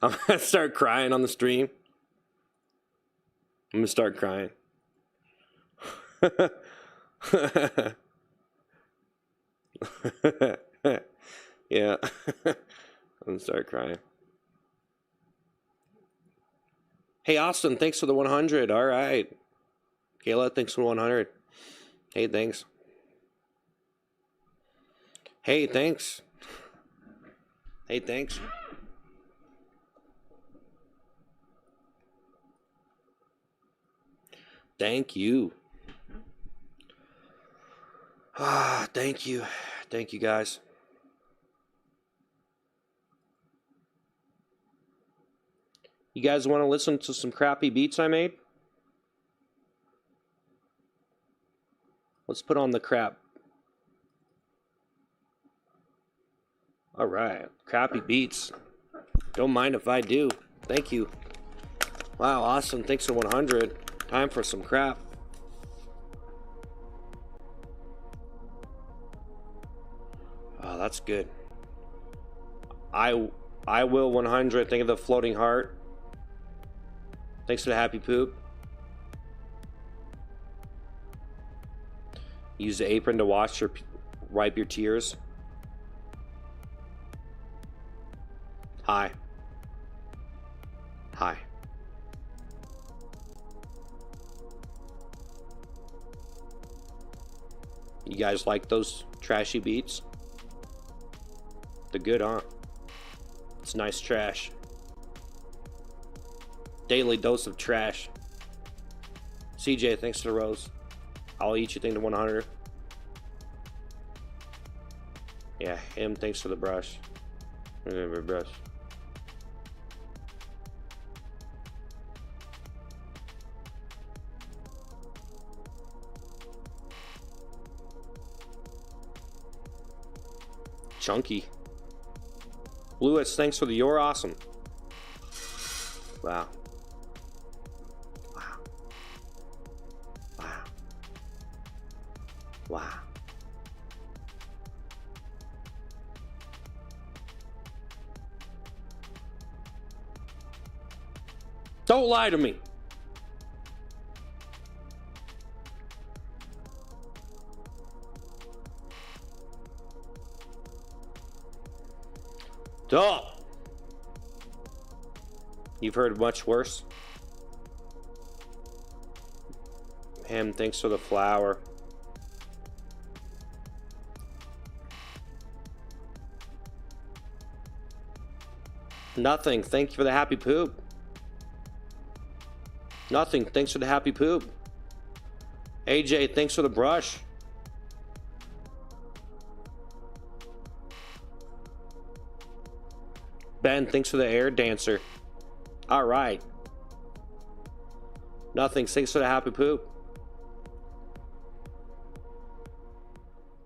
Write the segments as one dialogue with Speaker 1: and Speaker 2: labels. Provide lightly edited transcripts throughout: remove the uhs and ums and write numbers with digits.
Speaker 1: I'm gonna start crying on the stream. I'm gonna start crying. Yeah. I'm gonna start crying. Hey, Austin, thanks for the 100. All right. Kayla, thanks for the 100. Hey, thanks. Hey, thanks. Hey, thanks. Thank you. Ah, thank you. Thank you, guys. You guys want to listen to some crappy beats I made? Let's put on the crap. All right, crappy beats. Don't mind if I do. Thank you. Wow, awesome. Thanks for 100. Time for some crap. Oh, that's good. I will 100. Think of the floating heart. Thanks for the happy poop. Use the apron to wipe your tears. Hi. Hi. You guys like those trashy beats? They're good, huh? It's nice trash. Daily dose of trash. CJ, thanks for the rose. I'll eat you, thing to 100. Yeah, him, thanks for the brush. Brush. Chunky. Lewis, thanks for the you're awesome. Wow. Wow. Wow. Wow. Don't lie to me. Duh. You've heard much worse. Him, thanks for the flower. Nothing. Thank you for the happy poop. Nothing. Thanks for the happy poop. AJ, thanks for the brush. Ben, thanks for the air dancer. All right. Nothing. Thanks for the happy poop.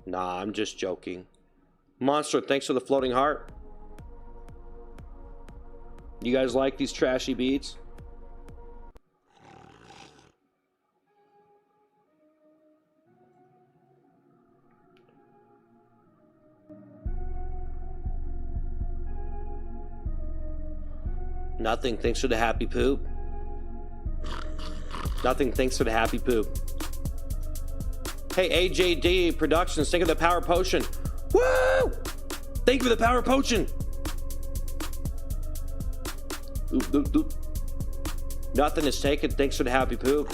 Speaker 1: Nah, I'm just joking. Monster, thanks for the floating heart. You guys like these trashy beats? Nothing. Thanks for the happy poop. Nothing. Thanks for the happy poop. Hey, AJD Productions, think of the power potion. Woo! Thank you for the power potion. Oop, oop, oop. Nothing is taken. Thanks for the happy poop.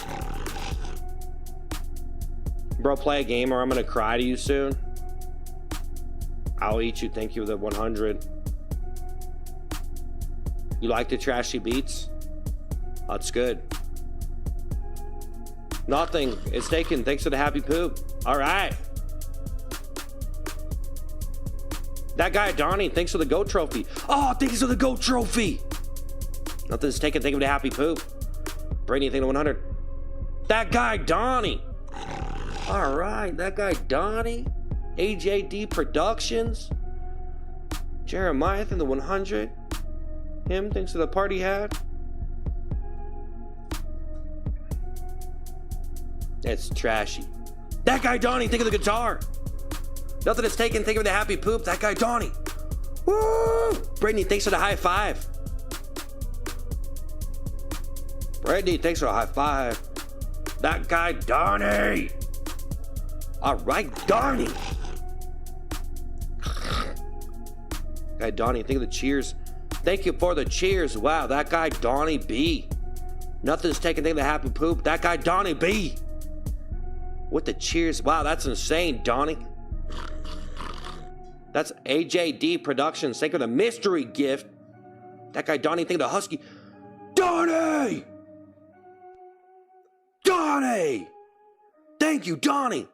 Speaker 1: Bro, play a game or I'm going to cry to you soon. I'll eat you. Thank you for the 100. You like the trashy beats? That's good. Nothing. It's taken. Thanks for the happy poop. All right. That guy, Donnie, thanks for the GOAT trophy. Oh, thanks for the GOAT trophy. Nothing's taken. Thank you for the happy poop. Brady, thank you for 100. That guy, Donnie. All right. That guy, Donnie. AJD Productions. Jeremiah, thank you for the 100. Him, thanks for the party hat. It's trashy. That guy Donnie, think of the guitar. Nothing is taken. Thank you for the happy poop. That guy, Donnie. Woo! Brittany, thanks for the high five. Brittany, thanks for the high five. That guy, Donnie. All right, Donnie. Guy, Donnie, think of the cheers. Thank you for the cheers. Wow, that guy, Donnie B. Nothing's taken. Think of the happy poop. That guy, Donnie B. With the cheers. Wow, that's insane, Donnie. That's AJD Productions. Thank you for the mystery gift. That guy, Donnie, think of the husky. Donnie! Donnie! Thank you, Donnie.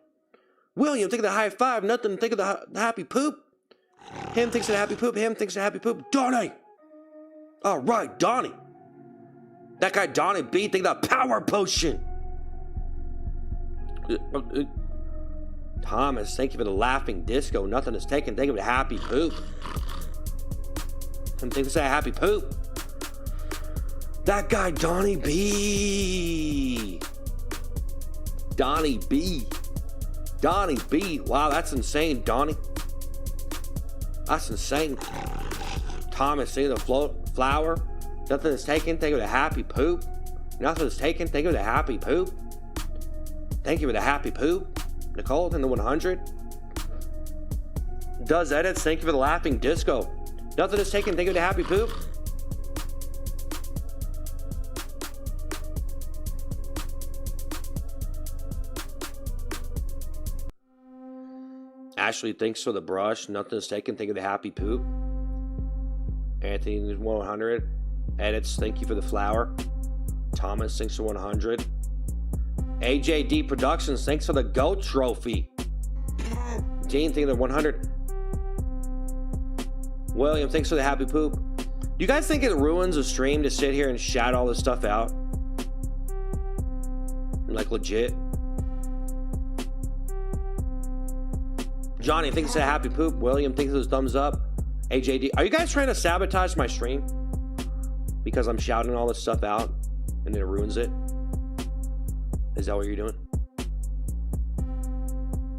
Speaker 1: William, think of the high five. Nothing, think of the happy poop. Him thinks of the happy poop. Him thinks of the happy poop. Donnie! All right, Donnie. That guy, Donnie B, think of the power potion. Thomas, thank you for the laughing disco. Nothing is taken. Thank you for the happy poop. Him thinks of the happy poop. That guy, Donnie B. Donnie B. Donnie B. Wow, that's insane, Donnie. That's insane. Thomas, see the flower. Nothing is taken. Think of the happy poop. Nothing is taken. Think of the happy poop. Thank you for the happy poop. Nicole, in the 100. Does edits. Thank you for the laughing disco. Nothing is taken. Think of the happy poop. Ashley, thanks for the brush. Nothing is taken. Think of the happy poop. Anthony, 100. Edits, thank you for the flower. Thomas, thanks for 100. AJD Productions, thanks for the GOAT trophy. Jane, thank you for the 100. William, thanks for the happy poop. Do you guys think it ruins a stream to sit here and shout all this stuff out? Like legit? Johnny thinks it's a happy poop. William thinks it's a thumbs up. AJD, are you guys trying to sabotage my stream? Because I'm shouting all this stuff out and it ruins it? Is that what you're doing?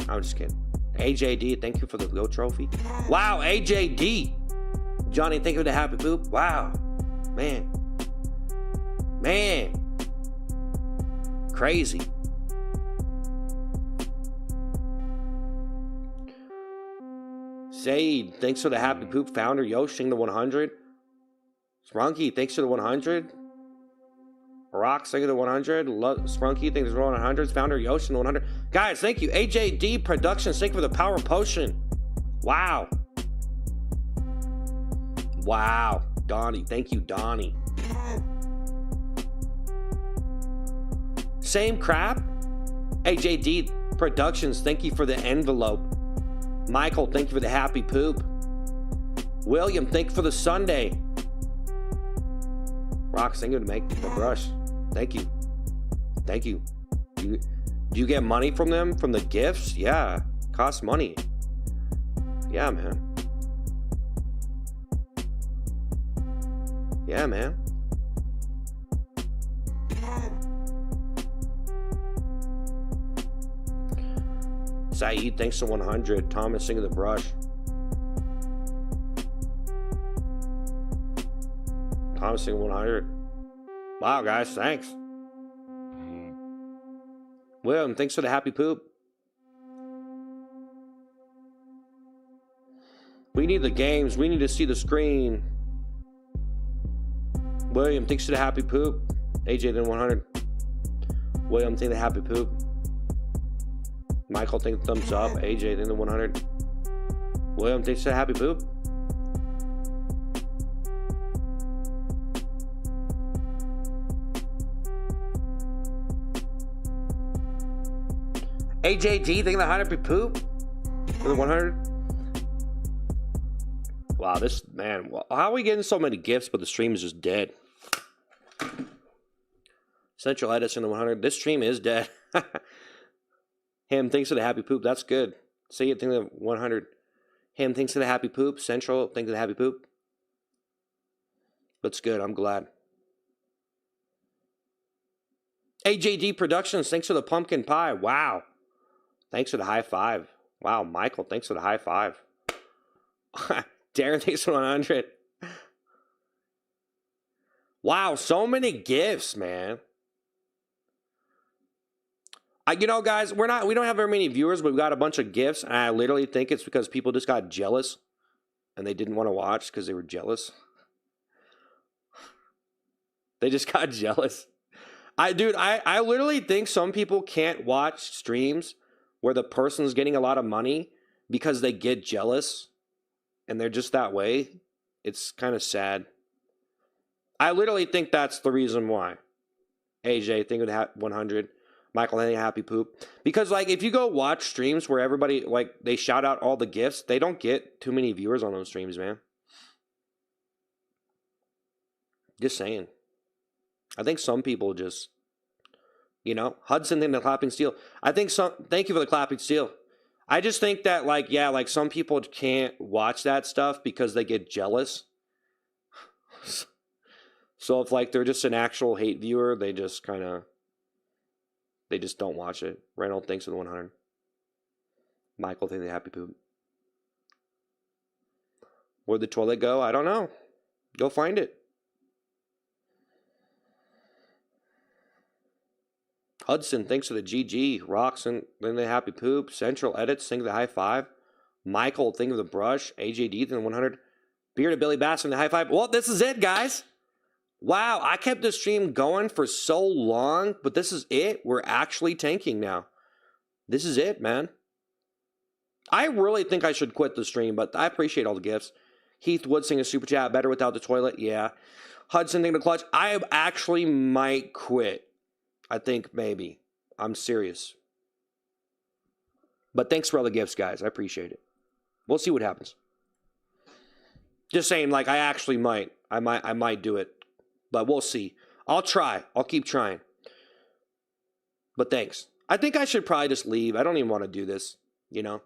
Speaker 1: I'm just kidding. AJD, thank you for the GOAT trophy. Wow, AJD. Johnny, thank you for the happy poop. Wow. Man. Man. Crazy. Zaid, thanks for the happy poop. Founder Yoshing the 100. Sprunky, thanks for the 100. Rock, thank you for the 100. Sprunky, thanks for the 100. Founder Yoshing the 100. Guys, thank you. AJD Productions, thank you for the power potion. Wow. Wow. Donnie, thank you, Donnie. Same crap. AJD Productions, thank you for the envelope. Michael, thank you for the happy poop. William, thank you for the Sunday. Rox, thank you to make the brush. Thank you. Thank you. Do you get money from them? From the gifts? Yeah. Costs money. Yeah, man. Yeah, man. Saeed, thanks to 100. Thomas, singing the brush. Thomas, singing 100. Wow, guys, thanks. William, thanks for the happy poop. We need the games. We need to see the screen. William, thanks for the happy poop. AJ, then 100. William, thank the happy poop. Michael, thank the thumbs up. AJ, then the 100. William, thanks for the happy poop. AJD, thank the 100 poop. For the 100. Wow, this, man, how are we getting so many gifts, but the stream is just dead? Central Edison, the 100. This stream is dead. Him thinks of the happy poop. That's good. See it, think of the 100. Him thinks of the happy poop. Central, think of the happy poop. That's good. I'm glad. AJD Productions, thanks for the pumpkin pie. Wow. Thanks for the high five. Wow, Michael, thanks for the high five. Darren, thanks for 100. Wow, so many gifts, man. You know, guys, we don't have very many viewers, but we got a bunch of gifts, and I literally think it's because people just got jealous and they didn't want to watch because they were jealous. They just got jealous. I literally think some people can't watch streams where the person's getting a lot of money because they get jealous and they're just that way. It's kind of sad. I literally think that's the reason why. AJ, think of the 100. Michael, any happy poop. Because, like, if you go watch streams where everybody, like, they shout out all the gifts, they don't get too many viewers on those streams, man. Just saying. I think some people just, you know, Hudson in the clapping steel. Thank you for the clapping steel. I just think that, like, yeah, like, some people can't watch that stuff because they get jealous. So if, like, they're just an actual hate viewer, they just don't watch it. Reynolds, thanks for the 100. Michael, think the happy poop. Where'd the toilet go? I don't know. Go find it. Hudson, thanks for the GG. Rocks, and then the happy poop. Central Edits, think of the high five. Michael, think of the brush. AJD, then the 100. Bearded Billy Bass, and the high five. Well, this is it, guys. Wow, I kept the stream going for so long, but this is it. We're actually tanking now. This is it, man. I really think I should quit the stream, but I appreciate all the gifts. Heath Wood sing a super chat. Better without the toilet. Yeah. Hudson think the clutch. I actually might quit. I think maybe. I'm serious. But thanks for all the gifts, guys. I appreciate it. We'll see what happens. Just saying, like, I actually might. I might do it. But we'll see. I'll try. I'll keep trying. But thanks. I think I should probably just leave. I don't even want to do this, you know?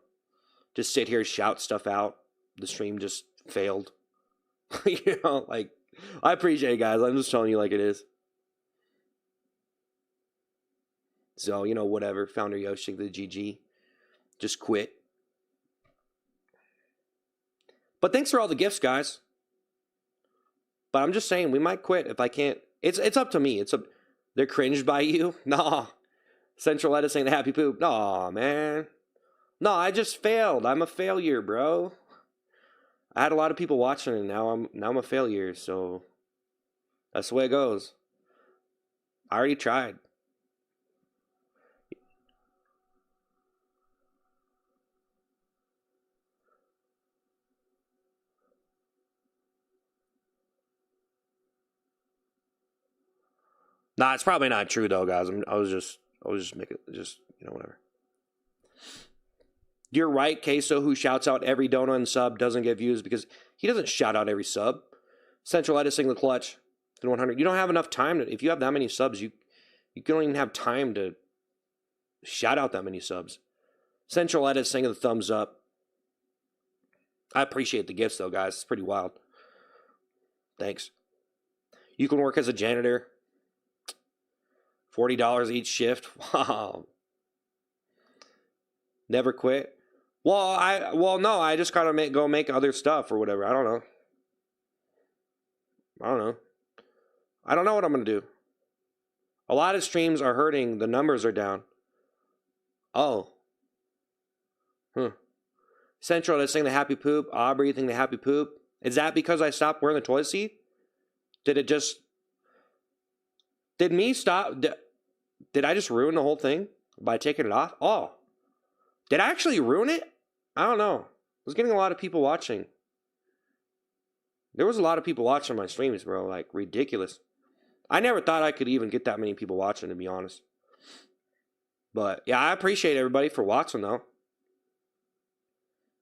Speaker 1: Just sit here, shout stuff out. The stream just failed. You know, like, I appreciate it, guys. I'm just telling you like it is. So, you know, whatever. Founder Yoshi, the GG. Just quit. But thanks for all the gifts, guys. But I'm just saying, we might quit if I can't. It's up to me. They're cringed by you? Nah. Central Edit saying the happy poop. Nah, man. No, I just failed. I'm a failure, bro. I had a lot of people watching, and now I'm a failure. So that's the way it goes. I already tried. Nah, it's probably not true though, guys. I was just making, just, you know, whatever. You're right, Queso, who shouts out every donut and sub, doesn't get views because he doesn't shout out every sub. Central Editing the clutch, the 100. You don't have enough time if you have that many subs, you don't even have time to shout out that many subs. Central Edit saying the thumbs up. I appreciate the gifts though, guys. It's pretty wild. Thanks. You can work as a janitor. $40 each shift. Wow. Never quit. Well, no, I just gotta go make other stuff or whatever. I don't know. I don't know what I'm gonna do. A lot of streams are hurting. The numbers are down. Oh. Central is saying the happy poop. Aubrey think the happy poop. Is that because I stopped wearing the toilet seat? Did it just... Did me stop... Did I just ruin the whole thing by taking it off? Oh. Did I actually ruin it? I don't know. I was getting a lot of people watching. There was a lot of people watching my streams, bro. Like, ridiculous. I never thought I could even get that many people watching, to be honest. But, yeah, I appreciate everybody for watching, though.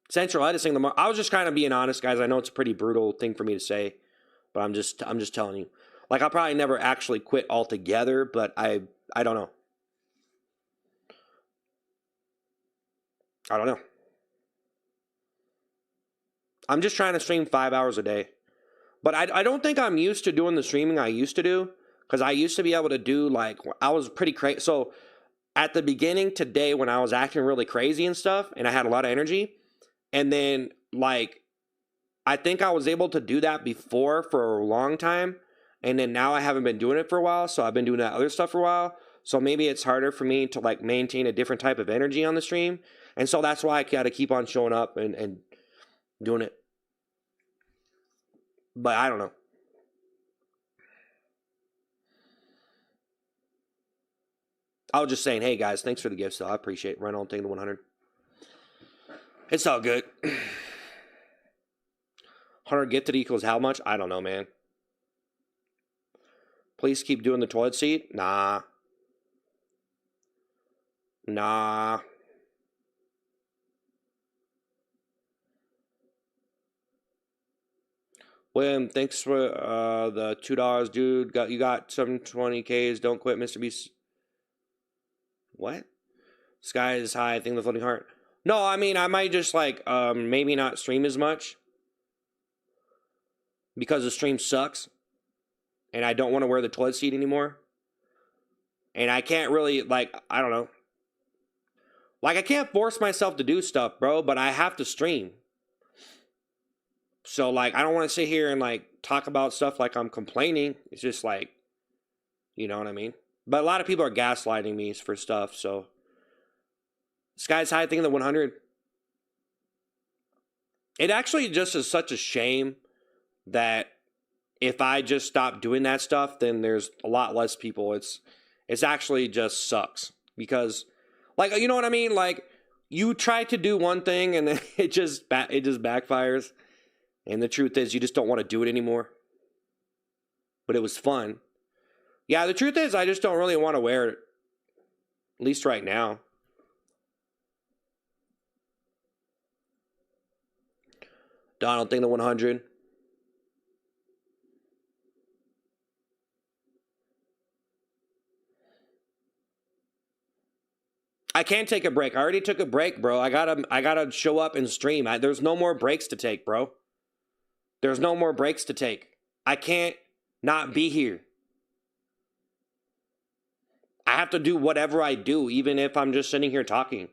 Speaker 1: Central Editing, I was just kind of being honest, guys. I know it's a pretty brutal thing for me to say, but I'm just telling you. Like, I'll probably never actually quit altogether, but I don't know. I don't know. I'm just trying to stream 5 hours a day. But I don't think I'm used to doing the streaming I used to do. Because I used to be able to do, like, I was pretty crazy. So, at the beginning today when I was acting really crazy and stuff and I had a lot of energy, and then like I think I was able to do that before for a long time, and then now I haven't been doing it for a while, so I've been doing that other stuff for a while. So maybe it's harder for me to like maintain a different type of energy on the stream. And so that's why I gotta keep on showing up and doing it. But I don't know. I was just saying, hey guys, thanks for the gifts though. I appreciate it. Ryan, taking the 100. It's all good. 100 gifted equals how much? I don't know, man. Please keep doing the toilet seat. Nah. William, thanks for the $2, dude. You got 720Ks. Don't quit, Mr. Beast. What? Sky is high. I think the floating heart. No, I mean I might just like maybe not stream as much because the stream sucks, and I don't want to wear the toilet seat anymore. And I can't really like I don't know. Like I can't force myself to do stuff, bro. But I have to stream. So, like, I don't want to sit here and, like, talk about stuff like I'm complaining. It's just, like, you know what I mean? But a lot of people are gaslighting me for stuff, so. Sky's high thing in the 100. It actually just is such a shame that if I just stop doing that stuff, then there's a lot less people. It's actually just sucks. Because, like, you know what I mean? Like, you try to do one thing and then it just backfires. And the truth is, you just don't want to do it anymore. But it was fun. Yeah, the truth is, I just don't really want to wear it. At least right now. Donald, thing the 100. I can't take a break. I already took a break, bro. I gotta show up and stream. There's no more breaks to take, bro. There's no more breaks to take. I can't not be here. I have to do whatever I do, even if I'm just sitting here talking.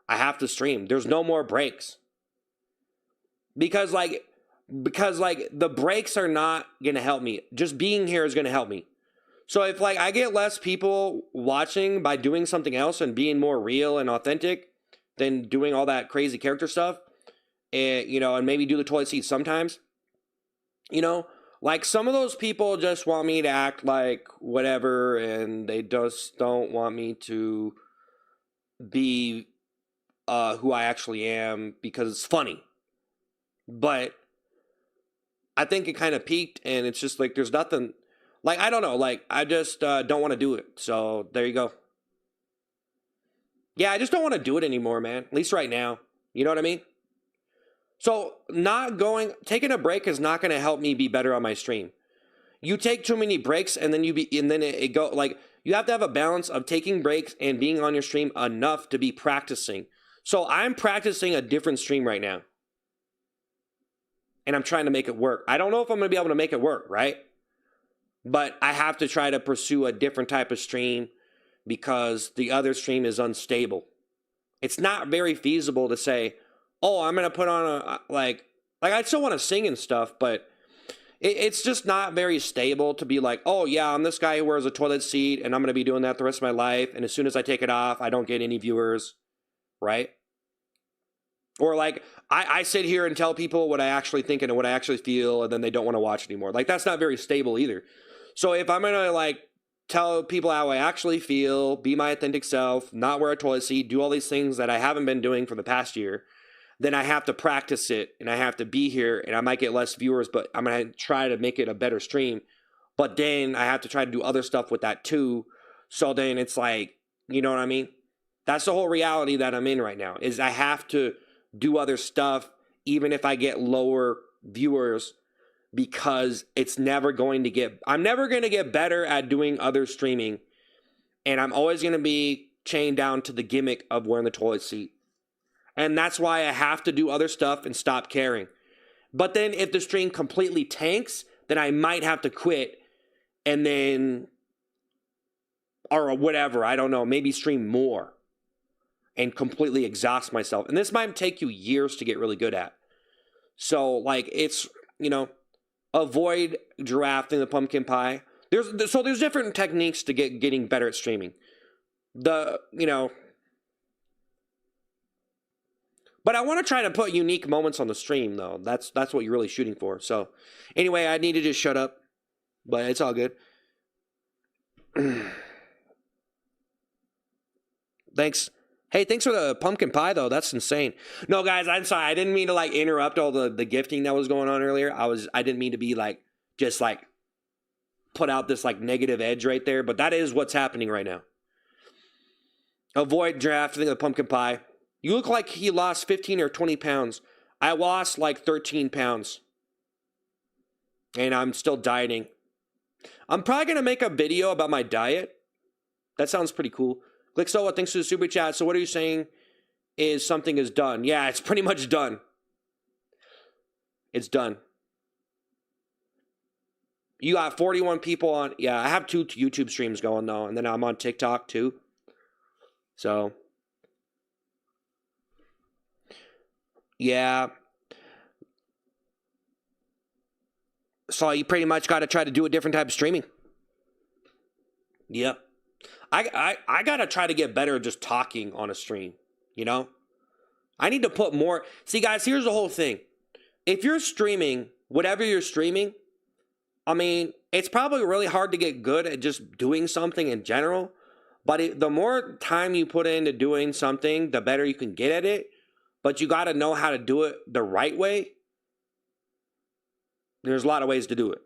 Speaker 1: I have to stream. There's no more breaks. Because the breaks are not going to help me. Just being here is going to help me. So if like I get less people watching by doing something else and being more real and authentic than doing all that crazy character stuff, and and maybe do the toilet seat sometimes. Like some of those people just want me to act like whatever, and they just don't want me to be who I actually am because it's funny. But I think it kind of peaked, and it's just like there's nothing. Like, I don't know. Like, I just don't want to do it. So there you go. Yeah, I just don't want to do it anymore, man. At least right now. You know what I mean? So taking a break is not going to help me be better on my stream. You take too many breaks and then you have to have a balance of taking breaks and being on your stream enough to be practicing. So I'm practicing a different stream right now. And I'm trying to make it work. I don't know if I'm going to be able to make it work, right? But I have to try to pursue a different type of stream because the other stream is unstable. It's not very feasible to say, oh, I'm going to put on like I still want to sing and stuff, but it's just not very stable to be like, oh, yeah, I'm this guy who wears a toilet seat, and I'm going to be doing that the rest of my life, and as soon as I take it off, I don't get any viewers, right? Or like, I sit here and tell people what I actually think and what I actually feel, and then they don't want to watch anymore. Like, that's not very stable either. So if I'm going to, like, tell people how I actually feel, be my authentic self, not wear a toilet seat, do all these things that I haven't been doing for the past year, then I have to practice it, and I have to be here, and I might get less viewers, but I'm going to try to make it a better stream. But then I have to try to do other stuff with that too. So then it's like, you know what I mean? That's the whole reality that I'm in right now, is I have to do other stuff even if I get lower viewers, because I'm never going to get better at doing other streaming, and I'm always going to be chained down to the gimmick of wearing the toilet seat. And that's why I have to do other stuff and stop caring. But then if the stream completely tanks, then I might have to quit, and then or whatever, I don't know, maybe stream more and completely exhaust myself. And this might take you years to get really good at. So, like, it's, you know, avoid drafting the pumpkin pie. There's different techniques to getting better at streaming. But I want to try to put unique moments on the stream, though. That's what you're really shooting for. So, anyway, I need to just shut up, but it's all good. Thanks. Hey, thanks for the pumpkin pie, though. That's insane. No, guys, I'm sorry. I didn't mean to, like, interrupt all the gifting that was going on earlier. I didn't mean to be, like, just, like, put out this, like, negative edge right there. But that is what's happening right now. Avoid drafting the pumpkin pie. You look like he lost 15 or 20 pounds. I lost, like, 13 pounds. And I'm still dieting. I'm probably going to make a video about my diet. That sounds pretty cool. Click so what? Thanks for the super chat. So what are you saying is something is done? Yeah, it's pretty much done. It's done. You got 41 people on. Yeah, I have 2 YouTube streams going, though. And then I'm on TikTok, too. So. Yeah. So you pretty much got to try to do a different type of streaming. Yep. I got to try to get better at just talking on a stream, you know? I need to put more... See, guys, here's the whole thing. If you're streaming, whatever you're streaming, I mean, it's probably really hard to get good at just doing something in general, but the more time you put into doing something, the better you can get at it, but you got to know how to do it the right way. There's a lot of ways to do it.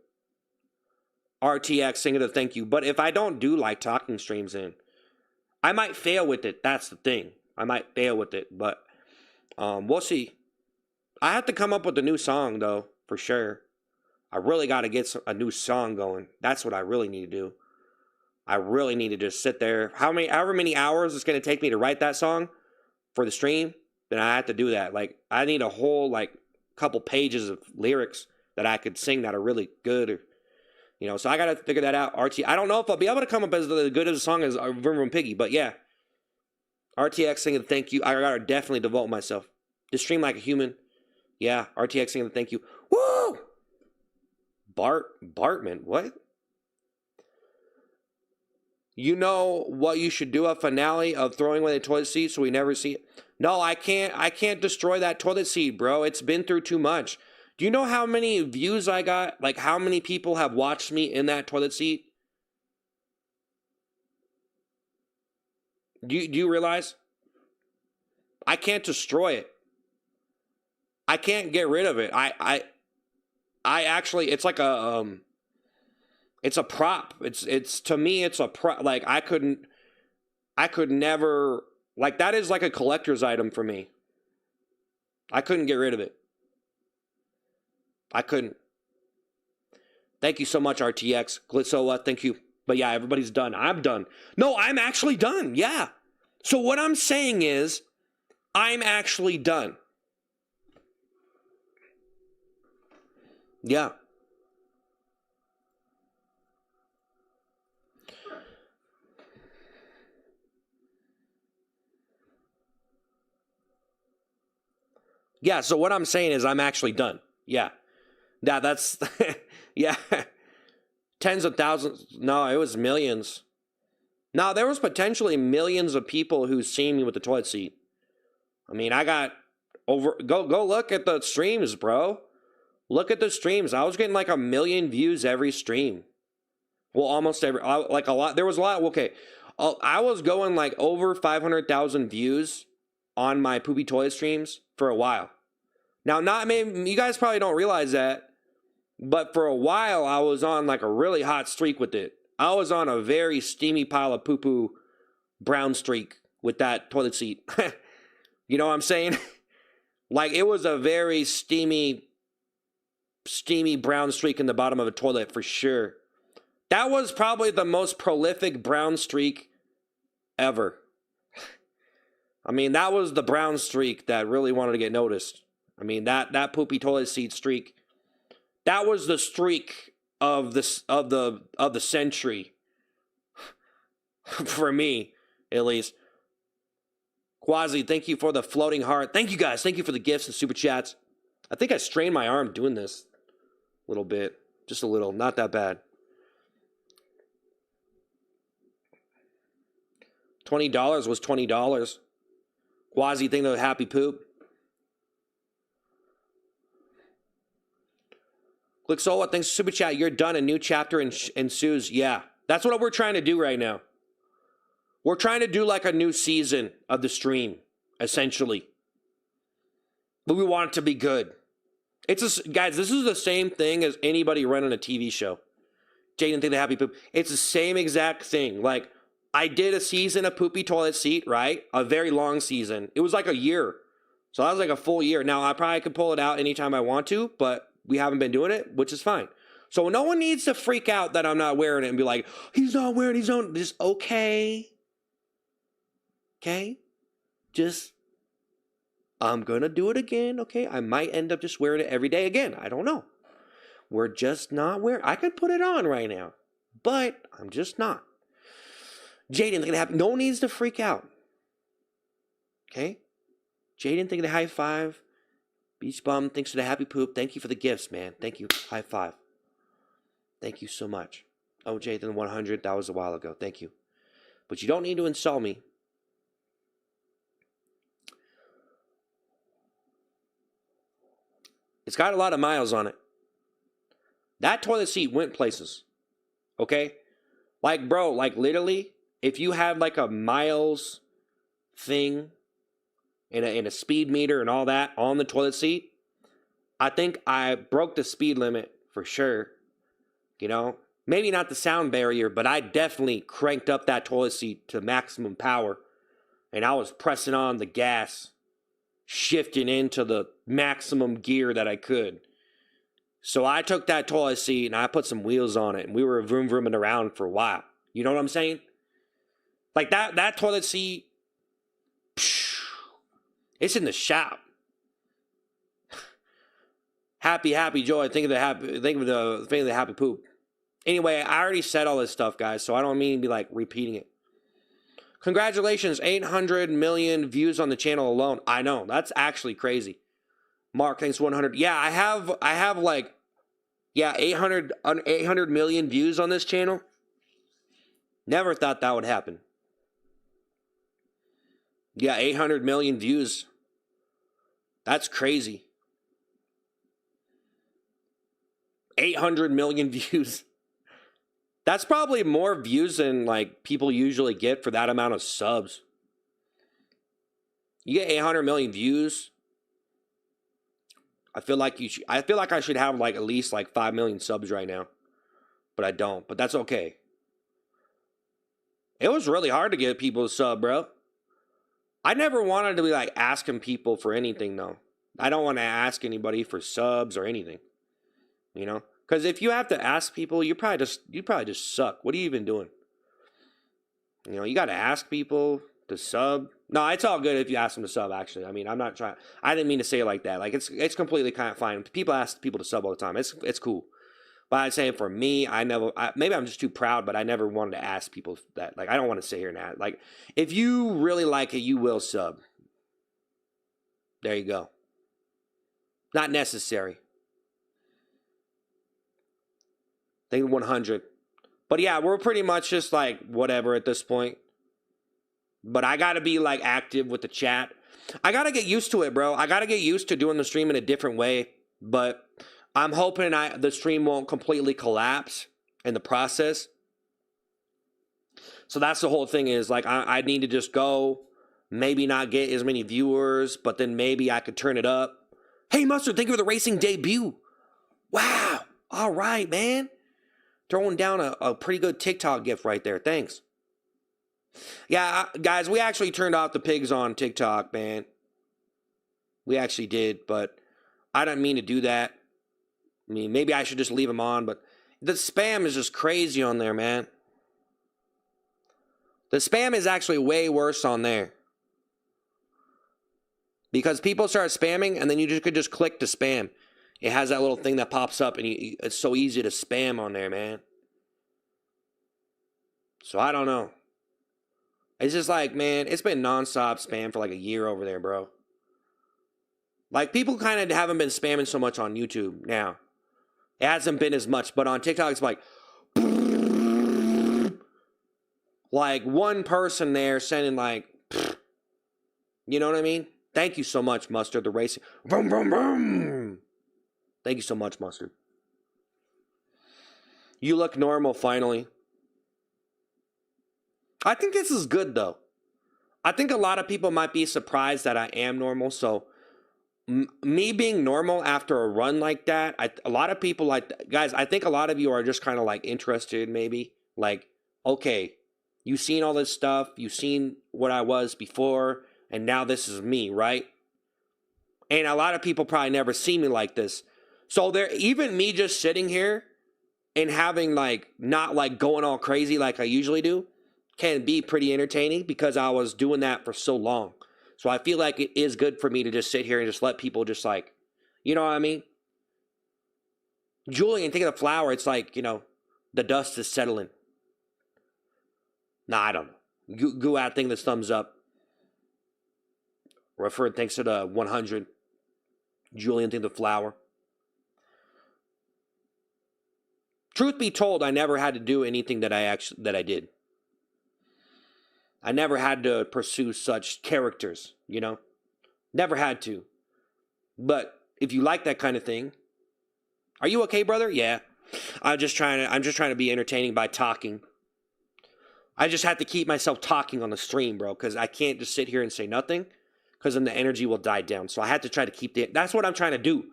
Speaker 1: RTX, singing a thank you. But if I don't do like talking streams in, I might fail with it. That's the thing. I might fail with it, but we'll see. I have to come up with a new song, though, for sure. I really got to get a new song going. That's what I really need to do. I really need to just sit there. However many hours it's going to take me to write that song for the stream, then I have to do that. Like, I need a whole, like, couple pages of lyrics that I could sing that are really good, or, you know, so I got to figure that out. I don't know if I'll be able to come up as good as a song as Vroom Vroom Piggy, but yeah. RTX singing thank you. I got to definitely devote myself. Just stream like a human. Yeah, RTX singing thank you. Woo! Bartman, what? You know what you should do? A finale of throwing away the toilet seat so we never see it? No, I can't destroy that toilet seat, bro. It's been through too much. Do you know how many views I got? Like, how many people have watched me in that toilet seat? Do you realize? I can't destroy it. I can't get rid of it. I actually, it's like a, it's a prop. It's to me, it's a prop. Like, I could never, like, that is like a collector's item for me. I couldn't get rid of it. I couldn't. Thank you so much, RTX. Glitzola, thank you. But yeah, everybody's done. I'm done. No, I'm actually done. Yeah. So what I'm saying is, I'm actually done. Yeah. Yeah, so what I'm saying is I'm actually done. Yeah. Yeah, that's... yeah. Tens of thousands. No, it was millions. No, there was potentially millions of people who seen me with the toilet seat. I mean, I got over... Go look at the streams, bro. Look at the streams. I was getting like 1 million views every stream. Well, almost every... Like a lot. There was a lot. Okay. I was going like over 500,000 views on my poopy toilet streams for a while. Now, you guys probably don't realize that, but for a while, I was on like a really hot streak with it. I was on a very steamy pile of poo-poo brown streak with that toilet seat. You know what I'm saying? Like, it was a very steamy brown streak in the bottom of a toilet for sure. That was probably the most prolific brown streak ever. I mean, that was the brown streak that really wanted to get noticed. I mean, that poopy toilet seat streak, that was the streak of the century. For me, at least. Quasi, thank you for the floating heart. Thank you guys. Thank you for the gifts and super chats. I think I strained my arm doing this a little bit. Just a little. Not that bad. $20 was $20. Quasi, thank you for the happy poop. Click Sola, thanks for super chat. You're done. A new chapter ensues. Yeah, that's what we're trying to do right now. We're trying to do like a new season of the stream, essentially. But we want it to be good. Guys, this is the same thing as anybody running a TV show. Jaden, think the happy poop. It's the same exact thing. Like, I did a season of Poopy Toilet Seat, right? A very long season. It was like a year. So that was like a full year. Now, I probably could pull it out anytime I want to, but we haven't been doing it, which is fine. So no one needs to freak out that I'm not wearing it and be like, he's not wearing his own. Just okay. Okay? Just, I'm going to do it again, okay? I might end up just wearing it every day again. I don't know. We're just not wearing. I could put it on right now, but I'm just not. Jaden, thinking happy. No one needs to freak out. Okay? Jaden, thinking the high five. Beach Bum, thanks for the happy poop. Thank you for the gifts, man. Thank you. High five. Thank you so much. Oh, Jaden, 100. That was a while ago. Thank you. But you don't need to insult me. It's got a lot of miles on it. That toilet seat went places. Okay? Like, bro, like literally, if you had like a miles thing and a speed meter and all that on the toilet seat, I think I broke the speed limit for sure. You know? Maybe not the sound barrier, but I definitely cranked up that toilet seat to maximum power. And I was pressing on the gas, shifting into the maximum gear that I could. So I took that toilet seat and I put some wheels on it, and we were vroom vrooming around for a while. You know what I'm saying? Like that toilet seat, it's in the shop. Happy joy. Think of the happy poop. Anyway, I already said all this stuff, guys, so I don't mean to be like repeating it. Congratulations, 800 million views on the channel alone. I know, that's actually crazy. Mark, thanks 100. Yeah, I have like, yeah, 800 million views on this channel. Never thought that would happen. Yeah, 800 million views. That's crazy. 800 million views. That's probably more views than like people usually get for that amount of subs. You get 800 million views. I feel like I should have like at least like 5 million subs right now. But I don't. But that's okay. It was really hard to get people to sub, bro. I never wanted to be like asking people for anything though. I don't want to ask anybody for subs or anything. You know? Because if you have to ask people, you probably just suck. What are you even doing? You know, you got to ask people to sub. No, it's all good if you ask them to sub, actually. I mean, I'm not trying. I didn't mean to say it like that. Like, it's completely kind of fine. People ask people to sub all the time. It's cool. But I'd say for me, maybe I'm just too proud, but I never wanted to ask people that. Like, I don't want to sit here and ask. Like, if you really like it, you will sub. There you go. Not necessary. I think 100. But yeah, we're pretty much just like whatever at this point. But I got to be like active with the chat. I got to get used to it, bro. I got to get used to doing the stream in a different way. But I'm hoping the stream won't completely collapse in the process. So that's the whole thing is like I need to just go, maybe not get as many viewers, but then maybe I could turn it up. Hey, Mustard, thank you for the racing debut. Wow. All right, man. Throwing down a pretty good TikTok gift right there. Thanks. Yeah, guys, we actually turned off the pigs on TikTok, man. We actually did, but I didn't mean to do that. I mean, maybe I should just leave them on, but the spam is just crazy on there, man. The spam is actually way worse on there. Because people start spamming, and then you could just click to spam. It has that little thing that pops up, and it's so easy to spam on there, man. So I don't know. It's just like, man, it's been nonstop spam for like a year over there, bro. Like, people kind of haven't been spamming so much on YouTube now. It hasn't been as much, but on TikTok, it's like one person there sending like, you know what I mean? Thank you so much, Mustard, the racing. Vroom, vroom, vroom. Thank you so much, Mustard. You look normal, finally. I think this is good, though. I think a lot of people might be surprised that I am normal, so me being normal after a run like that, a lot of people like, guys, I think a lot of you are just kind of like interested, maybe. Like, okay, you've seen all this stuff, you've seen what I was before, and now this is me, right? And a lot of people probably never see me like this. So even me just sitting here and having like, not like going all crazy like I usually do, can be pretty entertaining because I was doing that for so long. So I feel like it is good for me to just sit here and just let people just like, you know what I mean? Julian, think of the flower. It's like, you know, the dust is settling. Nah, I don't know. Go out, think this thumbs up. Referred thanks to the 100. Julian, think the flower. Truth be told, I never had to do anything that I did. I never had to pursue such characters, you know? Never had to. But if you like that kind of thing, are you okay, brother? Yeah. I'm just trying to be entertaining by talking. I just have to keep myself talking on the stream, bro, because I can't just sit here and say nothing, because then the energy will die down. So I have to try to keep that's what I'm trying to do.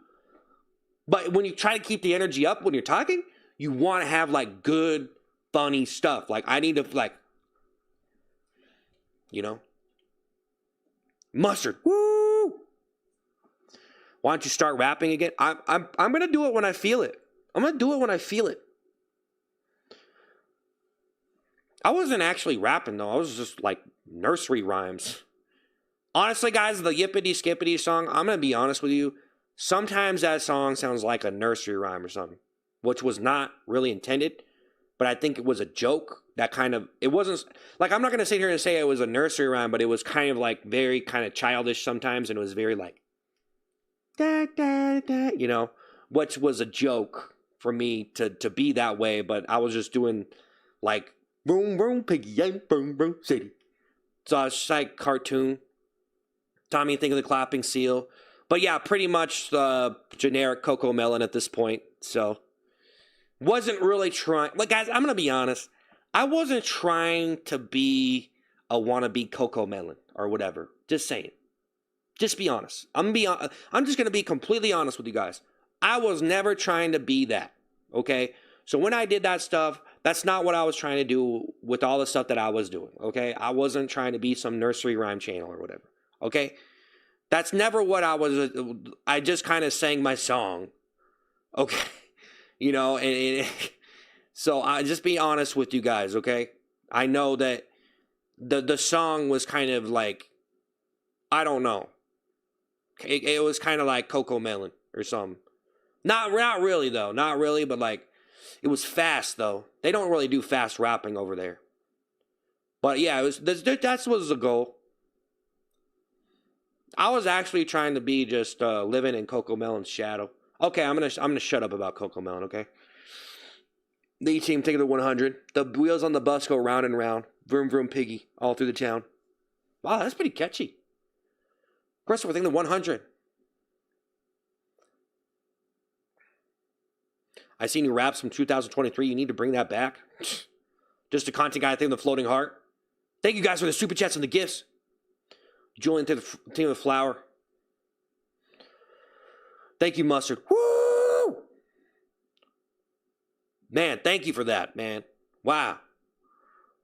Speaker 1: But when you try to keep the energy up when you're talking, you want to have like good, funny stuff. Like I need to like, you know, Mustard. Woo! Why don't you start rapping again? I'm gonna do it when I feel it. I'm gonna do it when I feel it. I wasn't actually rapping though. I was just like nursery rhymes. Honestly, guys, the Yippity Skippity song, I'm gonna be honest with you. Sometimes that song sounds like a nursery rhyme or something, which was not really intended. But I think it was a joke that kind of, it wasn't, like, I'm not going to sit here and say it was a nursery rhyme, but it was kind of like very kind of childish sometimes, and it was very like, da, da, da, you know, which was a joke for me to be that way, but I was just doing like, boom, boom, piggy, yank, boom, boom, city. So it's like cartoon. Tommy, think of the clapping seal. But yeah, pretty much the generic Coco Melon at this point, so. Wasn't really trying, like, guys, I'm going to be honest. I wasn't trying to be a wannabe Coco Melon or whatever. Just saying. Just be honest. I'm just going to be completely honest with you guys. I was never trying to be that, okay? So when I did that stuff, that's not what I was trying to do with all the stuff that I was doing, okay? I wasn't trying to be some nursery rhyme channel or whatever, okay? That's never what I was. I just kind of sang my song, okay? You know, and so I just be honest with you guys, okay? I know that the song was kind of like, I don't know. It was kind of like Coco Melon or something. Not really though, not really, but like it was fast though. They don't really do fast rapping over there. But yeah, that was the goal. I was actually trying to be just living in Coco Melon's shadow. Okay, I'm gonna shut up about Coco Melon, okay? The E-Team, take it to 100. The wheels on the bus go round and round. Vroom, vroom, piggy, all through the town. Wow, that's pretty catchy. Christopher, think the 100. I seen your raps from 2023. You need to bring that back. Just a content guy, think of the floating heart. Thank you guys for the super chats and the gifts. Julian, think of the flower. Thank you, Mustard. Woo! Man, thank you for that, man. Wow.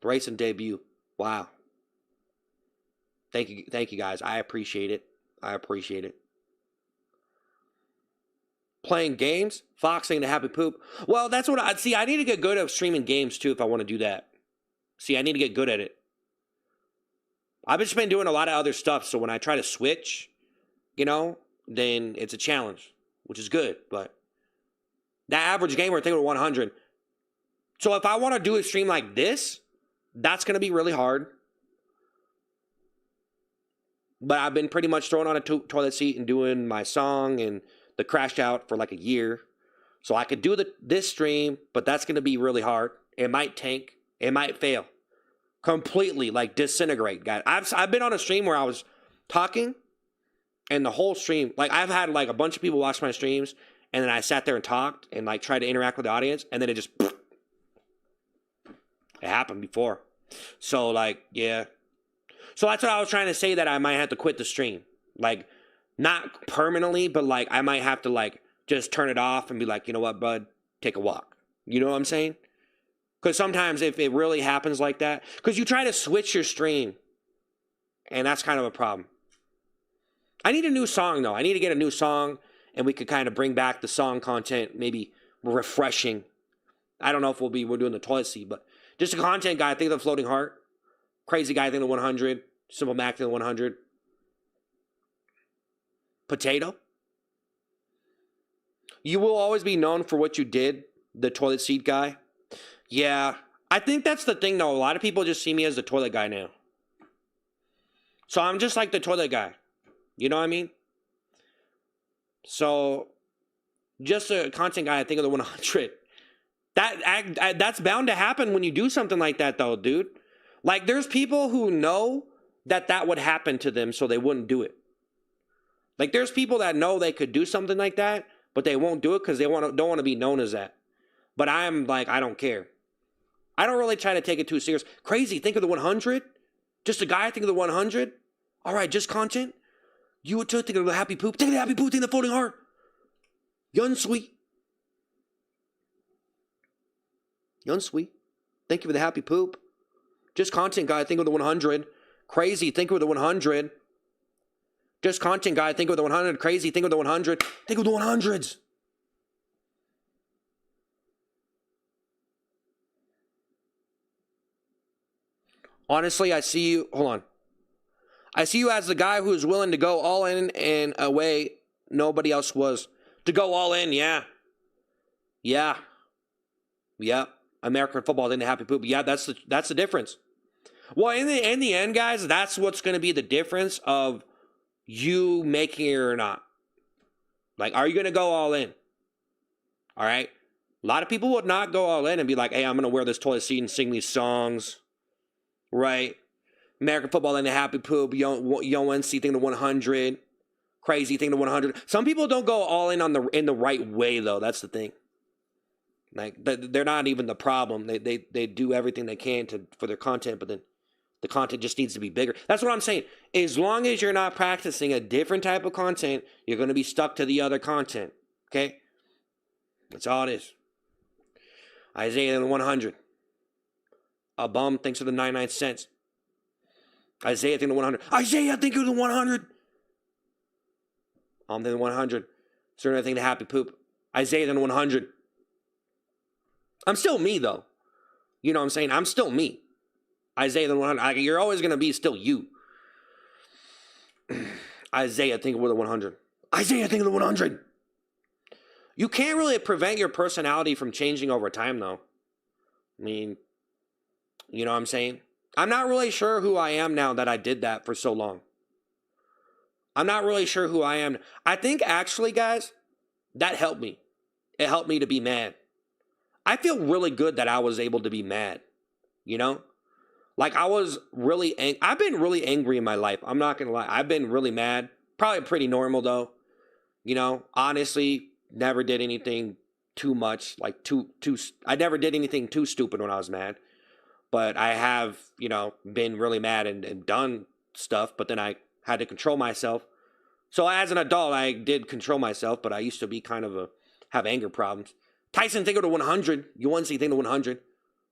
Speaker 1: The racing debut. Wow. Thank you guys. I appreciate it. Playing games? Fox saying the happy poop. Well, that's what I need to get good at streaming games too if I want to do that. See, I need to get good at it. I've just been doing a lot of other stuff, so when I try to switch, you know, then it's a challenge, which is good, but that average gamer, I think, with 100. So if I want to do a stream like this, that's going to be really hard. But I've been pretty much thrown on a toilet seat and doing my song and the crash out for like a year. So I could do this stream, but that's going to be really hard. It might tank. It might fail. Completely, like, disintegrate, guys. I've been on a stream where I was talking, and the whole stream, like, I've had, like, a bunch of people watch my streams, and then I sat there and talked and, like, tried to interact with the audience, and then it just, it happened before. So, like, yeah. So that's what I was trying to say, that I might have to quit the stream. Like, not permanently, but, like, I might have to, like, just turn it off and be like, you know what, bud, take a walk. You know what I'm saying? Because sometimes if it really happens like that, because you try to switch your stream, and that's kind of a problem. I need a new song, though. I need to get a new song, and we could kind of bring back the song content, maybe refreshing. I don't know if we're doing the toilet seat, but just a content guy. Think of the Floating Heart. Crazy Guy, think of the 100. Simple Mac, think of the 100. Potato. You will always be known for what you did, the toilet seat guy. Yeah, I think that's the thing, though. A lot of people just see me as the toilet guy now. So I'm just like the toilet guy. You know what I mean? So, just a content guy, I think of the 100. That's bound to happen when you do something like that, though, dude. Like, there's people who know that would happen to them, so they wouldn't do it. Like, there's people that know they could do something like that, but they won't do it because they don't want to be known as that. But I'm like, I don't care. I don't really try to take it too serious. Crazy, think of the 100? Just a guy, think of the 100? All right, just content? You would think of the happy poop. Think of the happy poop, think of the Floating Heart. Young sweet. Young sweet. Thank you for the happy poop. Just content guy, think of the 100. Crazy, think of the 100. Just content guy, think of the 100. Crazy, think of the 100. Think of the 100s. Honestly, I see you. Hold on. I see you as the guy who is willing to go all in and away. Nobody else was. To go all in, yeah. Yeah. Yeah. American football didn't happy poop. Yeah, that's the difference. Well, in the end, guys, that's what's going to be the difference of you making it or not. Like, are you going to go all in? All right? A lot of people would not go all in and be like, hey, I'm going to wear this toilet seat and sing these songs. Right? American football and the happy poop. Young NC thing to 100. Crazy thing to 100. Some people don't go all in in the right way, though. That's the thing. Like, they're not even the problem. They do everything they can for their content, but then the content just needs to be bigger. That's what I'm saying. As long as you're not practicing a different type of content, you're going to be stuck to the other content. Okay? That's all it is. Isaiah the 100. A bum thinks of the 99 cents. Isaiah think of the 100. Isaiah think of the 100. I'm thinking 100. Certain thing to happy poop. Isaiah think of 100. I'm still me, though. You know what I'm saying? I'm still me. Isaiah the 100. You're always going to be still you. Isaiah think of the 100. Isaiah think of the 100. You can't really prevent your personality from changing over time, though. I mean, you know what I'm saying? I'm not really sure who I am now that I did that for so long. I'm not really sure who I am. I think, actually, guys, that helped me. It helped me to be mad. I feel really good that I was able to be mad, you know? Like, I was really I've been really angry in my life. I'm not going to lie. I've been really mad. Probably pretty normal, though. You know, honestly, never did anything too much. Like, I never did anything too stupid when I was mad. But I have, you know, been really mad and done stuff. But then I had to control myself. So as an adult, I did control myself. But I used to be kind of have anger problems. Tyson think of the 100. You want to see think of the 100.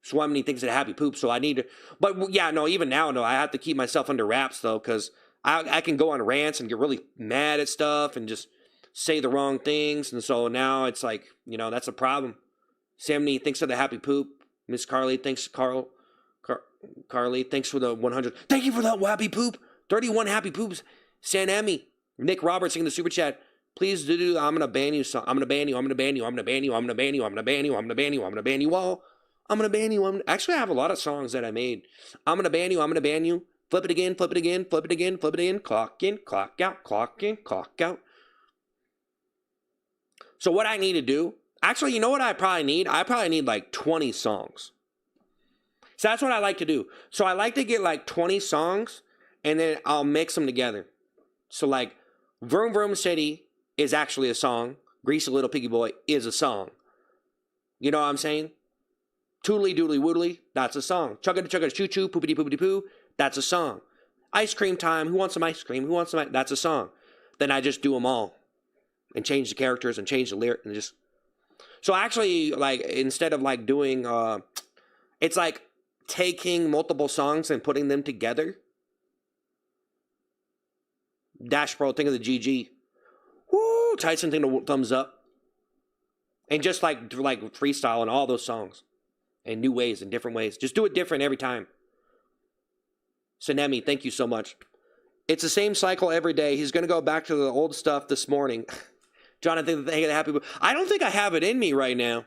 Speaker 1: Swamini thinks of the happy poop. So I need to. But yeah, no, even now, no, I have to keep myself under wraps, though. Because I can go on rants and get really mad at stuff and just say the wrong things. And so now it's like, you know, that's a problem. Sammy thinks of the happy poop. Miss Carly thinks Carly, thanks for the 100. Thank you for that happy poop. 31 happy poops. San Emmy. Nick Roberts in the super chat. Please do I'm gonna ban you song. I'm gonna ban you. I'm gonna ban you. I'm gonna ban you. I'm gonna ban you. I'm gonna ban you. I'm gonna ban you. I'm gonna ban you all. I'm gonna ban you. Actually, I have a lot of songs that I made. I'm gonna ban you. I'm gonna ban you. Flip it again, flip it again, flip it again, flip it in, clock in, clock out, clock in, clock out. So what I need to do, actually, you know what I probably need? I probably need like 20 songs. So that's what I like to do. So I like to get like 20 songs and then I'll mix them together. So like Vroom Vroom City is actually a song. Greasy Little Piggy Boy is a song. You know what I'm saying? Toodly Doodly Woodly, that's a song. Chugga Chugga Choo Choo, Poopity Poopity Poo, that's a song. Ice Cream Time, who wants some ice cream? Who wants some ice? That's a song. Then I just do them all and change the characters and change the lyric and just. So actually, like, instead of like doing, it's like taking multiple songs and putting them together. Dash Pro, think of the GG. Woo! Tyson, think of the thumbs up. And just like freestyle on all those songs. In new ways, in different ways. Just do it different every time. Sanemi, thank you so much. It's the same cycle every day. He's going to go back to the old stuff this morning. Jonathan, thank you, happy. I don't think I have it in me right now.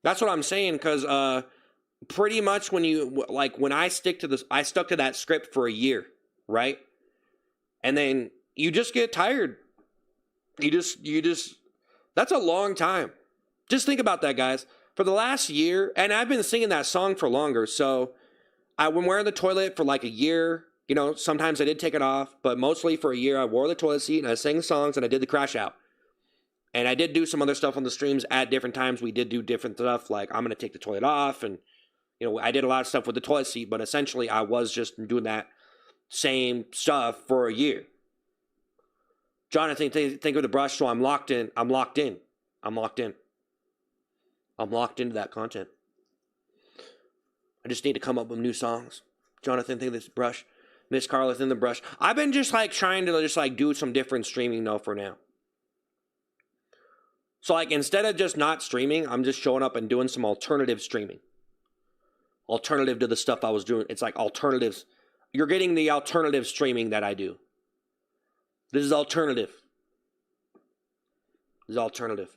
Speaker 1: That's what I'm saying, because pretty much when I stick to this, I stuck to that script for a year, right? And then you just get tired. You just, that's a long time. Just think about that, guys. For the last year, and I've been singing that song for longer, so I've been wearing the toilet for like a year. You know, sometimes I did take it off, but mostly for a year, I wore the toilet seat and I sang songs and I did the crash out. And I did do some other stuff on the streams at different times. We did do different stuff, like I'm going to take the toilet off, and you know, I did a lot of stuff with the toilet seat, but essentially I was just doing that same stuff for a year. Jonathan, think of the brush, so I'm locked in. I'm locked in. I'm locked in. I'm locked into that content. I just need to come up with new songs. Jonathan, think of this brush. Miss Carla, think of the brush. I've been just like trying to just like do some different streaming though for now. So like instead of just not streaming, I'm just showing up and doing some alternative streaming. Alternative to the stuff I was doing. It's like alternatives. You're getting the alternative streaming that I do. This is alternative. This is alternative.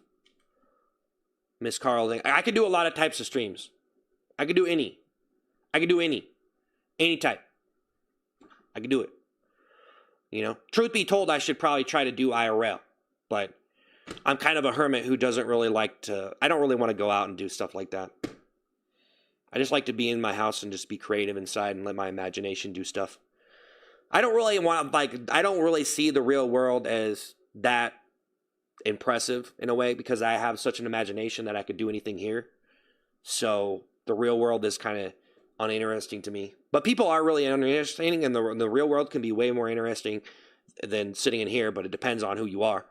Speaker 1: Miss Carl, I could do a lot of types of streams. I could do any. I could do any. Any type. I could do it. You know? Truth be told, I should probably try to do IRL. But I'm kind of a hermit who doesn't really like to. I don't really want to go out and do stuff like that. I just like to be in my house and just be creative inside and let my imagination do stuff. I don't really see the real world as that impressive in a way, because I have such an imagination that I could do anything here. So the real world is kind of uninteresting to me. But people are really uninteresting, and the real world can be way more interesting than sitting in here, but it depends on who you are.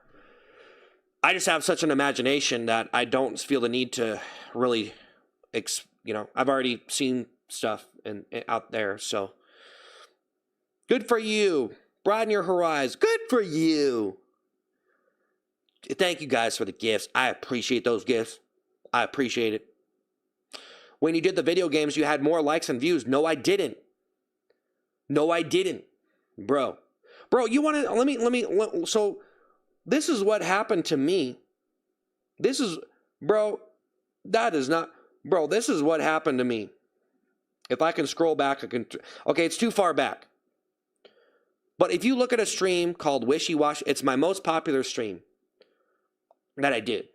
Speaker 1: I just have such an imagination that I don't feel the need to really, I've already seen stuff out there, so. Good for you. Broaden your horizons. Good for you. Thank you guys for the gifts. I appreciate those gifts. I appreciate it. When you did the video games, you had more likes and views. No, I didn't. No, I didn't. Bro, you want to, so this is what happened to me. This is what happened to me. If I can scroll back, okay, it's too far back. But if you look at a stream called Wishy Washy, it's my most popular stream that I did.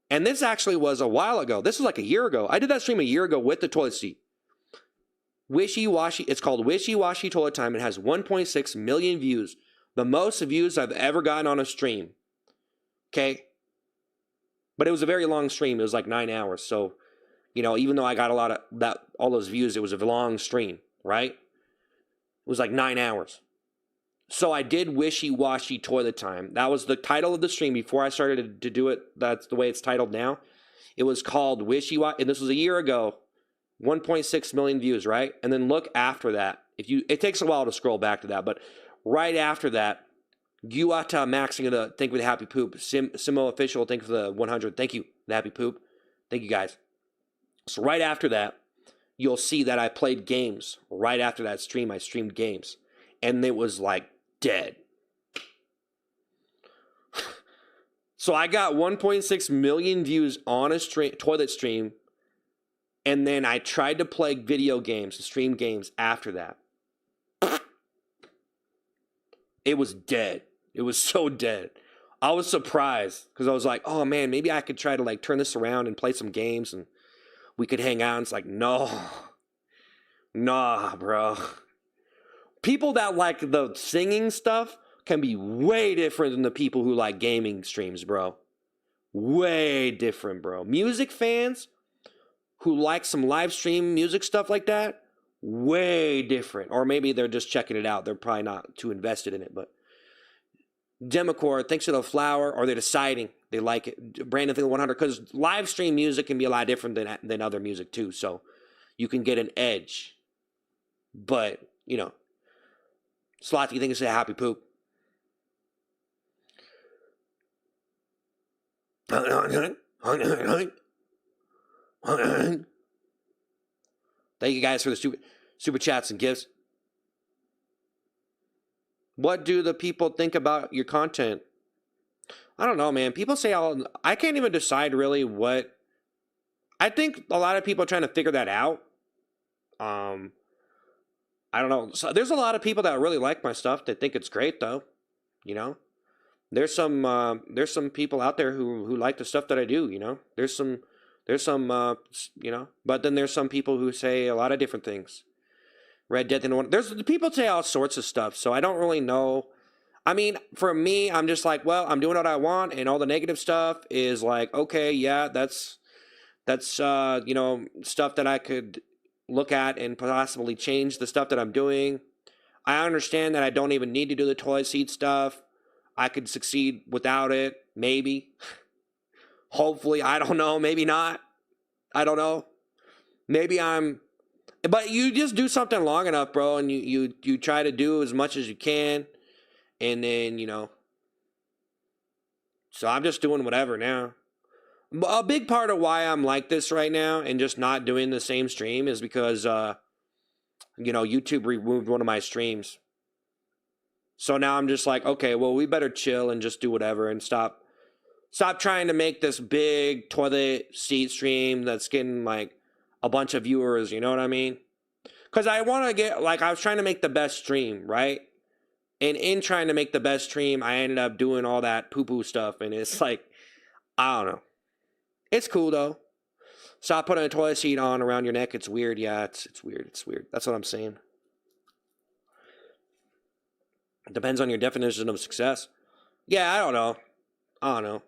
Speaker 1: And this actually was a while ago. This was like a year ago. I did that stream a year ago with the toilet seat. Wishy Washy, it's called Wishy Washy Toilet Time. It has 1.6 million views. The most views I've ever gotten on a stream. Okay? But it was a very long stream. It was like 9 hours. So, even though I got all those views, it was a long stream, right? It was like 9 hours. So I did Wishy Washy Toilet Time. That was the title of the stream before I started to do it. That's the way it's titled now. It was called Wishy Washy, and this was a year ago. 1.6 million views, right? And then look after that. It takes a while to scroll back to that, but right after that, Guata maxing it. Thank you for the happy poop. Simo official, thank you for the 100. Thank you, the happy poop. Thank you guys. So right after that, you'll see that I played games. Right after that stream, I streamed games, and it was like dead. So I got 1.6 million views on a toilet stream, and then I tried to play video games, stream games after that. it was dead. It was so dead. I was surprised because I was like, oh man, maybe I could try to like turn this around and play some games and we could hang out. And it's like, no, nah, bro. People that like the singing stuff can be way different than the people who like gaming streams, bro. Way different, bro. Music fans who like some live stream music stuff like that, way different. Or maybe they're just checking it out. They're probably not too invested in it. But Democor thinks of the flower, or they're deciding they like it. Brandon think 100, because live stream music can be a lot different than other music too. So you can get an edge. But, you know, Sloth, you think it's a happy poop? Thank you guys for the super chats and gifts. What do the people think about your content? I don't know, man. People say I can't even decide really what. I think a lot of people are trying to figure that out. I don't know. So there's a lot of people that really like my stuff that think it's great, though. You know, there's some people out there who like the stuff that I do. You know, there's some you know, but then there's some people who say a lot of different things. Red Dead, there's people say all sorts of stuff, so I don't really know. I mean, for me, I'm just like, well, I'm doing what I want, and all the negative stuff is like, okay, yeah, that's you know, stuff that I could look at and possibly change the stuff that I'm doing. I understand that I don't even need to do the toilet seat stuff. I could succeed without it, maybe. Hopefully, I don't know, maybe not. I don't know. Maybe but you just do something long enough, bro, and you try to do as much as you can, and then, you know. So I'm just doing whatever now. A big part of why I'm like this right now and just not doing the same stream is because, you know, YouTube removed one of my streams. So now I'm just like, okay, well, we better chill and just do whatever and stop trying to make this big toilet seat stream that's getting like a bunch of viewers, you know what I mean? Because I want to get, like, I was trying to make the best stream, right? And in trying to make the best stream, I ended up doing all that poo-poo stuff, and it's like, I don't know. It's cool, though. Stop putting a toilet seat on around your neck. It's weird. Yeah, it's weird. It's weird. That's what I'm saying. It depends on your definition of success. Yeah, I don't know.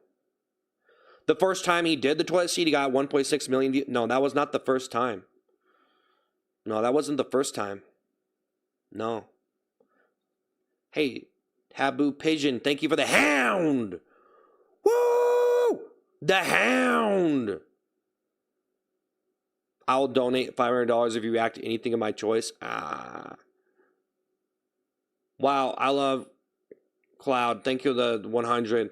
Speaker 1: The first time he did the toilet seat, he got 1.6 million views. No, that was not the first time. No, that wasn't the first time. No. Hey, Taboo Pigeon, thank you for the hound. Woo! The hound. I'll donate $500 if you react to anything of my choice. Wow, I love Cloud. Thank you for the 100.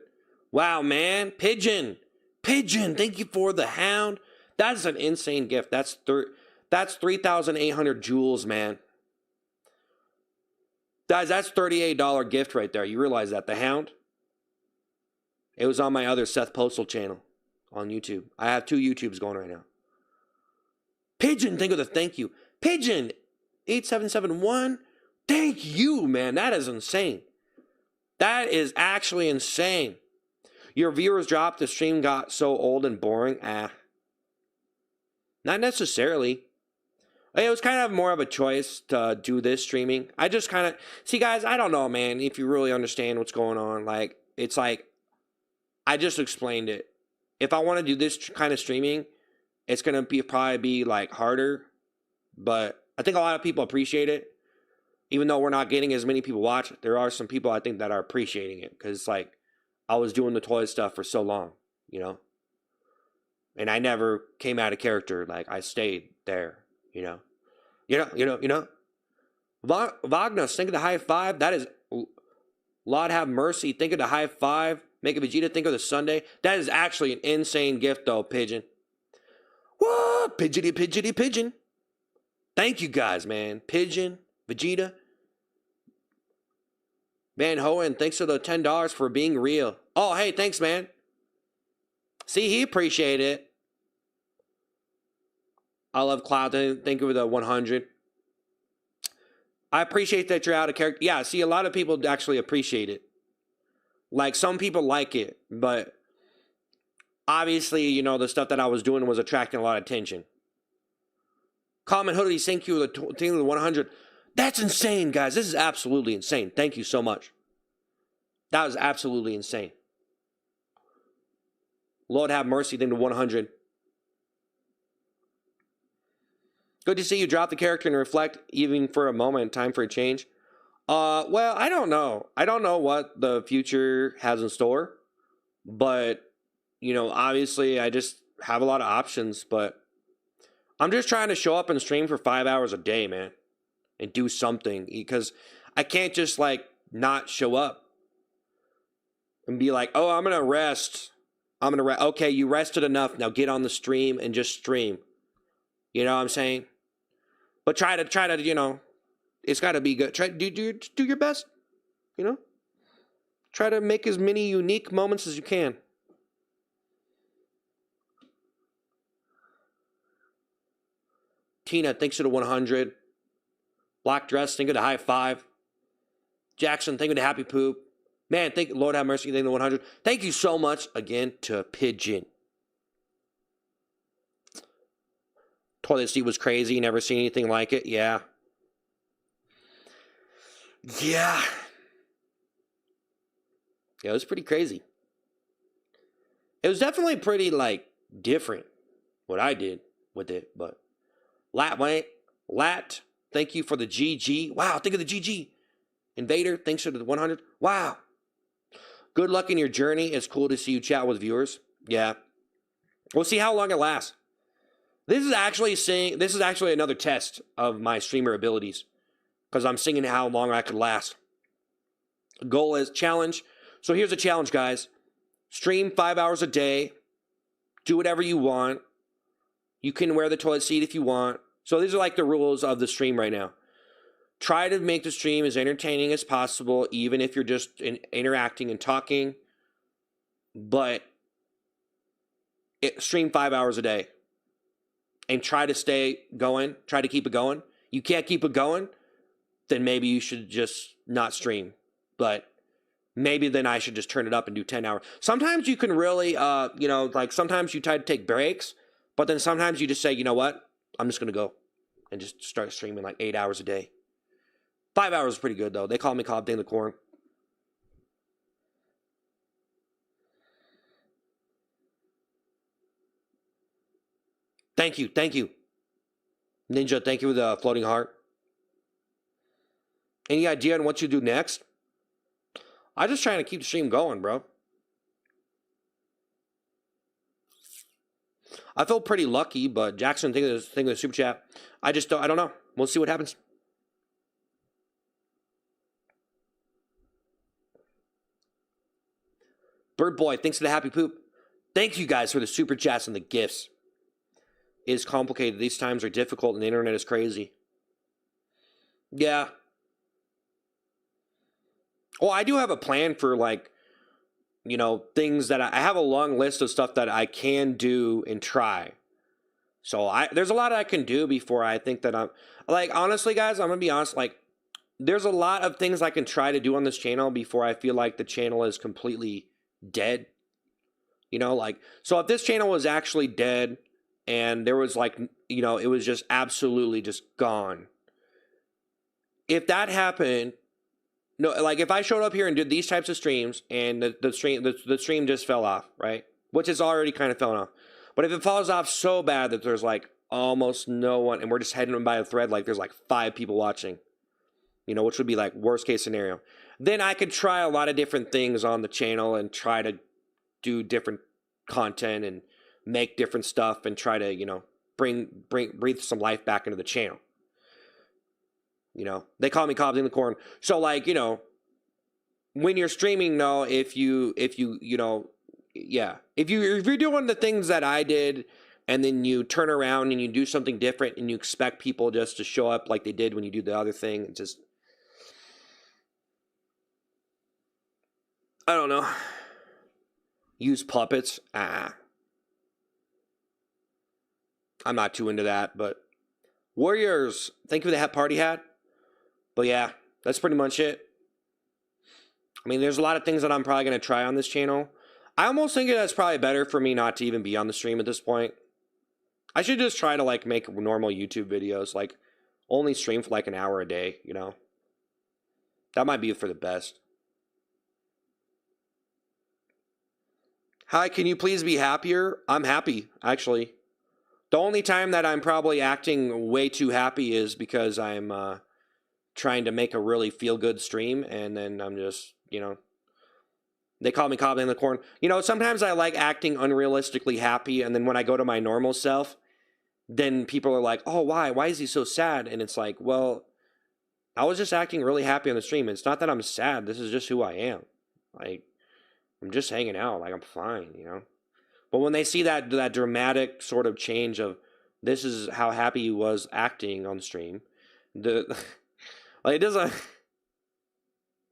Speaker 1: Wow, man. Pigeon, thank you for the hound. That's an insane gift. That's 3,800 jewels, man. Guys, that's $38 gift right there. You realize that? The hound? It was on my other Seth Postal channel on YouTube. I have 2 YouTubes going right now. Pigeon, think of the thank you. Pigeon, 8771. Thank you, man. That is insane. That is actually insane. Your viewers dropped. The stream got so old and boring. Not necessarily. It was kind of more of a choice to do this streaming. I just kind of... See, guys, I don't know, man, if you really understand what's going on. Like, it's like... I just explained it. If I want to do this kind of streaming, it's going to probably be, like, harder. But I think a lot of people appreciate it. Even though we're not getting as many people watch, there are some people I think that are appreciating it. Because it's like, I was doing the toilet stuff for so long, you know? And I never came out of character. Like, I stayed there, you know? You know? Wagner, think of the high five. That is, Lord have mercy. Think of the high five. Make a Vegeta think of the Sunday. That is actually an insane gift, though, Pigeon. What? Pigeon. Thank you guys, man. Pigeon, Vegeta. Man, Hoenn, thanks for the $10 for being real. Oh, hey, thanks, man. See, he appreciated it. I love Cloud. Thank you for the 100. I appreciate that you're out of character. Yeah, see, a lot of people actually appreciate it. Like, some people like it, but obviously, you know, the stuff that I was doing was attracting a lot of attention. Common Hoodie, thank you for the 100. That's insane, guys. This is absolutely insane. Thank you so much. That was absolutely insane. Lord have mercy, then to 100. Good to see you drop the character and reflect, even for a moment. Time for a change. Well, I don't know. I don't know what the future has in store. But, you know, obviously I just have a lot of options. But I'm just trying to show up and stream for 5 hours a day, man. And do something. Because I can't just, like, not show up. And be like, oh, I'm going to rest. Okay, you rested enough. Now get on the stream and just stream. You know what I'm saying? But try to, you know, it's got to be good. Try do your best, you know? Try to make as many unique moments as you can. Tina, thanks for the 100. Black Dress, thank you for the high five. Jackson, thank you for the happy poop. Man, thank you, Lord have mercy, thank you for the 100. Thank you so much again to Pigeon. Toilet seat was crazy. Never seen anything like it. Yeah. Yeah. Yeah, it was pretty crazy. It was definitely pretty, like, different what I did with it. But Lat, thank you for the GG. Wow, think of the GG. Invader, thanks for the 100. Wow. Good luck in your journey. It's cool to see you chat with viewers. Yeah. We'll see how long it lasts. This is actually another test of my streamer abilities, because I'm seeing how long I could last. Goal is challenge. So here's a challenge, guys. Stream 5 hours a day. Do whatever you want. You can wear the toilet seat if you want. So these are like the rules of the stream right now. Try to make the stream as entertaining as possible, even if you're just interacting and talking. But stream 5 hours a day. And try to stay going. Try to keep it going. You can't keep it going, then maybe you should just not stream. But maybe then I should just turn it up and do 10 hours. Sometimes you can really, you know, like sometimes you try to take breaks, but then sometimes you just say, you know what? I'm just going to go and just start streaming like 8 hours a day. 5 hours is pretty good, though. They call me Cobb Dang the Corn. Thank you. Ninja, thank you for the floating heart. Any idea on what you do next? I'm just trying to keep the stream going, bro. I feel pretty lucky, but Jackson, think of the super chat. I don't know. We'll see what happens. Bird Boy, thanks for the happy poop. Thank you guys for the super chats and the gifts. It is complicated. These times are difficult and the internet is crazy. Yeah. Well, I do have a plan for, like, you know, things that I have a long list of stuff that I can do and try. So there's a lot I can do before I think that I'm, like, honestly, guys, I'm going to be honest, like, there's a lot of things I can try to do on this channel before I feel like the channel is completely dead. You know, like, so if this channel was actually dead and there was, like, you know, it was just absolutely just gone. If that happened, no, like, if I showed up here and did these types of streams and the stream just fell off, right? Which is already kind of fallen off. But if it falls off so bad that there's, like, almost no one, and we're just heading by a thread, like, there's, like, 5 people watching, you know, which would be, like, worst case scenario, then I could try a lot of different things on the channel and try to do different content and make different stuff and try to, you know, breathe some life back into the channel. You know, they call me Cobbs in the Corn. So, like, you know, when you're streaming, though, if you know, yeah, if you're doing the things that I did, and then you turn around and you do something different, and you expect people just to show up like they did when you do the other thing, it just, I don't know. Use puppets? I'm not too into that, but Warriors, thank you for the party hat. But yeah, that's pretty much it. I mean, there's a lot of things that I'm probably going to try on this channel. I almost think that's probably better for me not to even be on the stream at this point. I should just try to like make normal YouTube videos, like only stream for like an hour a day, you know? That might be for the best. Hi, can you please be happier? I'm happy, actually. The only time that I'm probably acting way too happy is because I'm trying to make a really feel-good stream, and then I'm just, you know, they call me cobbling the corn. You know, sometimes I like acting unrealistically happy, and then when I go to my normal self, then people are like, oh, why? Why is he so sad? And it's like, well, I was just acting really happy on the stream. It's not that I'm sad. This is just who I am. Like, I'm just hanging out. Like, I'm fine, you know? But when they see that dramatic sort of change of this is how happy he was acting on stream, like, it doesn't...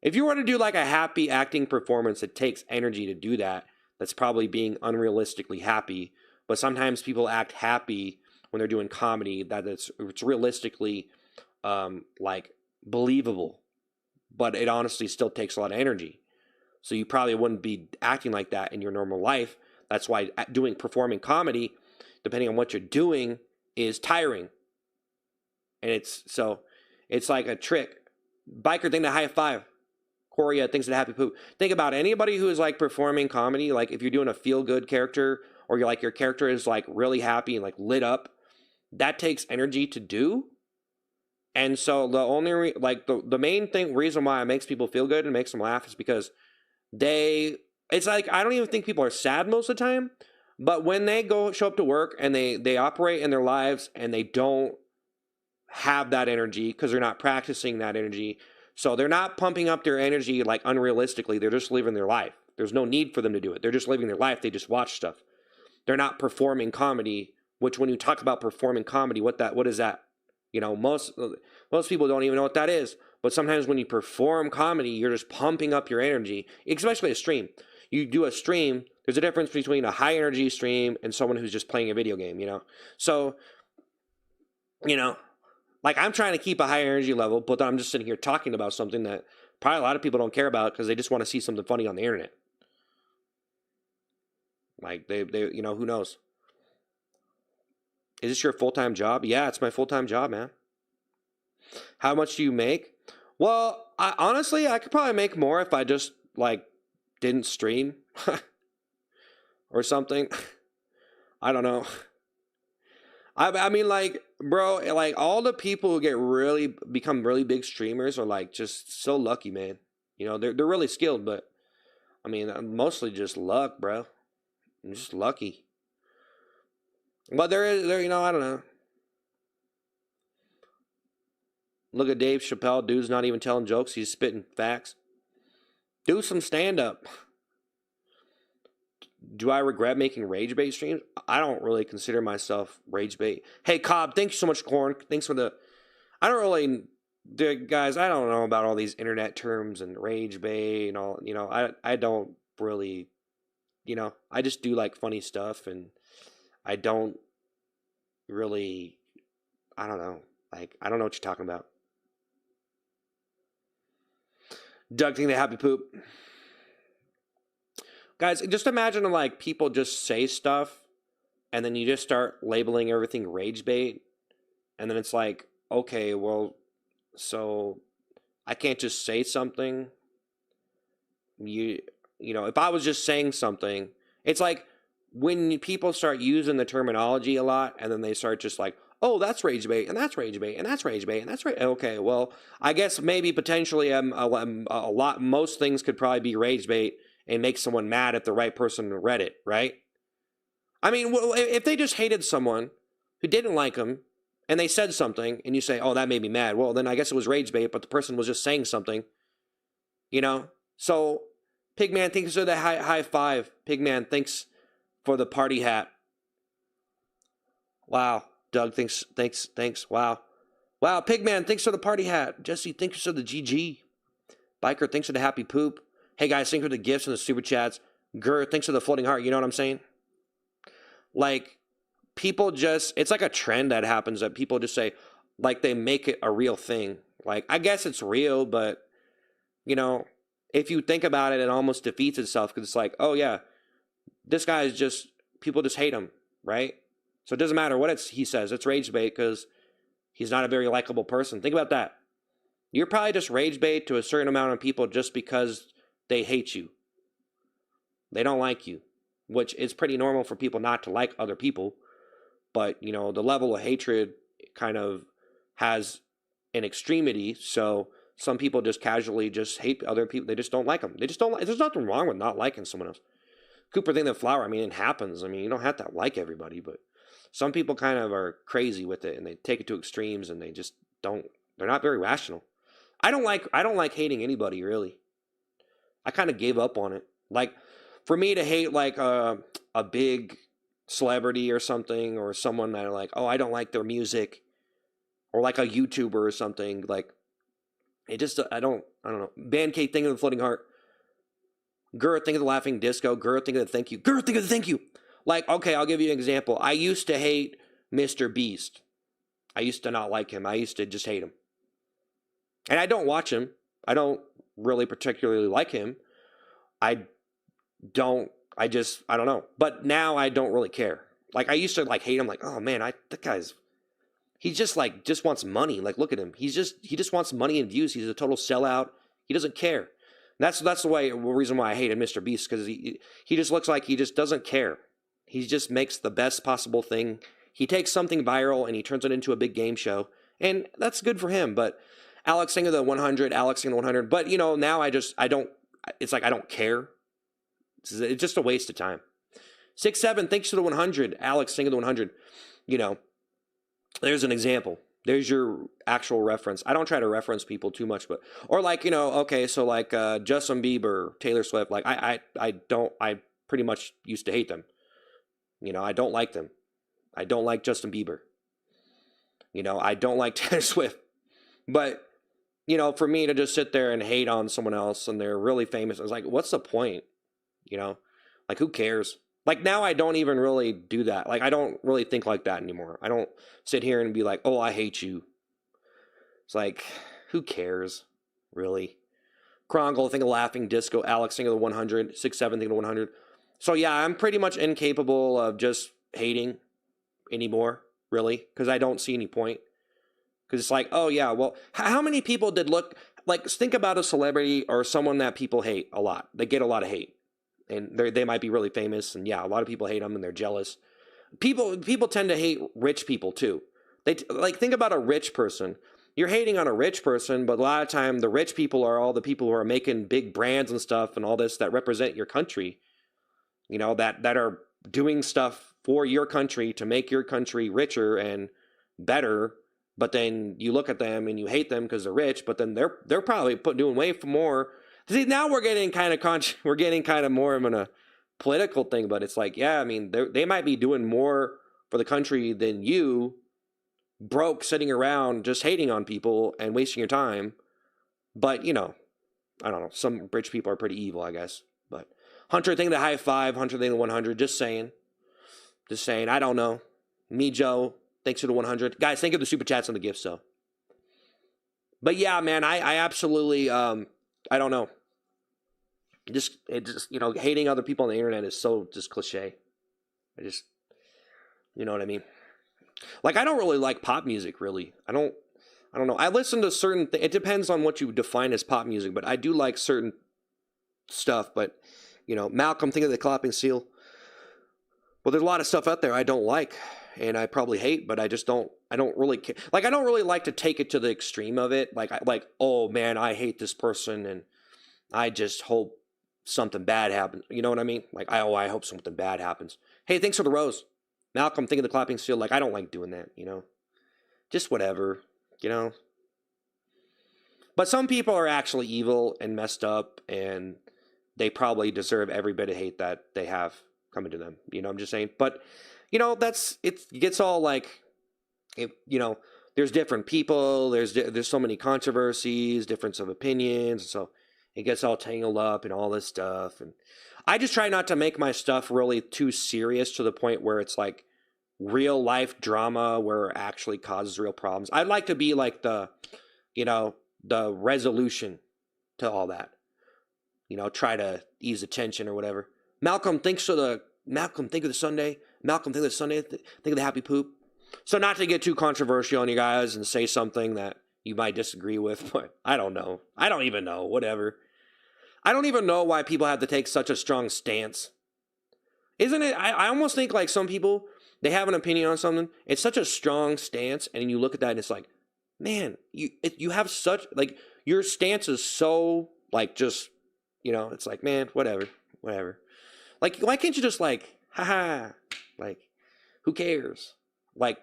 Speaker 1: If you were to do like a happy acting performance, it takes energy to do that. That's probably being unrealistically happy. But sometimes people act happy when they're doing comedy, that it's realistically like believable. But it honestly still takes a lot of energy. So you probably wouldn't be acting like that in your normal life. That's why performing comedy, depending on what you're doing, is tiring. And it's like a trick. Biker thing to high five. Korea thinks it happy poop. Think about it. Anybody who is like performing comedy, like if you're doing a feel-good character, or you're like your character is like really happy and like lit up, that takes energy to do. And so the only the main reason why it makes people feel good and makes them laugh is because it's like, I don't even think people are sad most of the time, but when they show up to work and they operate in their lives and they don't have that energy because they're not practicing that energy. So they're not pumping up their energy like unrealistically. They're just living their life. There's no need for them to do it. They're just living their life. They just watch stuff. They're not performing comedy, which when you talk about performing comedy, what is that? You know, most people don't even know what that is. But sometimes when you perform comedy, you're just pumping up your energy, especially a stream. You do a stream, there's a difference between a high energy stream and someone who's just playing a video game, you know? So, you know, like I'm trying to keep a high energy level, but I'm just sitting here talking about something that probably a lot of people don't care about because they just want to see something funny on the internet. Like they you know, who knows? Is this your full-time job? Yeah, it's my full-time job, man. How much do you make? Well, honestly, I could probably make more if I just like didn't stream or something. I don't know. I mean, like, bro, like all the people who become really big streamers are like just so lucky, man. You know, they're really skilled, but I mean, mostly just luck, bro. I'm just lucky. But there, you know, I don't know. Look at Dave Chappelle. Dude's not even telling jokes. He's spitting facts. Do some stand-up. Do I regret making rage bait streams? I don't really consider myself rage bait. Hey, Cobb, thank you so much, Corn. Thanks for the... I don't really... Guys, I don't know about all these internet terms and rage bait and all. You know, I don't really... You know, I just do like funny stuff and I don't really... I don't know. Like, I don't know what you're talking about. Doug think they happy poop. Guys, just imagine like people just say stuff and then you just start labeling everything rage bait. And then it's like, okay, well, so I can't just say something. You know, if I was just saying something, it's like when people start using the terminology a lot and then they start just like, oh, that's rage bait, and that's rage bait, and that's rage bait, and that's rage. Okay, well, I guess maybe potentially most things could probably be rage bait and make someone mad if the right person read it, right? I mean, if they just hated someone who didn't like them and they said something and you say, oh, that made me mad. Well, then I guess it was rage bait, but the person was just saying something, you know? So, Pigman, thanks for the high five. Pigman, thanks for the party hat. Wow. Doug, thanks. Wow. Wow, Pigman, thanks for the party hat. Jesse, thanks for the GG. Biker, thanks for the happy poop. Hey, guys, thanks for the gifts and the super chats. Gur, thanks for the floating heart. You know what I'm saying? Like, people just... It's like a trend that happens that people just say, like, they make it a real thing. Like, I guess it's real, but, you know, if you think about it, it almost defeats itself because it's like, oh, yeah, this guy is just, people just hate him, right? So it doesn't matter what he says. It's rage bait because he's not a very likable person. Think about that. You're probably just rage bait to a certain amount of people just because they hate you. They don't like you, which is pretty normal for people not to like other people. But, you know, the level of hatred kind of has an extremity. So some people just casually just hate other people. They just don't like them. They just don't like, there's nothing wrong with not liking someone else. Cooper thing the flower, I mean, it happens. I mean, you don't have to like everybody, but some people kind of are crazy with it and they take it to extremes and they just don't, they're not very rational. I don't like hating anybody, really. I kind of gave up on it. Like, for me to hate like a big celebrity or something, or someone that are like, oh, I don't like their music, or like a YouTuber or something, like, it just, I don't know. Band K, Thing of the Floating Heart. Gurr, Think of the Laughing Disco. Gurr, Think of the Thank You. Gurr, Think of the Thank You. Like, okay, I'll give you an example. I used to hate Mr. Beast. I used to not like him. I used to just hate him. And I don't watch him. I don't really particularly like him. I don't know. But now I don't really care. Like, I used to like hate him, like, oh man, that guy's, he just wants money. Like, look at him. He just wants money and views. He's a total sellout. He doesn't care. That's the reason why I hated Mr. Beast, because he just looks like he just doesn't care. He just makes the best possible thing. He takes something viral and he turns it into a big game show, and that's good for him. But Alex Sing of the 100, But, you know, now I don't, it's like I don't care. It's just a waste of time. 6-7, thanks to the 100, Alex Sing of the 100. You know, there's an example. There's your actual reference. I don't try to reference people too much, but, or like, you know, okay, so like Justin Bieber, Taylor Swift, like I pretty much used to hate them. You know, I don't like them. I don't like Justin Bieber. You know, I don't like Taylor Swift. But, you know, for me to just sit there and hate on someone else and they're really famous, I was like, what's the point? You know, like, who cares? Like, now I don't even really do that. Like, I don't really think like that anymore. I don't sit here and be like, oh, I hate you. It's like, who cares, really? Krongle, Think of Laughing Disco, Alex, Think of the 100, 6-7, Think of the 100. So, yeah, I'm pretty much incapable of just hating anymore, really, because I don't see any point. Because it's like, oh, yeah, well, how many people like, think about a celebrity or someone that people hate a lot. They get a lot of hate. And they might be really famous, and yeah, a lot of people hate them, and they're jealous. People tend to hate rich people too. Like, think about a rich person. You're hating on a rich person, but a lot of time the rich people are all the people who are making big brands and stuff and all this that represent your country. You know, that are doing stuff for your country to make your country richer and better. But then you look at them and you hate them because they're rich. But then they're probably doing way more. See, now we're getting kind of more of a political thing, but it's like, yeah, I mean, they might be doing more for the country than you, broke, sitting around just hating on people and wasting your time. But, you know, I don't know. Some rich people are pretty evil, I guess. But Hunter, think of the high five. Hunter, think of the 100. Just saying. I don't know. Me, Joe, thanks for the 100. Guys, think of the super chats and the gifts, so. But yeah, man, I absolutely, I don't know. You know, hating other people on the internet is so just cliche. You know what I mean? Like, I don't really like pop music, really. I don't know. I listen to certain things. It depends on what you define as pop music, but I do like certain stuff. But, you know, Malcolm, think of the clapping seal. Well, there's a lot of stuff out there I don't like, and I probably hate, but I don't really care. Like, I don't really like to take it to the extreme of it. Like, oh man, I hate this person, and I just hope something bad happens. You know what I mean? Like, I hope something bad happens. Hey, thanks for the rose. Malcolm, think of the clapping seal. Like, I don't like doing that, you know? Just whatever, you know? But some people are actually evil and messed up, and they probably deserve every bit of hate that they have coming to them. You know what I'm just saying? But, you know, it gets all like, you know, there's different people, there's so many controversies, difference of opinions, so it gets all tangled up and all this stuff. And I just try not to make my stuff really too serious to the point where it's like real life drama where it actually causes real problems. I'd like to be like the the resolution to all that. Try to ease the tension or whatever. Malcolm, think of the Sunday. Malcolm, think of the Sunday. Think of the happy poop. So not to get too controversial on you guys and say something that you might disagree with, but I don't know. I don't even know. Whatever. I don't even know why people have to take such a strong stance. Isn't it? I almost think like some people, they have an opinion on something. It's such a strong stance, and you look at that and it's like, man, you have such, like, your stance is so, like, just, it's like, man, whatever. Like, why can't you just, like, haha, like, who cares? Like,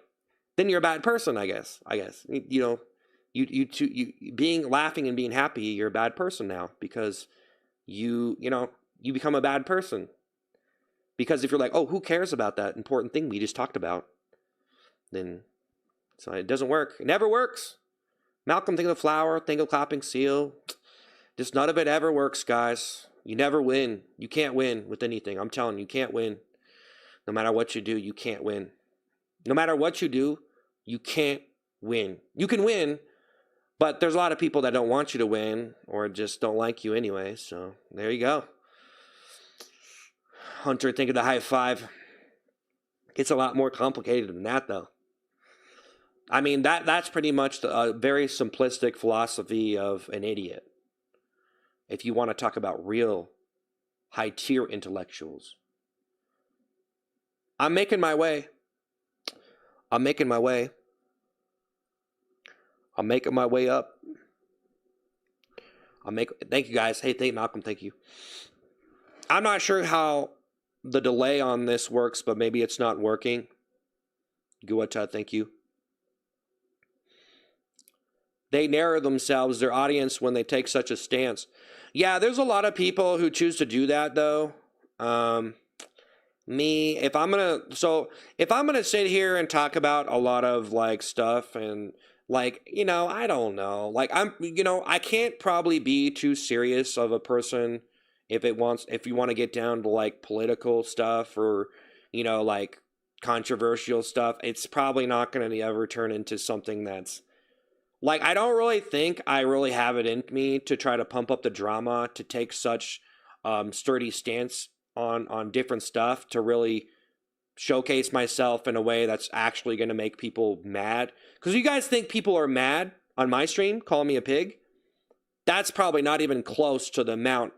Speaker 1: then you're a bad person, I guess. You being laughing and being happy, you're a bad person now because you become a bad person. Because if you're like, oh, who cares about that important thing we just talked about? Then, so it doesn't work. It never works. Malcolm, think of the flower, think of clapping seal. Just none of it ever works, guys. You never win. You can't win with anything. I'm telling you, you can't win. No matter what you do, you can't win. No matter what you do, you can't win. You can win, but there's a lot of people that don't want you to win or just don't like you anyway. So there you go. Hunter, think of the high five. It's a lot more complicated than that, though. I mean, that's pretty much a very simplistic philosophy of an idiot. If you want to talk about real high-tier intellectuals. I'm making my way. I'm making my way up. Thank you, guys. Hey, thank Malcolm. Thank you. I'm not sure how the delay on this works, but maybe it's not working. Guata, thank you. They narrow themselves, their audience, when they take such a stance. Yeah, there's a lot of people who choose to do that, though. If I'm gonna sit here and talk about a lot of like stuff and like, I don't know. Like I can't probably be too serious of a person if you want to get down to like political stuff or, like controversial stuff. It's probably not going to ever turn into something that's like, I don't really think I really have it in me to try to pump up the drama, to take such sturdy stance on different stuff, to really showcase myself in a way that's actually going to make people mad. Because you guys think people are mad on my stream, calling me a pig? That's probably not even close to the amount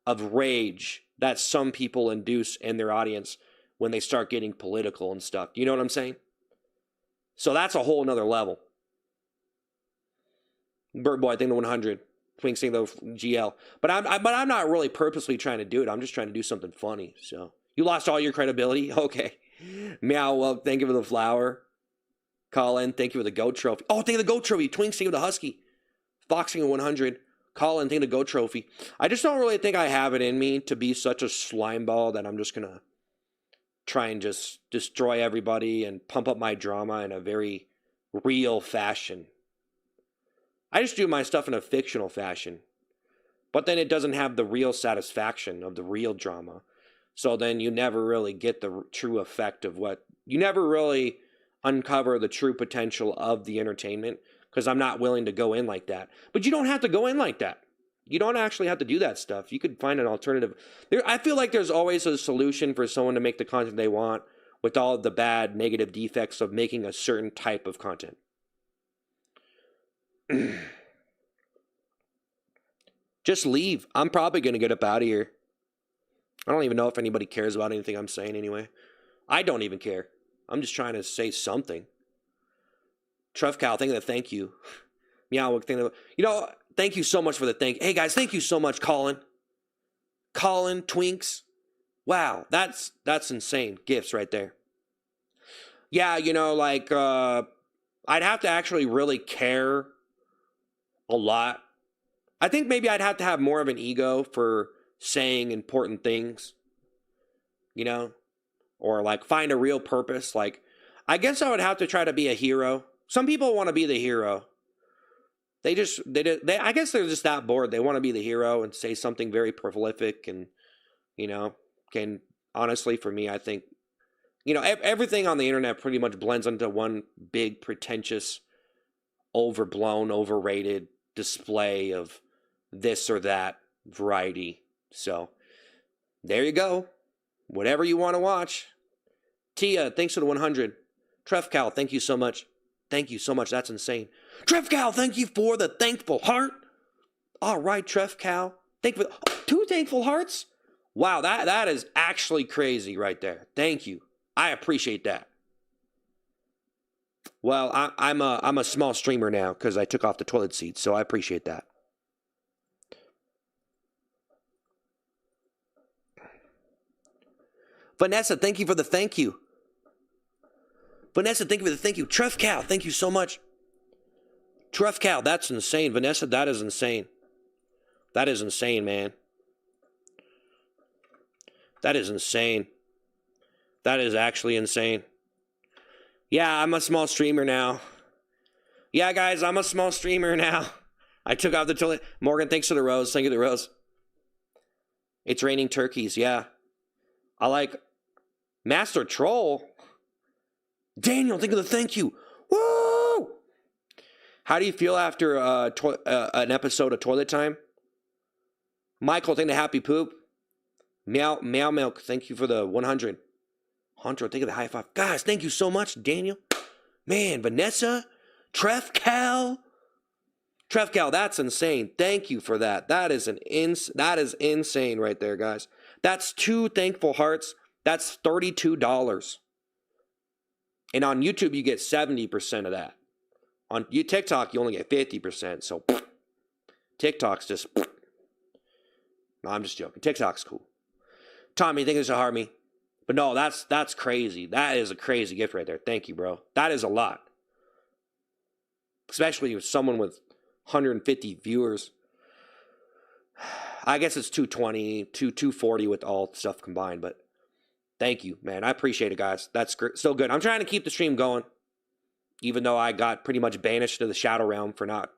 Speaker 1: of rage that some people induce in their audience when they start getting political and stuff. You know what I'm saying? So that's a whole nother level. Bird Boy, I think the 100. Twink saying the GL. But I'm not really purposely trying to do it. I'm just trying to do something funny. So you lost all your credibility? Okay. Meow, well, thank you for the flower. Colin, thank you for the goat trophy. Oh, thank you for the goat trophy. Twink saying the husky. Foxing a 100. Colin, thank you for the goat trophy. I just don't really think I have it in me to be such a slime ball that I'm just going to try and just destroy everybody and pump up my drama in a very real fashion. I just do my stuff in a fictional fashion. But then it doesn't have the real satisfaction of the real drama. So then you never really get the true effect of you never really uncover the true potential of the entertainment, because I'm not willing to go in like that. But you don't have to go in like that. You don't actually have to do that stuff. You could find an alternative. I feel like there's always a solution for someone to make the content they want with all of the bad, negative defects of making a certain type of content. Just leave. I'm probably going to get up out of here. I don't even know if anybody cares about anything I'm saying anyway. I don't even care. I'm just trying to say something. Truff Cow, thank you. Meow, thank you so much for the thank. Hey guys, thank you so much, Colin. Colin, Twinks. Wow, that's insane. Gifts right there. Yeah, I'd have to actually really care a lot. I think maybe I'd have to have more of an ego for saying important things, or like find a real purpose. Like, I guess I would have to try to be a hero. Some people want to be the hero. I guess they're just that bored. They want to be the hero and say something very prolific and, can honestly, for me, I think, everything on the internet pretty much blends into one big pretentious overblown, overrated display of this or that variety. So there you go. Whatever you want to watch. Tia, thanks for the 100. Trefcal, thank you so much. Thank you so much. That's insane. Trefcal, thank you for the thankful heart. All right, Trefcal. Thank you for 2 thankful hearts. Wow, that is actually crazy right there. Thank you. I appreciate that. Well, I'm a small streamer now because I took off the toilet seat, so I appreciate that. Vanessa, thank you for the thank you. Vanessa, thank you for the thank you. Trefcal, thank you so much. Trefcal, that's insane. Vanessa, that is insane. That is insane, man. That is insane. That is actually insane. Yeah, I'm a small streamer now. Yeah, guys, I'm a small streamer now. I took off the toilet. Morgan, thanks for the rose. Thank you for the rose. It's raining turkeys, yeah. I like Master Troll. Daniel, think of the thank you. Woo! How do you feel after an episode of Toilet Time? Michael, thank you for the happy poop. Meow Milk, thank you for the 100. Hunter, thank you for the high five. Guys, thank you so much, Daniel. Man, Vanessa, Trefcal, that's insane. Thank you for that. That is insane right there, guys. That's 2 thankful hearts. That's $32. And on YouTube, you get 70% of that. On TikTok, you only get 50%. So TikTok's just... No, I'm just joking. TikTok's cool. Tommy, you think it's a hard me? But no, that's crazy. That is a crazy gift right there. Thank you, bro. That is a lot. Especially with someone with 150 viewers. I guess it's 220, 240 with all stuff combined, but thank you, man. I appreciate it, guys. That's so good. I'm trying to keep the stream going, even though I got pretty much banished to the Shadow Realm for not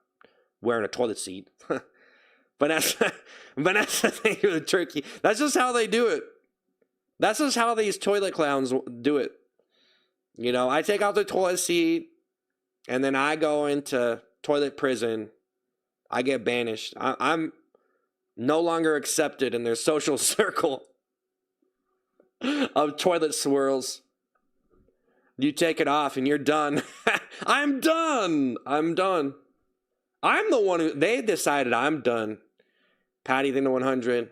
Speaker 1: wearing a toilet seat. Vanessa, thank you for the turkey. That's just how they do it. That's just how these toilet clowns do it. You know, I take out the toilet seat, and then I go into toilet prison. I get banished. I'm no longer accepted in their social circle of toilet swirls. You take it off, and you're done. I'm done. I'm the one who... They decided I'm done. Patty, thing to 100.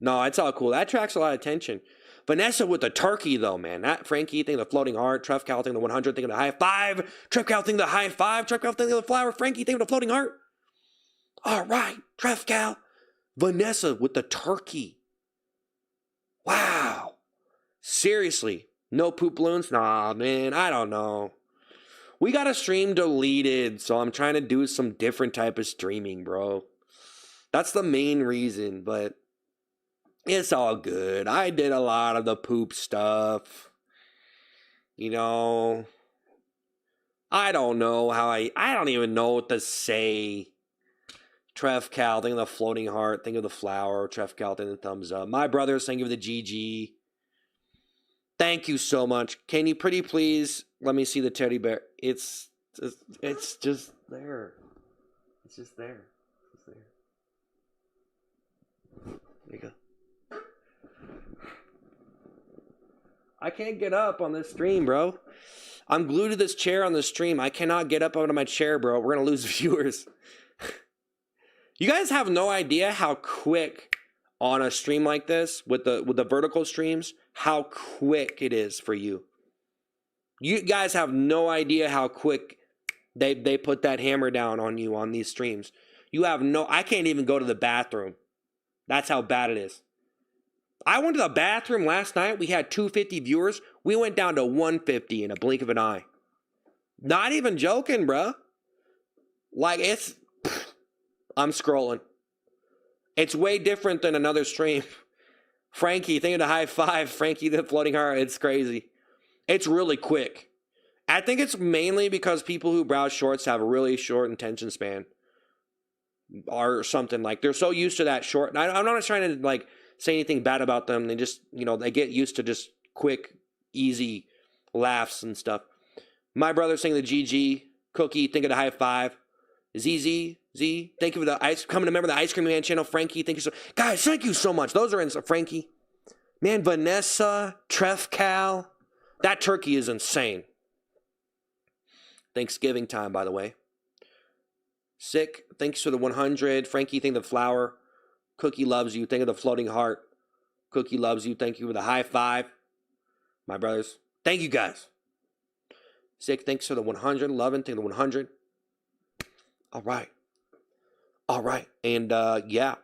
Speaker 1: No, it's all cool. That attracts a lot of attention. Vanessa with the turkey, though, man. That Frankie thing, the floating heart. Trefcal thing, the 100 thing, the high five. Trefcal thing, the high five. Trefcal thing, the flower. Frankie thing, the floating heart. All right, Trefcal. Vanessa with the turkey. Wow. Seriously. No poop balloons? Nah, man, I don't know. We got a stream deleted, so I'm trying to do some different type of streaming, bro. That's the main reason, but... It's all good. I did a lot of the poop stuff. You know, I don't know how I don't even know what to say. Trefcal, think of the floating heart, think of the flower. Trefcal, think of the thumbs up. My brothers, thank you for the GG. Thank you so much. Can you pretty please let me see the teddy bear? It's just there. It's just there. It's there. There you go. I can't get up on this stream, bro. I'm glued to this chair on the stream. I cannot get up out of my chair, bro. We're going to lose viewers. You guys have no idea how quick on a stream like this, with the vertical streams, how quick it is for you. You guys have no idea how quick they put that hammer down on you on these streams. You have no... I can't even go to the bathroom. That's how bad it is. I went to the bathroom last night. We had 250 viewers. We went down to 150 in a blink of an eye. Not even joking, bro. Like, it's... I'm scrolling. It's way different than another stream. Frankie, think of the high five. Frankie, the floating heart. It's crazy. It's really quick. I think it's mainly because people who browse shorts have a really short attention span. Or something. Like, they're so used to that short... I'm not trying to, like... say anything bad about them. They just, they get used to just quick, easy laughs and stuff. My brother saying the GG. Cookie, think of the high five. Z, thank you for the ice, coming to member the Ice Cream Man channel. Frankie, thank you so, guys, thank you so much. Those are in, Frankie. Man, Vanessa, Trefcal, that turkey is insane. Thanksgiving time, by the way. Sick, thanks for the 100. Frankie, thank you for the flower. Cookie loves you, thank you for the floating heart. Cookie loves you, thank you for the high five. My brothers, thank you guys. Sick, thanks for the 100. Loving, thank you for the 100. All right. And, yeah.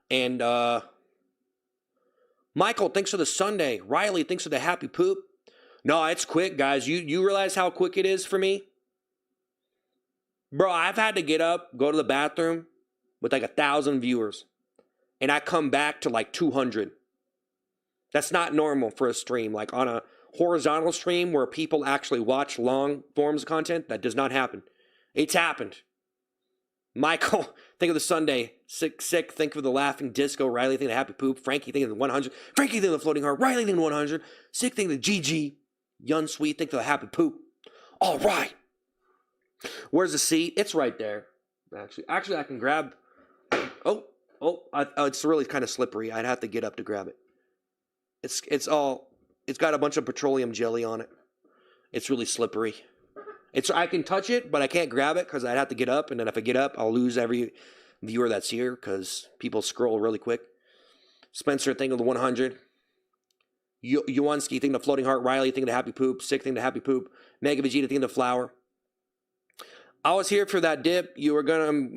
Speaker 1: And, Michael, thanks for the Sunday. Riley, thanks for the happy poop. No, it's quick, guys. You realize how quick it is for me? Bro, I've had to get up, go to the bathroom with like 1,000 viewers. And I come back to like 200. That's not normal for a stream. Like on a horizontal stream where people actually watch long forms of content, that does not happen. It's happened. Michael, think of the Sunday. Sick, think of the laughing disco. Riley, think of the happy poop. Frankie, think of the 100. Frankie, think of the floating heart. Riley, think of the 100. Sick, think of the GG. Young Sweet, think of the happy poop. All right. Where's the seat? It's right there. Actually, I can grab. Oh, it's really kind of slippery. I'd have to get up to grab it. It's got a bunch of petroleum jelly on it. It's really slippery. I can touch it, but I can't grab it because I'd have to get up, and then if I get up, I'll lose every viewer that's here because people scroll really quick. Spencer, think of the 100. Yuwanski, think of the floating heart. Riley, think of the happy poop. Sick, think of the happy poop. Mega Vegeta, think of the flower. I was here for that dip. You were gonna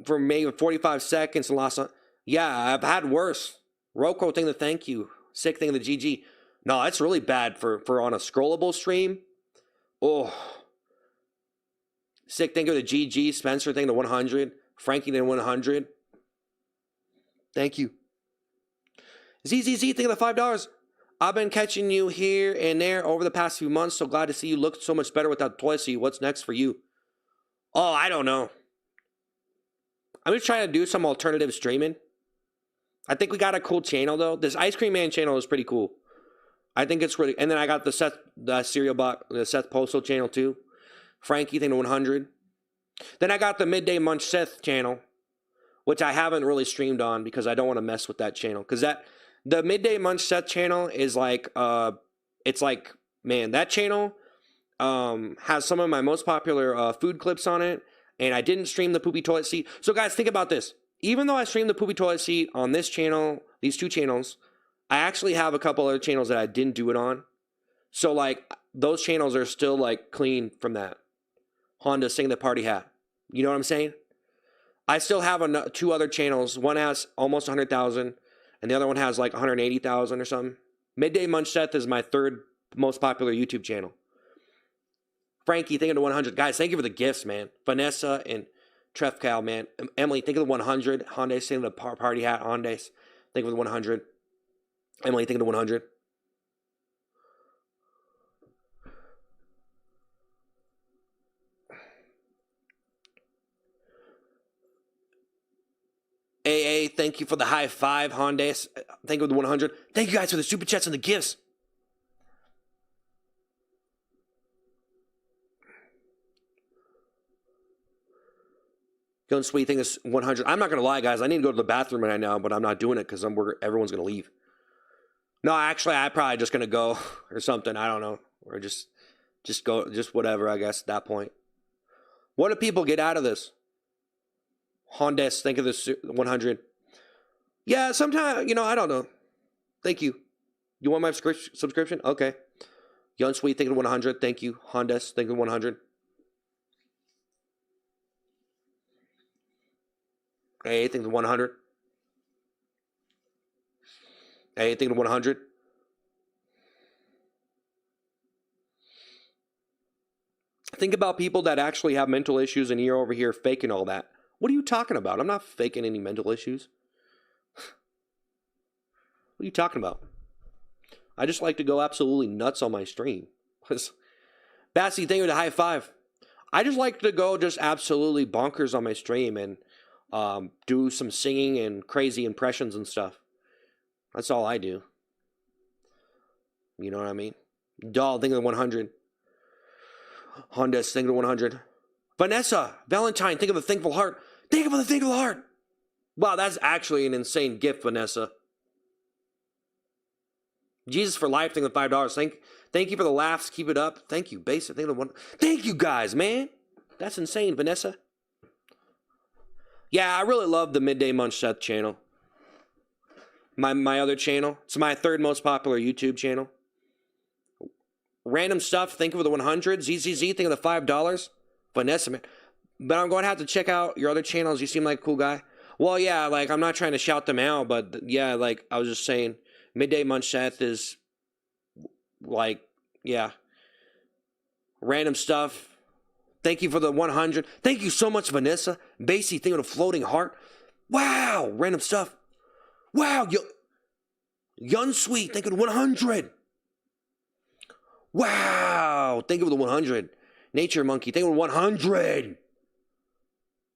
Speaker 1: for maybe 45 seconds and lost. Yeah, I've had worse. Rocco, think of the thank you. Sick, think of the GG. No, it's really bad for on a scrollable stream. Oh. Sick, think of the GG. Spencer, think of the 100. Frankie, think of the 100. Thank you. ZZZ, think of the $5. I've been catching you here and there over the past few months. So glad to see you look so much better without the toy seat. What's next for you? Oh, I don't know. I'm just trying to do some alternative streaming. I think we got a cool channel, though. This Ice Cream Man channel is pretty cool. I think it's really... And then I got the Seth Postal channel, too. Frankie, think of 100. Then I got the Midday Munch Seth channel, which I haven't really streamed on because I don't want to mess with that channel. Because the Midday Munch Seth channel is like... it's like... Man, that channel... has some of my most popular food clips on it, and I didn't stream the poopy toilet seat. So guys, think about this. Even though I streamed the poopy toilet seat on this channel, these two channels, I actually have a couple other channels that I didn't do it on. So like those channels are still like clean from that. Honda Sing the Party Hat. You know what I'm saying? I still have two other channels. One has almost 100,000, and the other one has like 180,000 or something. Midday Munch Seth is my third most popular YouTube channel. Frankie, think of the 100. Guys, thank you for the gifts, man. Vanessa and Trefcal, man. Emily, think of the 100. Hyundai, think of the party hat. Hyundai, think of the 100. Emily, think of the 100. AA, thank you for the high five. Hyundai, thank you for the 100. Thank you guys for the super chats and the gifts. Going sweet thing is 100. I'm not going to lie, guys. I need to go to the bathroom right now, but I'm not doing it because everyone's going to leave. No, actually, I'm probably just going to go or something. I don't know. Or just go, just whatever, I guess, at that point. What do people get out of this? Hondas, think of this 100. Yeah, sometimes, I don't know. Thank you. You want my subscription? Okay. Young Sweet, think of 100. Thank you. Hondas, think of 100. Hey, think of 100. Hey, think of 100. Think about people that actually have mental issues and you're over here faking all that. What are you talking about? I'm not faking any mental issues. What are you talking about? I just like to go absolutely nuts on my stream. Bassy, thank you for the high five. I just like to go just absolutely bonkers on my stream and do some singing and crazy impressions and stuff. That's all I do. You know what I mean? Doll, think of the 100. Honda, think of the 100. Vanessa, Valentine, think of a thankful heart. Think of a thankful heart. Wow, that's actually an insane gift, Vanessa. Jesus for life, think of $5. Thank you for the laughs. Keep it up. Thank you, Basic. Thank you guys, man. That's insane, Vanessa. Yeah, I really love the Midday Munch Seth channel. My other channel. It's my third most popular YouTube channel. Random stuff. Think of the 100. ZZZ. Think of the $5. Vanessa, man. But I'm going to have to check out your other channels. You seem like a cool guy. Well, yeah, like, I'm not trying to shout them out, but yeah, like, I was just saying, Midday Munch Seth is, like, yeah. Random stuff. Thank you for the 100. Thank you so much, Vanessa. Basie, think of the floating heart. Wow, random stuff. Wow, Yun Sweet, think of the 100. Wow, think of the 100. Nature Monkey, think of the 100.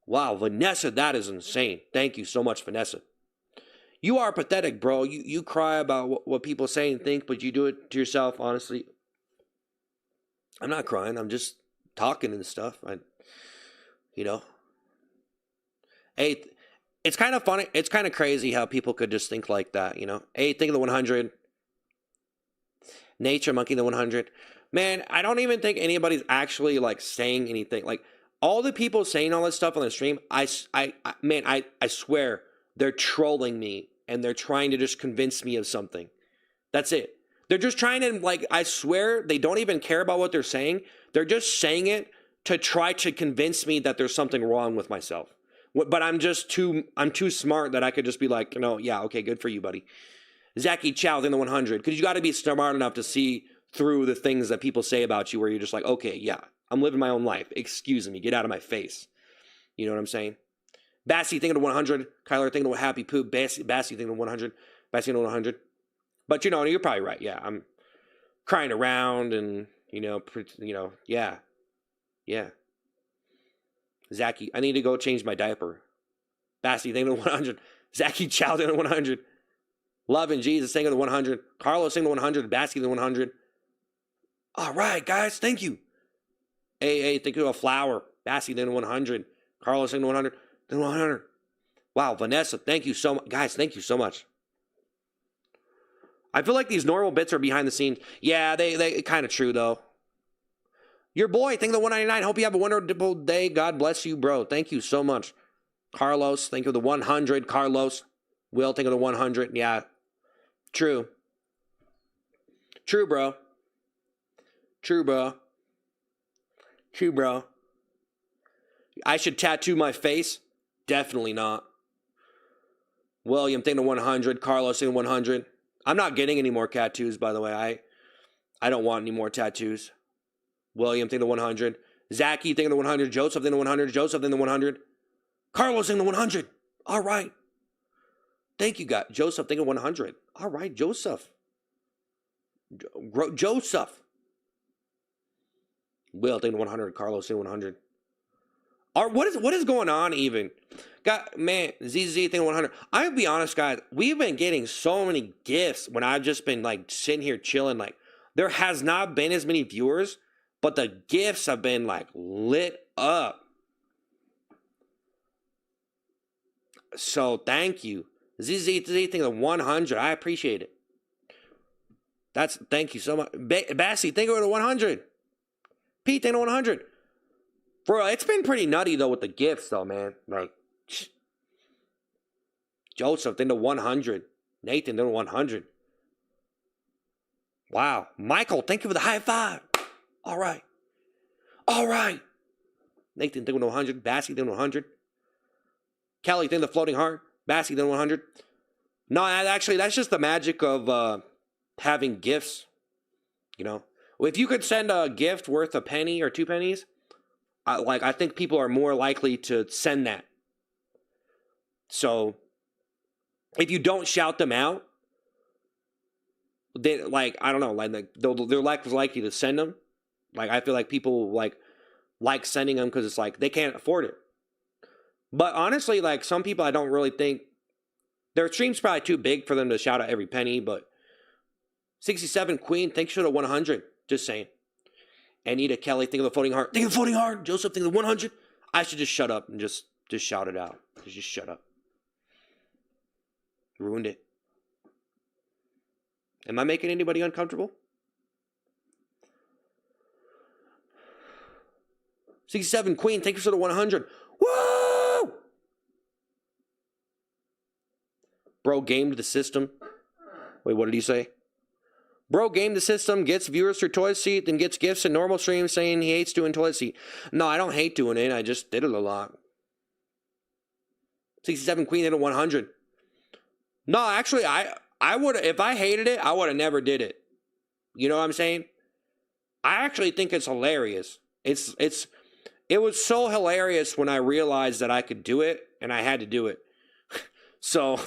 Speaker 1: Wow, Vanessa, that is insane. Thank you so much, Vanessa. You are pathetic, bro. You cry about what people say and think, but you do it to yourself, honestly. I'm not crying. I'm just talking and stuff. Hey, it's kind of funny. It's kind of crazy how people could just think like that, Hey, think of the 100. Nature Monkey, the 100. Man, I don't even think anybody's actually, like, saying anything. Like, all the people saying all this stuff on the stream, I swear, they're trolling me, and they're trying to just convince me of something. That's it. They're just trying to, like, I swear, they don't even care about what they're saying. They're just saying it to try to convince me that there's something wrong with myself. But I'm too smart that I could just be like, yeah, okay, good for you, buddy. Zachy Chow, in the 100. Because you got to be smart enough to see through the things that people say about you where you're just like, okay, yeah, I'm living my own life. Excuse me, get out of my face. You know what I'm saying? Bassy, think of the 100. Kyler, think of the happy poop. Bassy, think of the 100. Bassy, think of the 100. But, you're probably right. Yeah, I'm crying around and, yeah. Yeah. Zachy, I need to go change my diaper. Bassy, think of the 100. Zachy Chow, think of the 100. Love and Jesus, think of the 100. Carlos, think of the 100. Bassy, the 100. All right, guys, thank you. Hey, think of a flower. Bassy, think of the 100. Carlos, think of the 100. Think of the 100. Wow, Vanessa, thank you so much. Guys, thank you so much. I feel like these normal bits are behind the scenes. Yeah, they kind of true, though. Your boy, think of the 199. Hope you have a wonderful day. God bless you, bro. Thank you so much. Carlos, think of the 100. Carlos. Will, think of the 100. Yeah. True. True, bro. True, bro. True, bro. I should tattoo my face? Definitely not. William, think of the 100. Carlos, think of the 100. I'm not getting any more tattoos, by the way. I don't want any more tattoos. William, think of the 100. Zachy, think of the 100. Joseph, think of the 100. Joseph, think of the 100. Carlos, think of the 100. All right. Thank you, guys. Joseph, think of 100. All right, Joseph. Joseph. Will, think of 100. Carlos, think of 100. What is going on even? Man, ZZ, think of 100. I'll be honest, guys. We've been getting so many gifts when I've just been, like, sitting here chilling. Like, there has not been as many viewers, but the gifts have been, like, lit up. So, thank you. ZZ, think of 100. I appreciate it. Thank you so much. Bassy, think of the 100. Pete, think of 100. Bro, it's been pretty nutty, though, with the gifts, though, man. Like, Joseph, think of 100. Nathan, think of 100. Wow. Michael, thank you for the high five. All right. All right. Nathan, think of 100. Bassy, think of 100. Kelly, think of the floating heart. Bassy, think of 100. No, actually, that's just the magic of having gifts. If you could send a gift worth a penny or 2 pennies, I think people are more likely to send that. So, if you don't shout them out, they, I don't know, they're less likely to send them. I feel like people like sending them because it's they can't afford it. But honestly, some people, I don't really think their stream's probably too big for them to shout out every penny. But 67 Queen, thanks for the 100. Just saying. Anita Kelly, think of the floating heart. Think of the floating heart. Joseph, think of the 100. I should just shut up and just shout it out. Just shut up. Ruined it. Am I making anybody uncomfortable? 67 Queen, thank you for the 100. Woo! Bro gamed the system. Wait, what did he say? Bro gamed the system, gets viewers through toilet seat, then gets gifts in normal streams saying he hates doing toilet seat. No, I don't hate doing it. I just did it a lot. 67 Queen hit a 100. No, actually, I would, if I hated it, I would have never did it. You know what I'm saying? I actually think it's hilarious. It was so hilarious when I realized that I could do it, and I had to do it. So,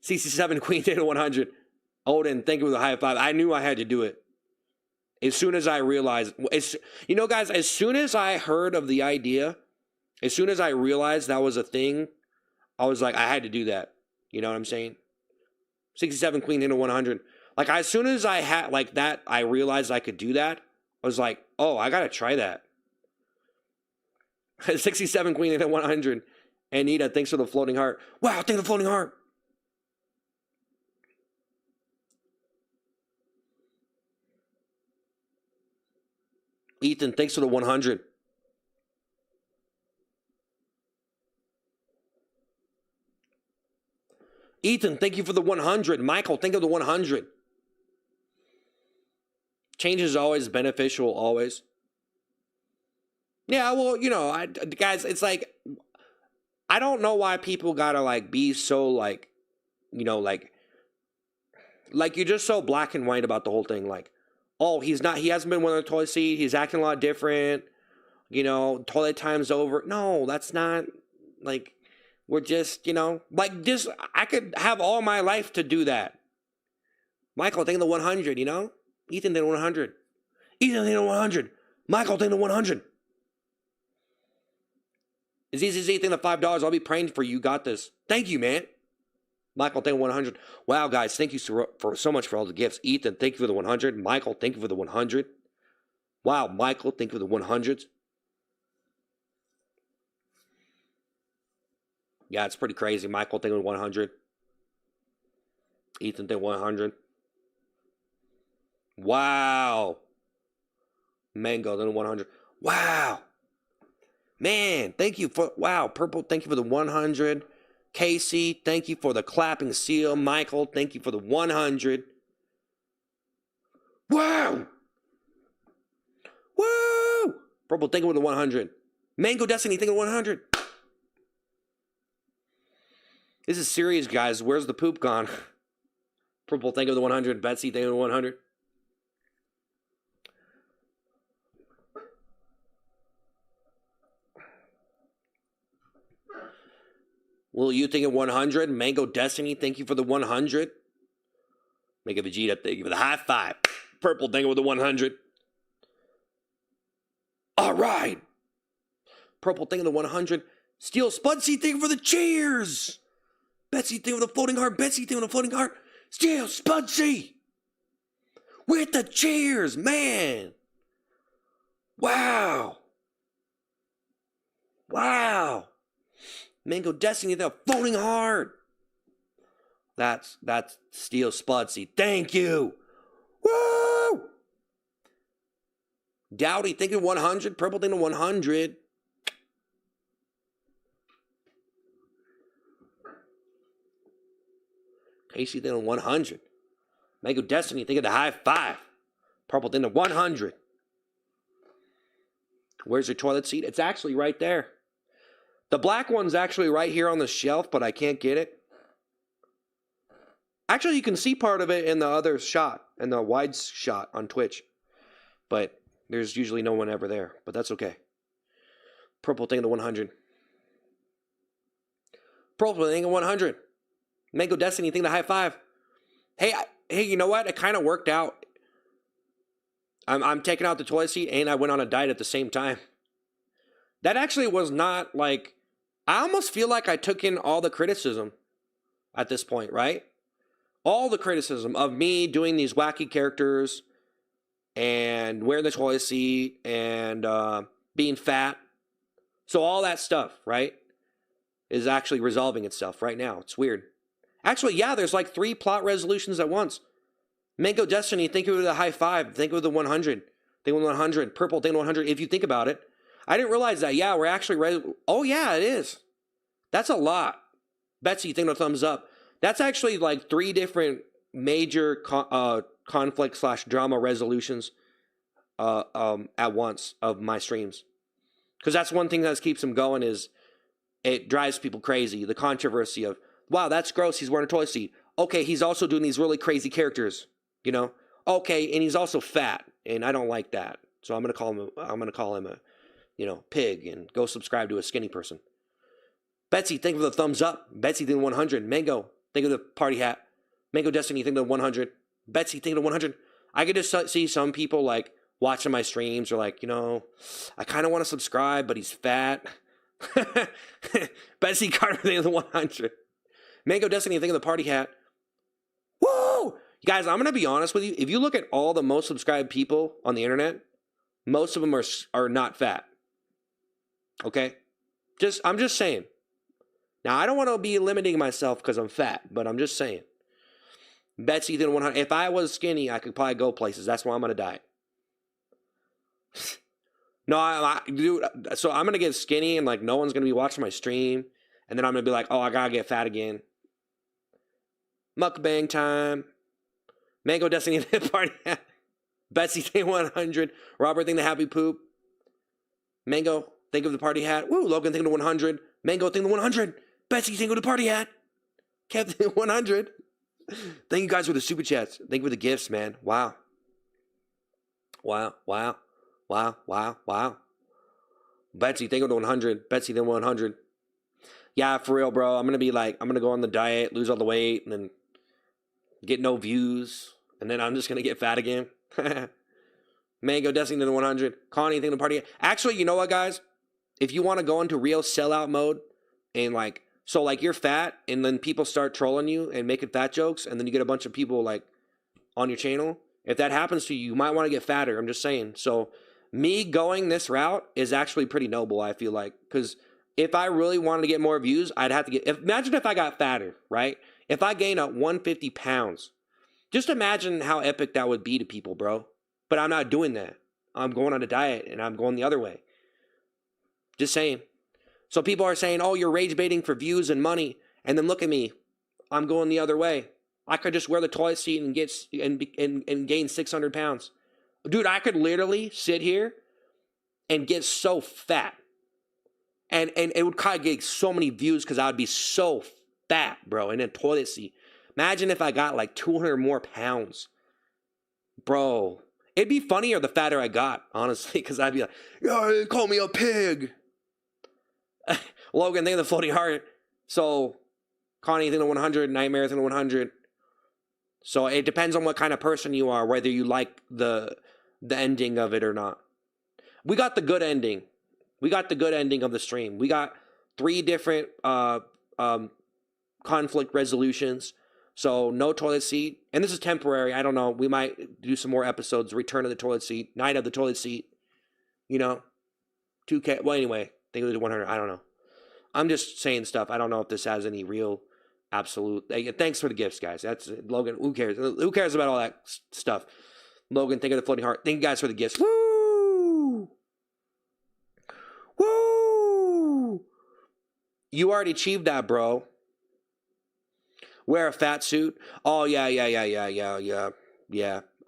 Speaker 1: 67 Queen hit a 100. Odin, thank you for the high five. I knew I had to do it. As soon as I realized, you know, guys, as soon as I heard of the idea, as soon as I realized that was a thing, I was like, I had to do that. You know what I'm saying? 67 Queen hit a 100. Like, as soon as I had, like, that, I realized I could do that, I was like, oh, I gotta try that. 67 Queen hit a 100. Anita, thanks for the floating heart. Wow, thank the floating heart. Ethan, thanks for the 100. Ethan, thank you for the 100. Michael, thank you for the 100. Change is always beneficial, always. Yeah, well, you know, guys, it's like, I don't know why people gotta, like, be so, like, you know, like you're just so black and white about the whole thing. Like, oh, he hasn't been one on the toilet seat. He's acting a lot different. You know, toilet time's over. No, that's not, like, we're just, you know, like, just, I could have all my life to do that. Michael, think of the 100, you know? Ethan, think of the 100. Ethan, think of the 100. Michael, think of the 100. It's easy to think of the $5. I'll be praying for you. Got this. Thank you, man. Michael, thank you for 100. Wow, guys, thank you so much for all the gifts. Ethan, thank you for the 100. Michael, thank you for the 100. Wow, Michael, thank you for the 100s. Yeah, it's pretty crazy. Michael, thank you for the 100. Ethan, thank you for 100. Wow. Mango, thank you for 100. Wow. Man, thank you for, wow, Purple, thank you for the 100. Casey, thank you for the clapping seal. Michael, thank you for the 100. Wow! Woo! Purple, thank you for the 100. Mango Destiny, thank you for the 100. This is serious, guys. Where's the poop gone? Purple, thank you for the 100. Betsy, thank you for the 100. Will you think of 100? Mango Destiny, thank you for the 100. Mega Vegeta, thank you for the high five. Purple, thank you for the 100. All right. Purple, thank you for the 100. Steel Spudsy, thank you for the cheers. Betsy, thank you for the floating heart. Betsy, thank you for the floating heart. Steel Spudsy with the cheers, man. Wow. Wow. Mango Destiny, the floating heart. That's Steel Spudsy. Thank you. Woo! Dowdy, thank you 100. Purple, thank you 100. Casey, thank you 100. Mango Destiny, thank you the high five. Purple, thank you 100. Where's your toilet seat? It's actually right there. The black one's actually right here on the shelf, but I can't get it. Actually, you can see part of it in the other shot, in the wide shot on Twitch. But there's usually no one ever there, but that's okay. Purple thing of the 100. Purple thing of 100. Mango Destiny thing the high five. Hey, you know what? It kind of worked out. I'm taking out the toilet seat and I went on a diet at the same time. That actually was not like, I almost feel like I took in all the criticism at this point, right? All the criticism of me doing these wacky characters and wearing the toilet seat and being fat. So all that stuff, right, is actually resolving itself right now. It's weird. Actually, yeah, there's like 3 plot resolutions at once. Mango Destiny, think of it a high five. Think of it the 100. Think of the 100. Purple, think of 100. If you think about it. I didn't realize that. Yeah, we're actually... Oh, yeah, it is. That's a lot. Betsy, think of a thumbs up. That's actually like 3 different major conflict/drama resolutions at once of my streams. Because that's one thing that keeps them going is it drives people crazy. The controversy of, wow, that's gross. He's wearing a toilet seat. Okay, he's also doing these really crazy characters, you know? Okay, and he's also fat, and I don't like that. So I'm gonna call him a pig, and go subscribe to a skinny person. Betsy, think of the thumbs up. Betsy, think of 100. Mango, think of the party hat. Mango Destiny, think of the 100. Betsy, think of the 100. I could just see some people like watching my streams are like, I kind of want to subscribe, but he's fat. Betsy Carter, think of the 100. Mango Destiny, think of the party hat. Woo! You guys, I'm going to be honest with you. If you look at all the most subscribed people on the internet, most of them are not fat. Okay? I'm just saying. Now, I don't want to be limiting myself because I'm fat, but I'm just saying. Betsy, think of 100. If I was skinny, I could probably go places. That's why I'm on a diet. No, dude, so I'm going to get skinny and like no one's going to be watching my stream. And then I'm going to be like, oh, I got to get fat again. Mukbang time. Mango Destiny the party hat. Betsy, think 100. Robert, think the happy poop. Mango, think of the party hat. Woo, Logan, think of the 100. Mango, think of the 100. Betsy, think of the party hat. Kev, think of 100. Thank you guys for the super chats. Thank you for the gifts, man. Wow. Wow, wow, wow, wow, wow. Betsy, think of the 100. Betsy, think of 100. Yeah, for real, bro. I'm going to go on the diet, lose all the weight, and then get no views. And then I'm just going to get fat again. Mango, Destiny to the 100. Connie, think of the party. Actually, you know what, guys? If you want to go into real sellout mode and you're fat and then people start trolling you and making fat jokes and then you get a bunch of people like on your channel. If that happens to you, you might want to get fatter. I'm just saying. So me going this route is actually pretty noble, I feel like. Because if I really wanted to get more views, I'd have to imagine if I got fatter, right? If I gained 150 pounds, just imagine how epic that would be to people, bro. But I'm not doing that. I'm going on a diet and I'm going the other way. Just saying. So people are saying, oh, you're rage baiting for views and money. And then look at me. I'm going the other way. I could just wear the toilet seat and get and gain 600 pounds. Dude, I could literally sit here and get so fat. And it would kind of get so many views because I would be so fat, bro, in a toilet seat. Imagine if I got like 200 more pounds. Bro, it'd be funnier the fatter I got, honestly, because I'd be like, oh, call me a pig. Logan, think of the floating heart. So, Connie, think of 100. Nightmare, think of 100. So, it depends on what kind of person you are, whether you like the ending of it or not. We got the good ending. We got the good ending of the stream. We got 3 different conflict resolutions. So, no toilet seat. And this is temporary. I don't know. We might do some more episodes. Return of the toilet seat. Night of the toilet seat. 2K. Well, anyway. Think of the 100. I don't know. I'm just saying stuff. I don't know if this has any real absolute. Thanks for the gifts, guys. That's Logan. Who cares? Who cares about all that stuff? Logan, think of the floating heart. Thank you guys for the gifts. Woo! Woo! You already achieved that, bro. Wear a fat suit. Oh, yeah.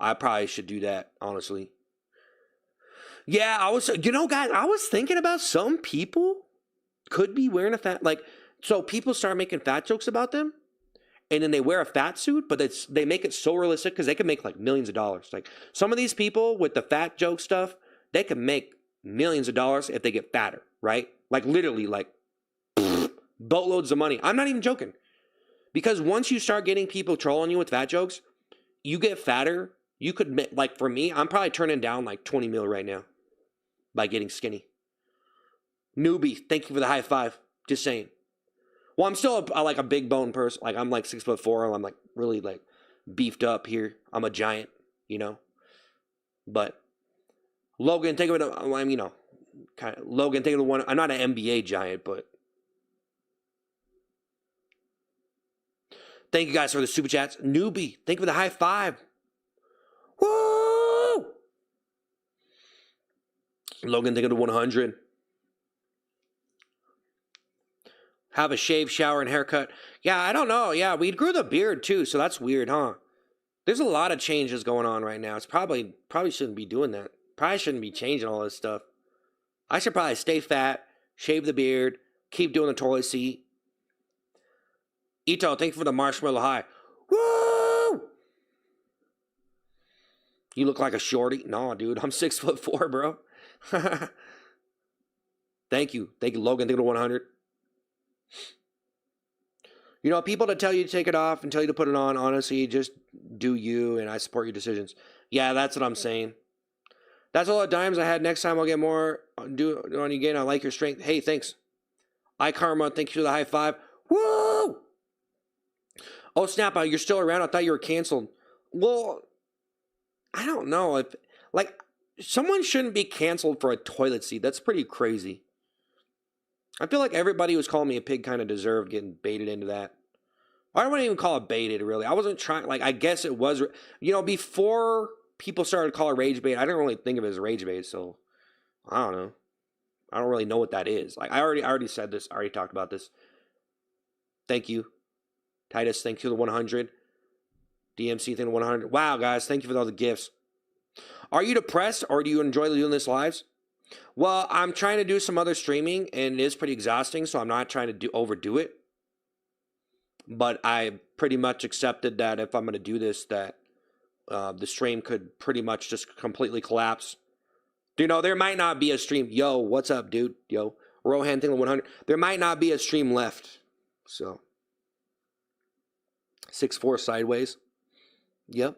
Speaker 1: I probably should do that, honestly. Yeah, guys, I was thinking about some people could be wearing a fat, so people start making fat jokes about them, and then they wear a fat suit, but they make it so realistic because they can make like millions of dollars. Like some of these people with the fat joke stuff, they can make millions of dollars if they get fatter, right? Like literally, boatloads of money. I'm not even joking, because once you start getting people trolling you with fat jokes, you get fatter. You could for me, I'm probably turning down like 20 mil right now by getting skinny. Newbie, thank you for the high five. Just saying. Well, I'm still a big bone person. Like I'm like 6'4". I'm like really like beefed up here. I'm a giant, But Logan, think of it. I mean, kind of Logan, think of the one. I'm not an NBA giant, but thank you guys for the super chats. Newbie, thank you for the high five. Woo! Logan, think of the 100. Have a shave, shower, and haircut. Yeah, I don't know. Yeah, we grew the beard too, so that's weird, huh? There's a lot of changes going on right now. It's probably shouldn't be doing that. Probably shouldn't be changing all this stuff. I should probably stay fat, shave the beard, keep doing the toilet seat. Ito, thank you for the marshmallow high. Woo! You look like a shorty. No, dude, I'm 6'4", bro. Thank you, Logan. Thank you to 100. You know, people that tell you to take it off and tell you to put it on, honestly, just do you, and I support your decisions. Yeah, that's what I'm saying. That's all the dimes I had. Next time I'll get more. Do on you again. I like your strength. Hey, thanks. Karma, thank you for the high five. Woo! Oh, snap, you're still around. I thought you were canceled. Well, I don't know. If like, someone shouldn't be canceled for a toilet seat. That's pretty crazy. I feel like everybody who's calling me a pig kind of deserved getting baited into that. I don't even call it baited, really. I wasn't trying, like, I guess it was, before people started calling it rage bait, I didn't really think of it as rage bait, so I don't know. I don't really know what that is. Like, I already said this. I already talked about this. Thank you. Titus, thank you for the 100. DMC, thing 100. Wow, guys, thank you for all the gifts. Are you depressed, or do you enjoy doing this lives? Well, I'm trying to do some other streaming, and it is pretty exhausting, so I'm not trying to overdo it. But I pretty much accepted that if I'm going to do this, that the stream could pretty much just completely collapse. There might not be a stream. Yo, what's up, dude? Yo, Rohan thing 100. There might not be a stream left. So 6'4" sideways. Yep.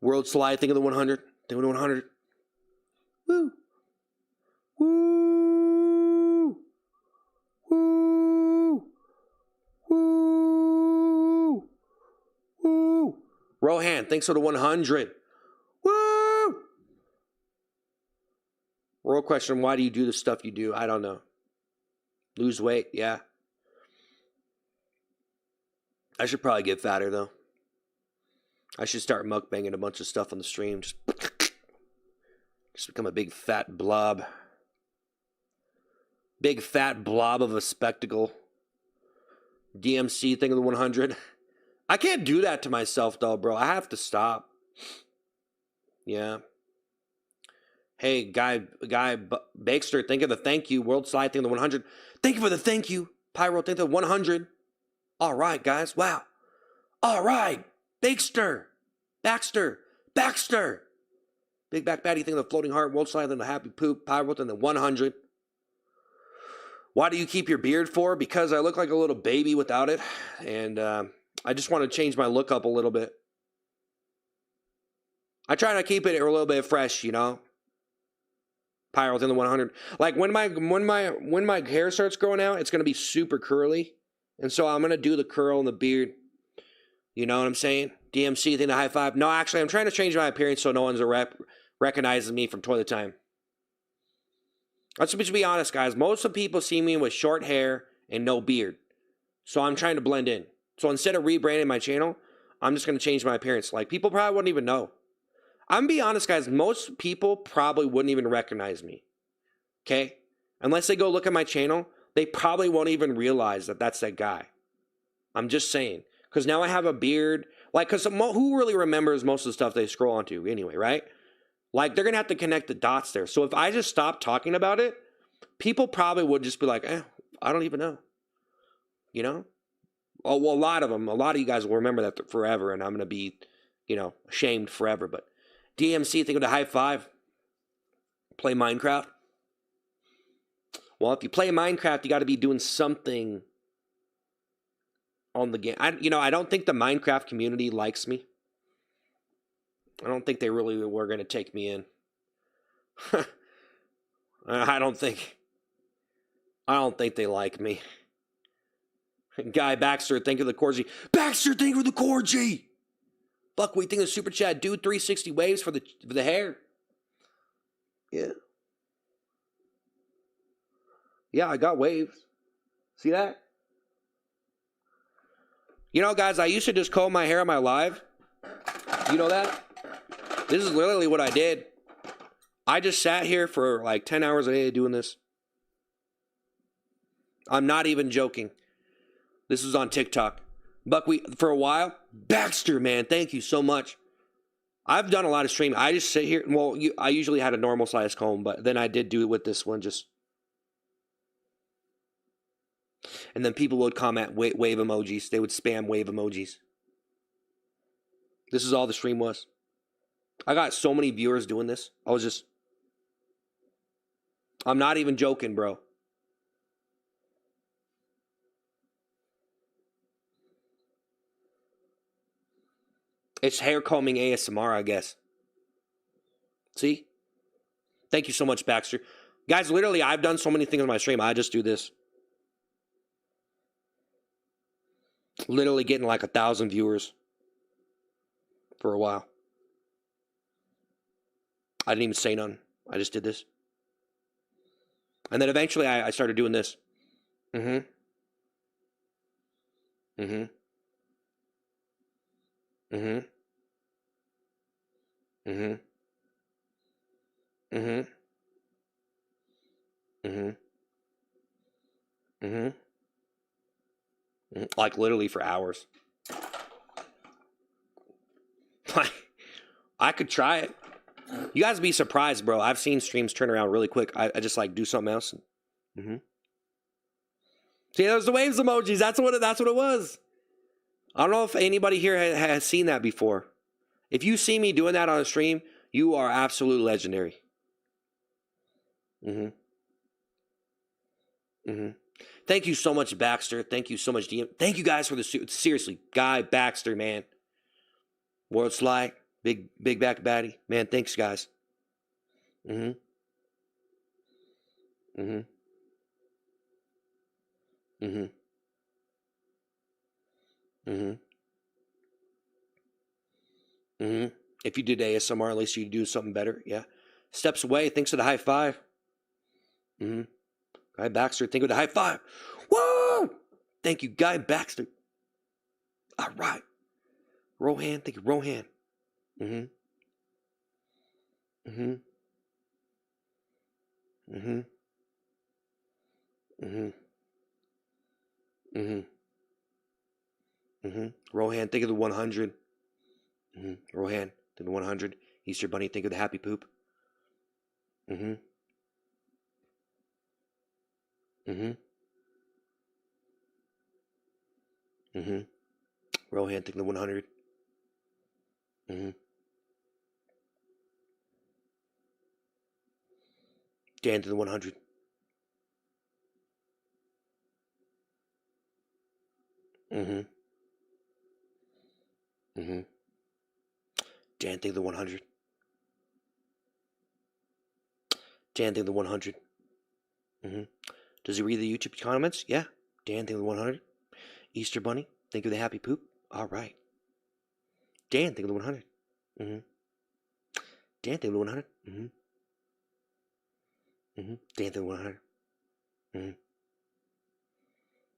Speaker 1: World slide thing of the 100. Thing of the 100. Woo. Woo. Woo. Woo. Woo. Rohan, thanks for the 100. Woo. Real question, why do you do the stuff you do? I don't know. Lose weight, yeah. I should probably get fatter, though. I should start mukbanging a bunch of stuff on the stream. Just become a big fat blob. Big fat blob of a spectacle. DMC thing of the 100. I can't do that to myself, though, bro. I have to stop. Yeah. Hey, guy, Bakester, think of the thank you. World slide thing of the 100. Thank you for the thank you. Pyro, think of the 100. All right, guys. Wow. All right. Baxter. Big back baddie thing of the floating heart. World slide thing of the happy poop. Pyro thing of the 100. Why do you keep your beard for? Because I look like a little baby without it. And I just want to change my look up a little bit. I try to keep it a little bit fresh, Pyro thing of the 100. Like when my hair starts growing out, it's going to be super curly. And so I'm going to do the curl and the beard. You know what I'm saying? DMC thing, the high five. No, actually, I'm trying to change my appearance so no one's recognizes me from toilet time. Let's be honest, guys. Most of the people see me with short hair and no beard. So I'm trying to blend in. So instead of rebranding my channel, I'm just going to change my appearance. Like, people probably wouldn't even know. I'm going to be honest, guys. Most people probably wouldn't even recognize me. Okay? Unless they go look at my channel, they probably won't even realize that that's that guy. I'm just saying. Because now I have a beard. Like, because who really remembers most of the stuff they scroll onto anyway, right? Like, they're going to have to connect the dots there. So if I just stop talking about it, people probably would just be like, I don't even know. Oh, well, a lot of you guys will remember that forever, and I'm going to be, ashamed forever. But DMC, think of the high five. Play Minecraft. Well, if you play Minecraft, you got to be doing something on the game. I don't think the Minecraft community likes me. I don't think they really were going to take me in. I don't think they like me. Guy Baxter, thank you for the Corgi. Baxter, thank you for the Corgi. Buck, what do you think of the super chat? Dude, 360 waves for the hair. Yeah. Yeah, I got waves. See that? You know, guys, I used to just comb my hair on my live. You know that? This is literally what I did. I just sat here for like 10 hours a day doing this. I'm not even joking. This was on TikTok. Buck, for a while, Baxter, man, thank you so much. I've done a lot of streaming. I just sit here. Well, I usually had a normal size comb, but then I did do it with this one just. And then people would comment wave emojis. They would spam wave emojis. This is all the stream was. I got so many viewers doing this. I'm not even joking, bro. It's hair combing ASMR, I guess. See? Thank you so much, Baxter. Guys, literally, I've done so many things on my stream. I just do this. Literally getting like 1,000 viewers for a while. I didn't even say none. I just did this. And then eventually I started doing this. Mm-hmm. Mm-hmm. Mm-hmm. Mm-hmm. Mm-hmm. Mm-hmm. Mm-hmm. Like literally for hours. I could try it. You guys be surprised, bro. I've seen streams turn around really quick. I just like do something else. Mm-hmm. See, there's the waves emojis. That's what it was. I don't know if anybody here has seen that before. If you see me doing that on a stream, you are absolutely legendary. Mm-hmm. Mm-hmm. Thank you so much, Baxter. Thank you so much, DM. Thank you guys for the seriously, Guy Baxter, man. World Sly, big back baddie, man. Thanks, guys. Mm-hmm. Mm-hmm. Mm-hmm. Mm-hmm. Mm-hmm. If you did ASMR, at least you do something better. Yeah. Steps away. Thanks for the high five. Mm-hmm. Guy Baxter, think of the high five. Whoa! Thank you, Guy Baxter. All right. Rohan, thank you, Rohan. Mm-hmm. Mm-hmm. Mm-hmm. Mm-hmm. Mm-hmm. Mm-hmm. Rohan, think of the 100. Mm-hmm. Rohan, think of the 100. Easter Bunny, think of the happy poop. Mm-hmm. Mm-hmm. Mm-hmm. Rohan, think of the 100. Mm-hmm. Dan to the 100. Mm-hmm. Mm-hmm. Dan, think of the 100. Dan, think of the 100. Mm-hmm. Does he read the YouTube comments? Yeah. Dan, think of the 100. Easter Bunny, think of the happy poop. All right. Dan, think of the 100. Mm-hmm. Dan, think of the 100. Mm-hmm. Mm-hmm. Dan, think of the 100. Mm-hmm.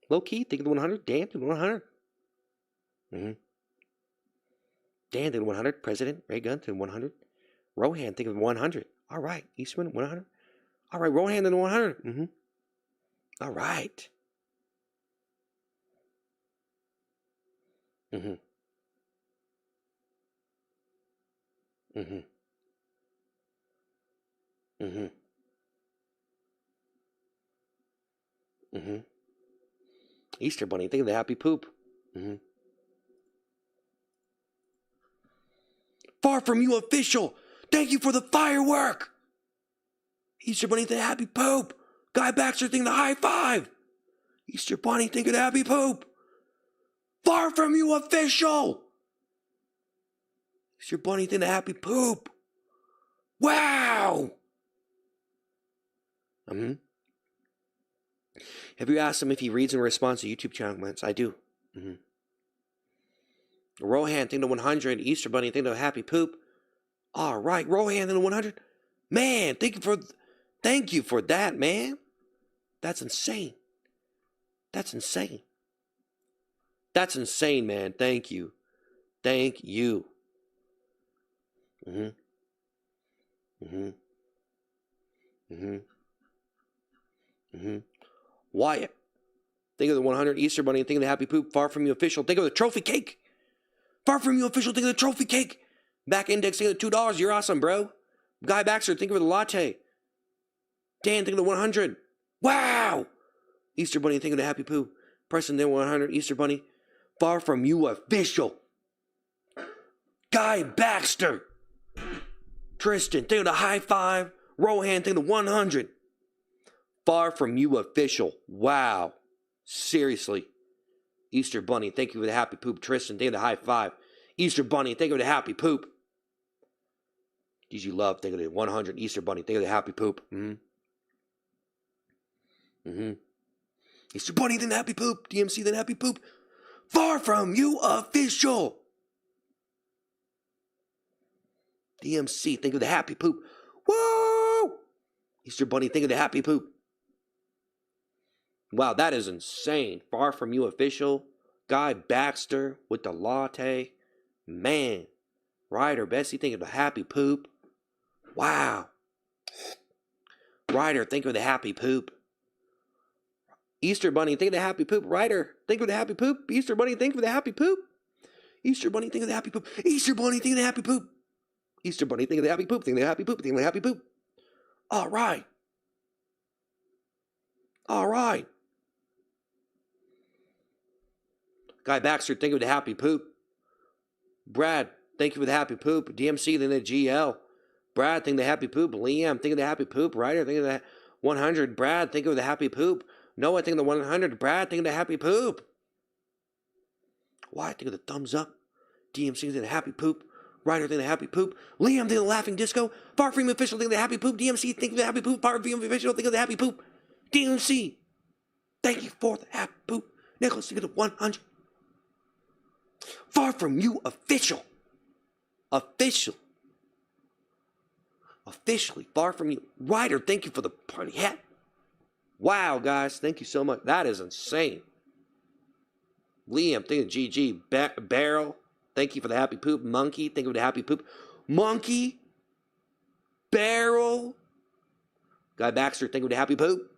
Speaker 1: Low key, think of the 100. Dan, think of the 100. Mm-hmm. Dan, think of the 100. President, Ray Gun, think of the 100. Rohan, think of the 100. All right. Eastman, 100. All right. Rohan, think of the 100. Mm-hmm. All right. Mm-hmm. Mm-hmm. Mm-hmm. Mm-hmm. Easter Bunny, think of the happy poop. Mm-hmm. Far from you official. Thank you for the firework. Easter Bunny, think of the happy poop. Guy Baxter, think of the high five. Easter Bunny, think of the happy poop. Far from you official. Easter Bunny, think of the happy poop. Wow. Mm-hmm. Have you asked him if he reads and responds to YouTube channel comments? I do. Mm-hmm. Rohan, thank you to 100. Easter Bunny, thank you to happy poop. All right, Rohan, thank you to 100. Man, thank you for that, man. That's insane. That's insane. That's insane, man. Thank you. Thank you. Mm-hmm. Mm-hmm. Mm-hmm. Mm-hmm. Wyatt. Think of the 100 Easter Bunny. Think of the happy poop. Far from you official. Think of the trophy cake. Far from you official. Think of the trophy cake. Back index. Think of the $2. You're awesome, bro. Guy Baxter. Think of the latte. Dan. Think of the 100. Wow. Easter Bunny. Think of the happy poop. Preston. Then 100 Easter Bunny. Far from you official. Guy Baxter. Tristan. Think of the high five. Rohan. Think of the 100. Far from you official. Wow. Seriously. Easter Bunny, thank you for the happy poop. Tristan, thank you for the high five. Easter Bunny, thank you for the happy poop. DG Love, thank you for the 100. Easter Bunny, thank you for the happy poop. Easter Bunny, then the happy poop. DMC, then happy poop. Far from you official. DMC, thank you for the happy poop. Woo! Easter Bunny, thank you for the happy poop. Wow, that is insane. Far from you official. Guy Baxter with the latte. Man. Ryder, Bessie, think of the happy poop. Wow. Ryder, think of the happy poop. Easter Bunny, think of the happy poop. Ryder, think of the happy poop. Easter Bunny, think of the happy poop. Easter Bunny, think of the happy poop. Easter Bunny, think of the happy poop. Easter Bunny, think of the happy poop. Think of the happy poop. Think of the happy poop. All right. All right. Guy Baxter, thank you for the happy poop. Brad, thank you for the happy poop. DMC, then the GL. Brad, think of the happy poop. Liam, think of the happy poop. Ryder, think of the 100. Brad, think of the happy poop. Noah, think of the 100. Brad, think of the happy poop. Wyatt, think of the thumbs up. DMC, think of the happy poop. Ryder, think of the happy poop. Liam, think of the laughing disco. Far from official, think of the happy poop. DMC, think of the happy poop. Far from official, think of the happy poop. DMC, thank you for the happy poop. Nicholas, think of the 100. Far from you official. Official. Officially far from you. Ryder, thank you for the party hat. Wow, guys. Thank you so much. That is insane. Liam, thank you, GG. Barrel, thank you for the happy poop. Monkey, thank you for the happy poop. Monkey. Barrel. Guy Baxter, thank you for the happy poop.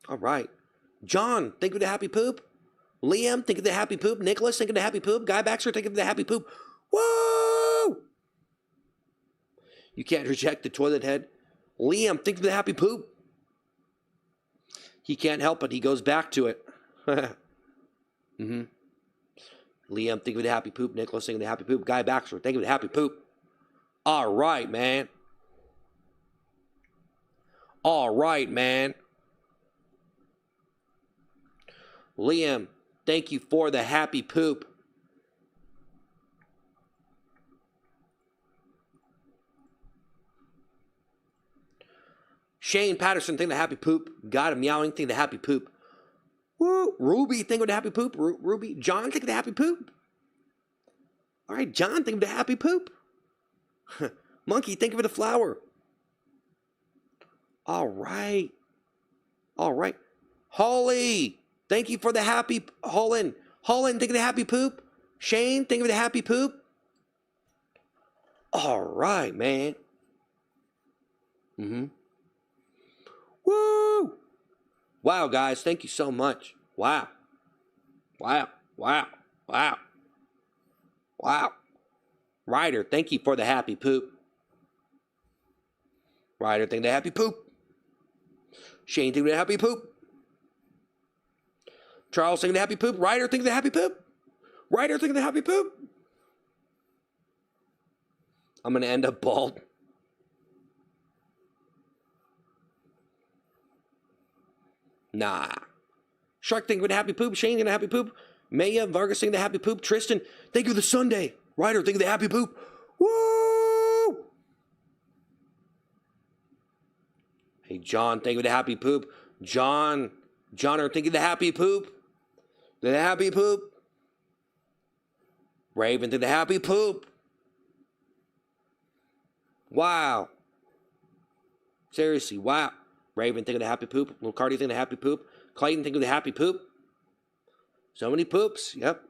Speaker 1: All right. John, think of the happy poop. Liam, think of the happy poop. Nicholas, think of the happy poop. Guy Baxter, think of the happy poop. Woo! You can't reject the toilet head. Liam, think of the happy poop. He can't help it. He goes back to it. Liam, think of the happy poop. Nicholas, think of the happy poop. Guy Baxter, think of the happy poop. All right, man. All right, man. Liam, thank you for the happy poop. Shane Patterson, think of the happy poop. Got him meowing, think of the happy poop. Woo. Ruby, think of the happy poop. Ruby. John, think of the happy poop. All right, John, think of the happy poop. Monkey, think of the flower. All right. All right. Holly, thank you for the happy... Holland, think of the happy poop. Shane, think of the happy poop. All right, man. Woo! Wow, guys, thank you so much. Wow. Wow. Wow. Wow. Wow. Ryder, thank you for the happy poop. Ryder, think of the happy poop. Shane, think of the happy poop. Charles, think of the happy poop. Ryder, think of the happy poop. Ryder, think of the happy poop. I'm going to end up bald. Nah. Shark, think of the happy poop. Shane, think of the happy poop. Maya, Vargas, think of the happy poop. Tristan, think of the Sunday. Ryder, think of the happy poop. Woo! Hey, John, think of the happy poop. John, think of the happy poop. The happy poop. Raven did the happy poop. Wow. Seriously, wow. Raven thinking the happy poop. Little Cardi thinking the happy poop. Clayton thinking the happy poop. So many poops. Yep.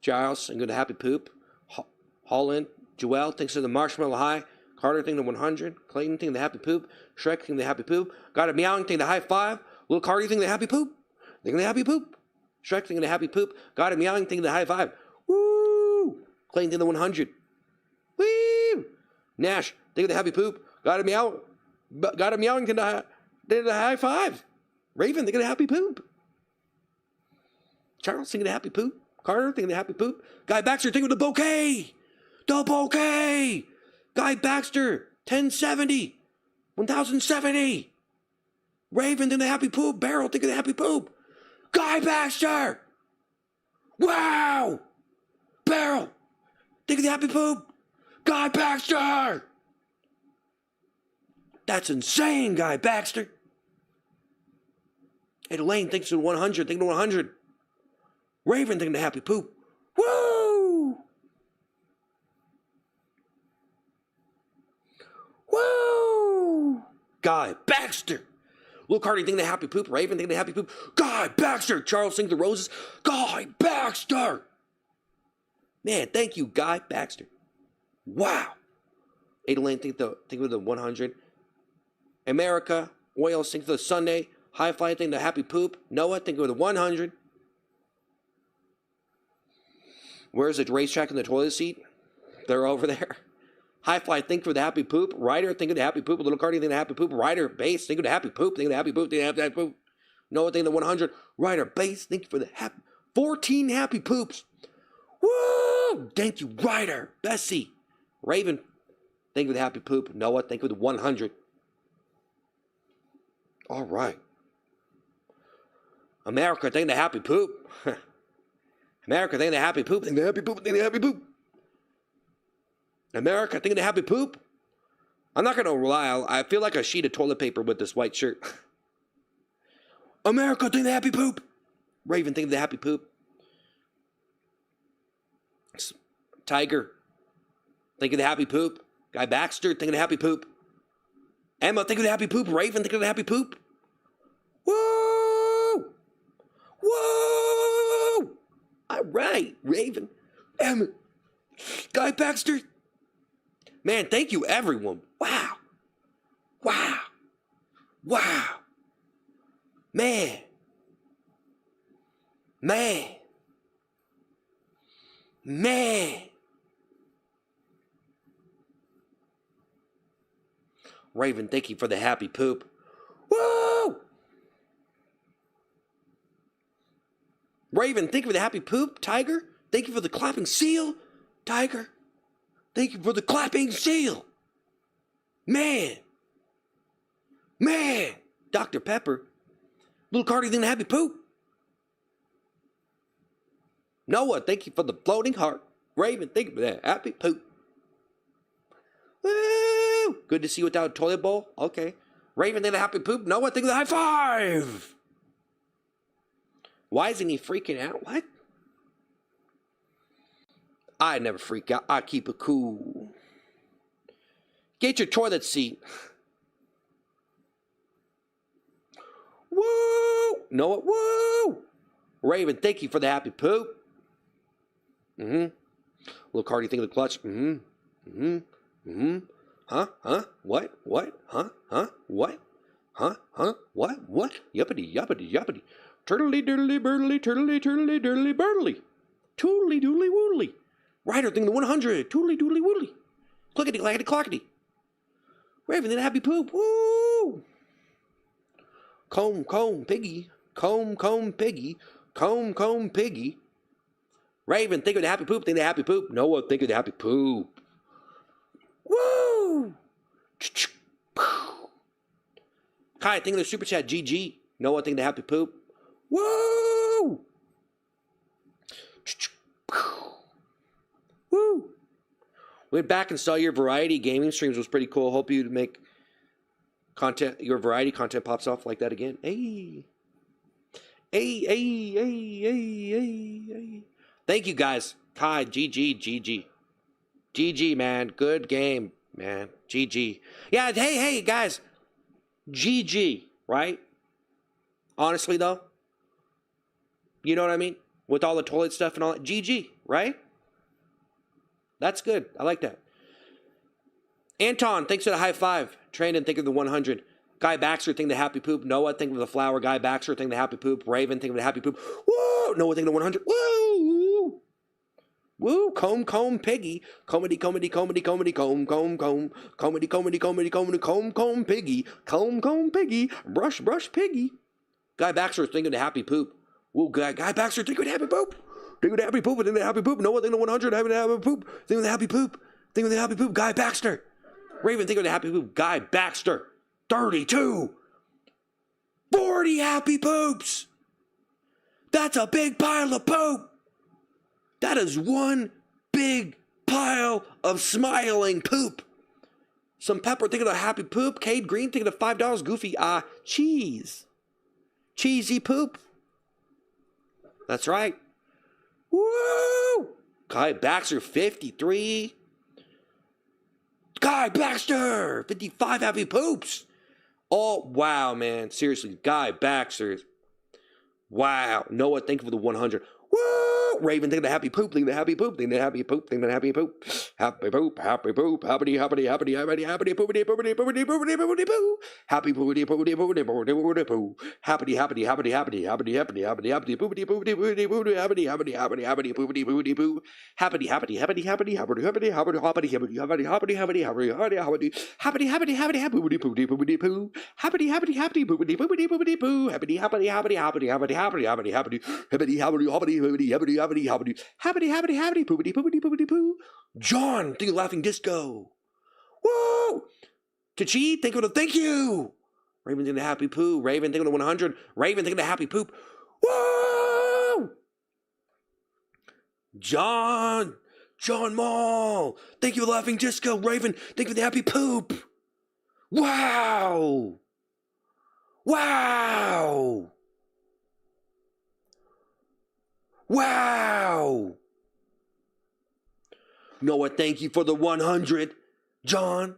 Speaker 1: Giles thinking the happy poop. Holland. Joelle thinks of the marshmallow high. Carter thinking the 100. Clayton thinking the happy poop. Shrek thinking the happy poop. Got it meowing thinking the high five. Little Cardi thinking the happy poop. Thinking the happy poop. Shrek thinking the happy poop. Got it meowing thinking the high five. Woo! Clayton thinking the 100. Woo! Nash thinking the happy poop. Got it meow. Got it meowing thinking the high five. Raven thinking the happy poop. Charles thinking the happy poop. Carter thinking the happy poop. Guy Baxter thinking the bouquet. The bouquet. Guy Baxter 1070. 1070. Raven thinking the happy poop. Beryl thinking the happy poop. Guy Baxter! Wow! Beryl! Think of the happy poop! Guy Baxter! That's insane, Guy Baxter! Hey, Elaine thinks of 100, thinking of 100. Raven thinking the happy poop. Woo! Woo! Guy Baxter! Little Cardi thinking the happy poop. Raven thinking the happy poop. Guy Baxter. Charles thinking the roses. Guy Baxter. Man, thank you, Guy Baxter. Wow. Adelaine think of the 100. America. Oils think of the Sunday. High Fly think the happy poop. Noah think of the 100. Where's the racetrack and the toilet seat? They're over there. High Fly think for the happy poop. Ryder think of the happy poop. Little Cardi think of the happy poop. Ryder Bass think of the happy poop. Think of the happy poop. Think of the happy poop. Noah think of the 100. Ryder Bass think for the happy 14 happy poops. Woo! Thank you, Ryder. Bessie. Raven think of the happy poop. Noah think of the 100. All right. America think of the happy poop. America think of the happy poop. Think of the happy poop. Think of the happy poop. America thinking the happy poop. I'm not going to lie. I feel like a sheet of toilet paper with this white shirt. America thinking the happy poop. Raven thinking the happy poop. Tiger thinking the happy poop. Guy Baxter thinking the happy poop. Emma thinking the happy poop. Raven thinking the happy poop. Woo! Woo! All right, Raven. Emma. Guy Baxter. Man, thank you, everyone. Wow. Wow. Wow. Man. Man. Man. Raven, thank you for the happy poop. Woo! Raven, thank you for the happy poop. Tiger, thank you for the clapping seal. Tiger, thank you for the clapping seal. Man. Man. Dr. Pepper. Little Cardi thinking the happy poop. Noah, thank you for the floating heart. Raven, thank you for that happy poop. Woo! Good to see you without a toilet bowl. Okay. Raven, thank you for the happy poop. Noah, thank you for the high five. Why isn't he freaking out? What? I never freak out. I keep it cool. Get your toilet seat. Woo! Noah, woo! Raven, thank you for the happy poop. Little Cardi, think of the clutch. Huh? What? Huh? What? Huh? What? Yuppity. Turtley doodly birdly, turtley dirdly birdly. Toodly doodly woodly. Ryder thing the 100. Toodly doodly woodly. Clickety clackety clockety. Raven then happy poop. Woo! Comb piggy. Comb piggy. Comb piggy. Raven, think of the happy poop. Think of the happy poop. Noah, think of the happy poop. Woo! Kai, think of the super chat. GG. Noah, think of the happy poop. Woo! Woo! Went back and saw your variety gaming streams. Was pretty cool. Hope you make content, your variety content pops off like that again. Hey. Hey, hey, hey, hey, hey, hey. Thank you, guys. Kai, GG, GG. GG, man. Good game, man. GG. Yeah, hey, guys. GG, right? Honestly, though, you know what I mean? With all the toilet stuff and all that. GG, right? That's good. I like that. Anton, thanks for the high five. Trandon, think of the 100. Guy Baxter, think of the happy poop. Noah, think of the flower. Guy Baxter, think of the happy poop. Raven, think of the happy poop. Woo! Noah, think of the 100. Woo! Woo! Comb, piggy. Comedy, comom, piggy. Comb, piggy. Brush, piggy. Guy Baxter, think of the happy poop. Woo! Guy Baxter, think of the happy poop. Think of the happy poop. Think of the happy poop. Noah, think of the 100. Think of the happy poop. Think of the happy poop. Think of the happy poop. Guy Baxter. Raven, think of the happy poop. Guy Baxter. 32. 40 happy poops. That's a big pile of poop. That is one big pile of smiling poop. Some pepper, think of the happy poop. Cade Green, think of the $5. Goofy, cheese. Cheesy poop. That's right. Woo! Guy Baxter, 53. Guy Baxter, 55 happy poops. Oh, wow, man. Seriously, Guy Baxter. Wow. Noah, thank you for the 100. Woo! Raven, think of the happy poop. Think of the happy poop. Think of the happy poop. Think of the happy poop. Happy poop. Happy poop. Happy poopity poopity poo. Happy poopity poo. Happy poopity poopity poo. Happy poopity poo. John, think of laughing disco. Woo! Tachi, think of the thank you. Raven, think of the happy poo. Raven, think of the 100. Raven, think of the happy poop. Woo! John Mall, thank you for laughing disco. Raven, thank you for the happy poop. Wow! Noah, thank you for the 100. John.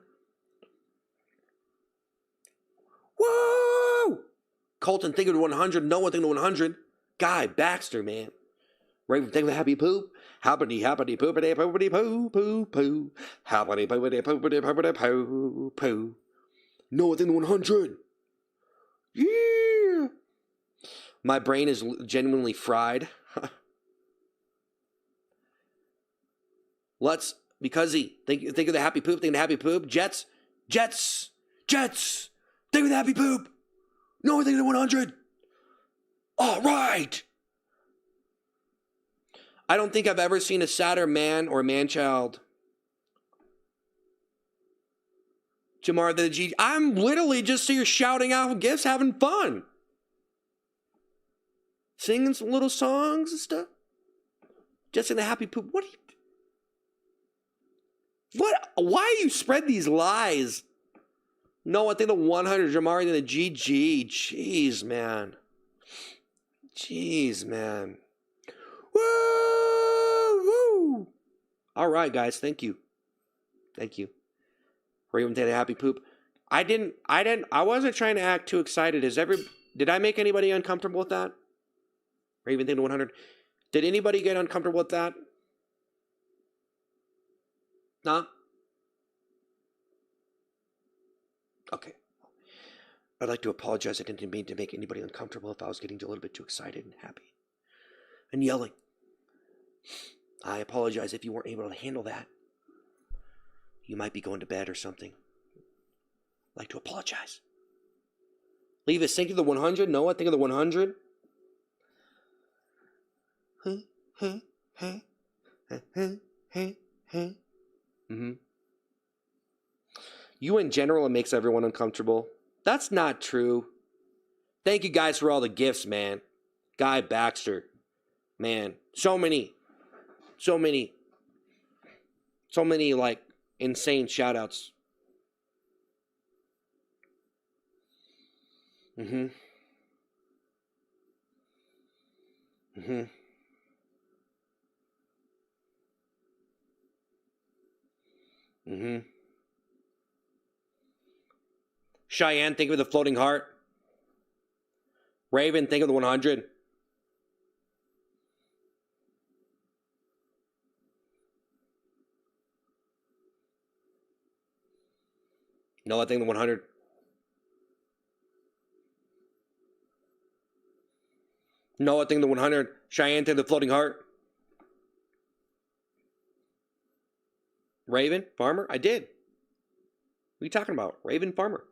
Speaker 1: Woo! Colton, think of the 100. Noah, think of the 100. Guy Baxter, man. Raven, think of the happy poop. Happity poopity poo poo. Happity poopity poo poo. Noah, think of the 100. Yeah. My brain is genuinely fried. Because think of the happy poop, think of the happy poop. Jets. Think of the happy poop. No, think of the 100. All right. I don't think I've ever seen a sadder man or man-child. Jamar the G. I'm literally just here shouting out gifts, having fun. Singing some little songs and stuff. Just in the happy poop. Why you spread these lies? No, I think the 100 Jamari than the GG. Jeez, man. Woo! All right, guys. Thank you. Raven did a happy poop. I wasn't trying to act too excited. Did I make anybody uncomfortable with that? Raven did 100. Did anybody get uncomfortable with that? No? Okay. I'd like to apologize. I didn't mean to make anybody uncomfortable if I was getting a little bit too excited and happy and yelling. I apologize if you weren't able to handle that. You might be going to bed or something. I'd like to apologize. Levis, think of the 100. Noah, think of the 100. You in general, it makes everyone uncomfortable. That's not true. Thank you guys for all the gifts, man. Guy Baxter. Man, so many like insane shout outs. Mm-hmm. Mm-hmm. Cheyenne, think of the floating heart. Raven, think of the 100. No, I think the 100. No, I think the 100. Cheyenne, think of the floating heart. Raven, Farmer, I did. What are you talking about? Raven, Farmer.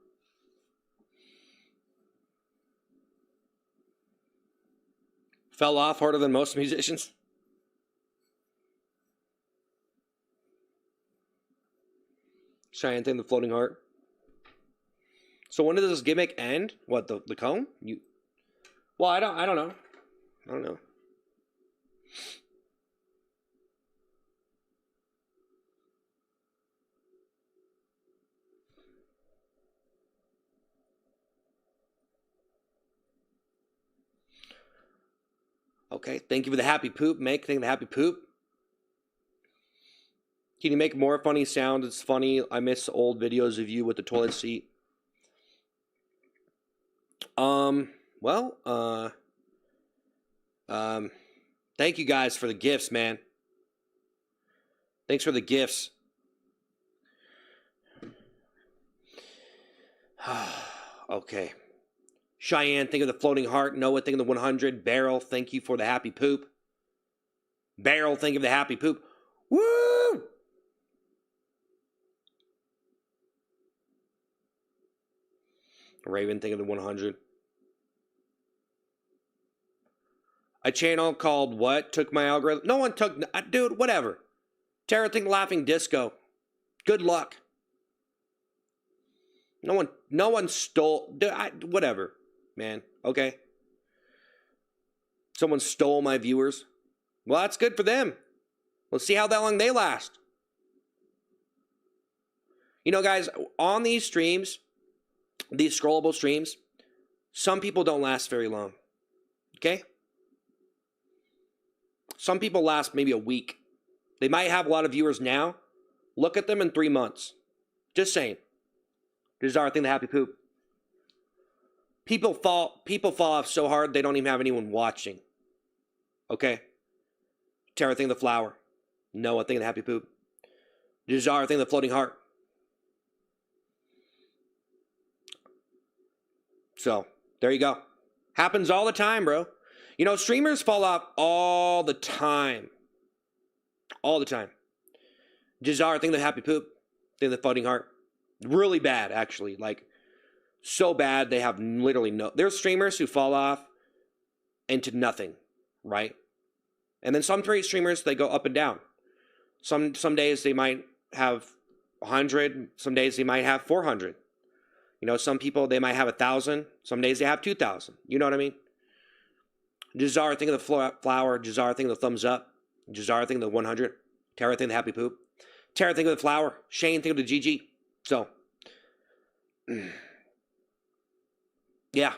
Speaker 1: Fell off harder than most musicians. Cheyenne, think of the floating heart. So when does this gimmick end? What, the cone? Well, I don't know. I don't know. Okay, thank you for the happy poop. Make think of the happy poop. Can you make more funny sounds? It's funny. I miss old videos of you with the toilet seat. Well, thank you guys for the gifts, man. Thanks for the gifts. Okay. Cheyenne, think of the floating heart. Noah, think of the 100. Beryl, thank you for the happy poop. Beryl, think of the happy poop. Woo! Raven, think of the 100. A channel called what? Took my algorithm? No one took... Dude, whatever. Tara, think laughing disco. Good luck. No one stole... whatever, man. Okay? Someone stole my viewers. Well, that's good for them. Let's see how long they last. You know, guys, on these streams, these scrollable streams, some people don't last very long. Okay? Some people last maybe a week. They might have a lot of viewers now. Look at them in 3 months. Just saying. This is our thing, the happy poop. People fall off so hard they don't even have anyone watching. Okay? Tara, thing, the flower. Noah, thing, the happy poop. Desire, thing, the floating heart. So, there you go. Happens all the time, bro. You know, streamers fall off all the time. All the time. Desire, thing, the happy poop. Thing, the floating heart. Really bad, actually. Like, so bad they have literally no... There's streamers who fall off into nothing, right? And then some streamers, they go up and down. Some days they might have 100. Some days they might have 400. You know, some people, they might have 1,000. Some days they have 2,000. You know what I mean? Jazar, think of the flower. Jazar, think of the thumbs up. Jazar, think of the 100. Tara, think of the happy poop. Tara, think of the flower. Shane, think of the GG. So, yeah.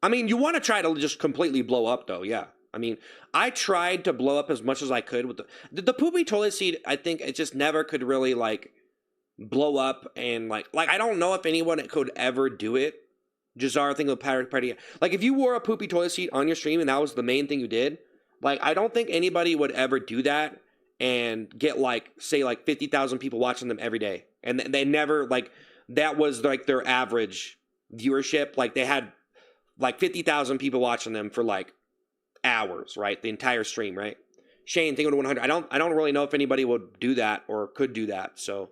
Speaker 1: I mean, you want to try to just completely blow up, though, yeah. I mean, I tried to blow up as much as I could with the poopy toilet seat. I think it just never could really, like, blow up and, like I don't know if anyone could ever do it. Jazar, think of the party. Like, if you wore a poopy toilet seat on your stream and that was the main thing you did, like, I don't think anybody would ever do that and get, like, say, like, 50,000 people watching them every day. And they never, like, that was, like, their average viewership. Like, they had, like, 50,000 people watching them for, like, hours, right? The entire stream, right? Shane, think of the 100. I don't really know if anybody would do that or could do that. So,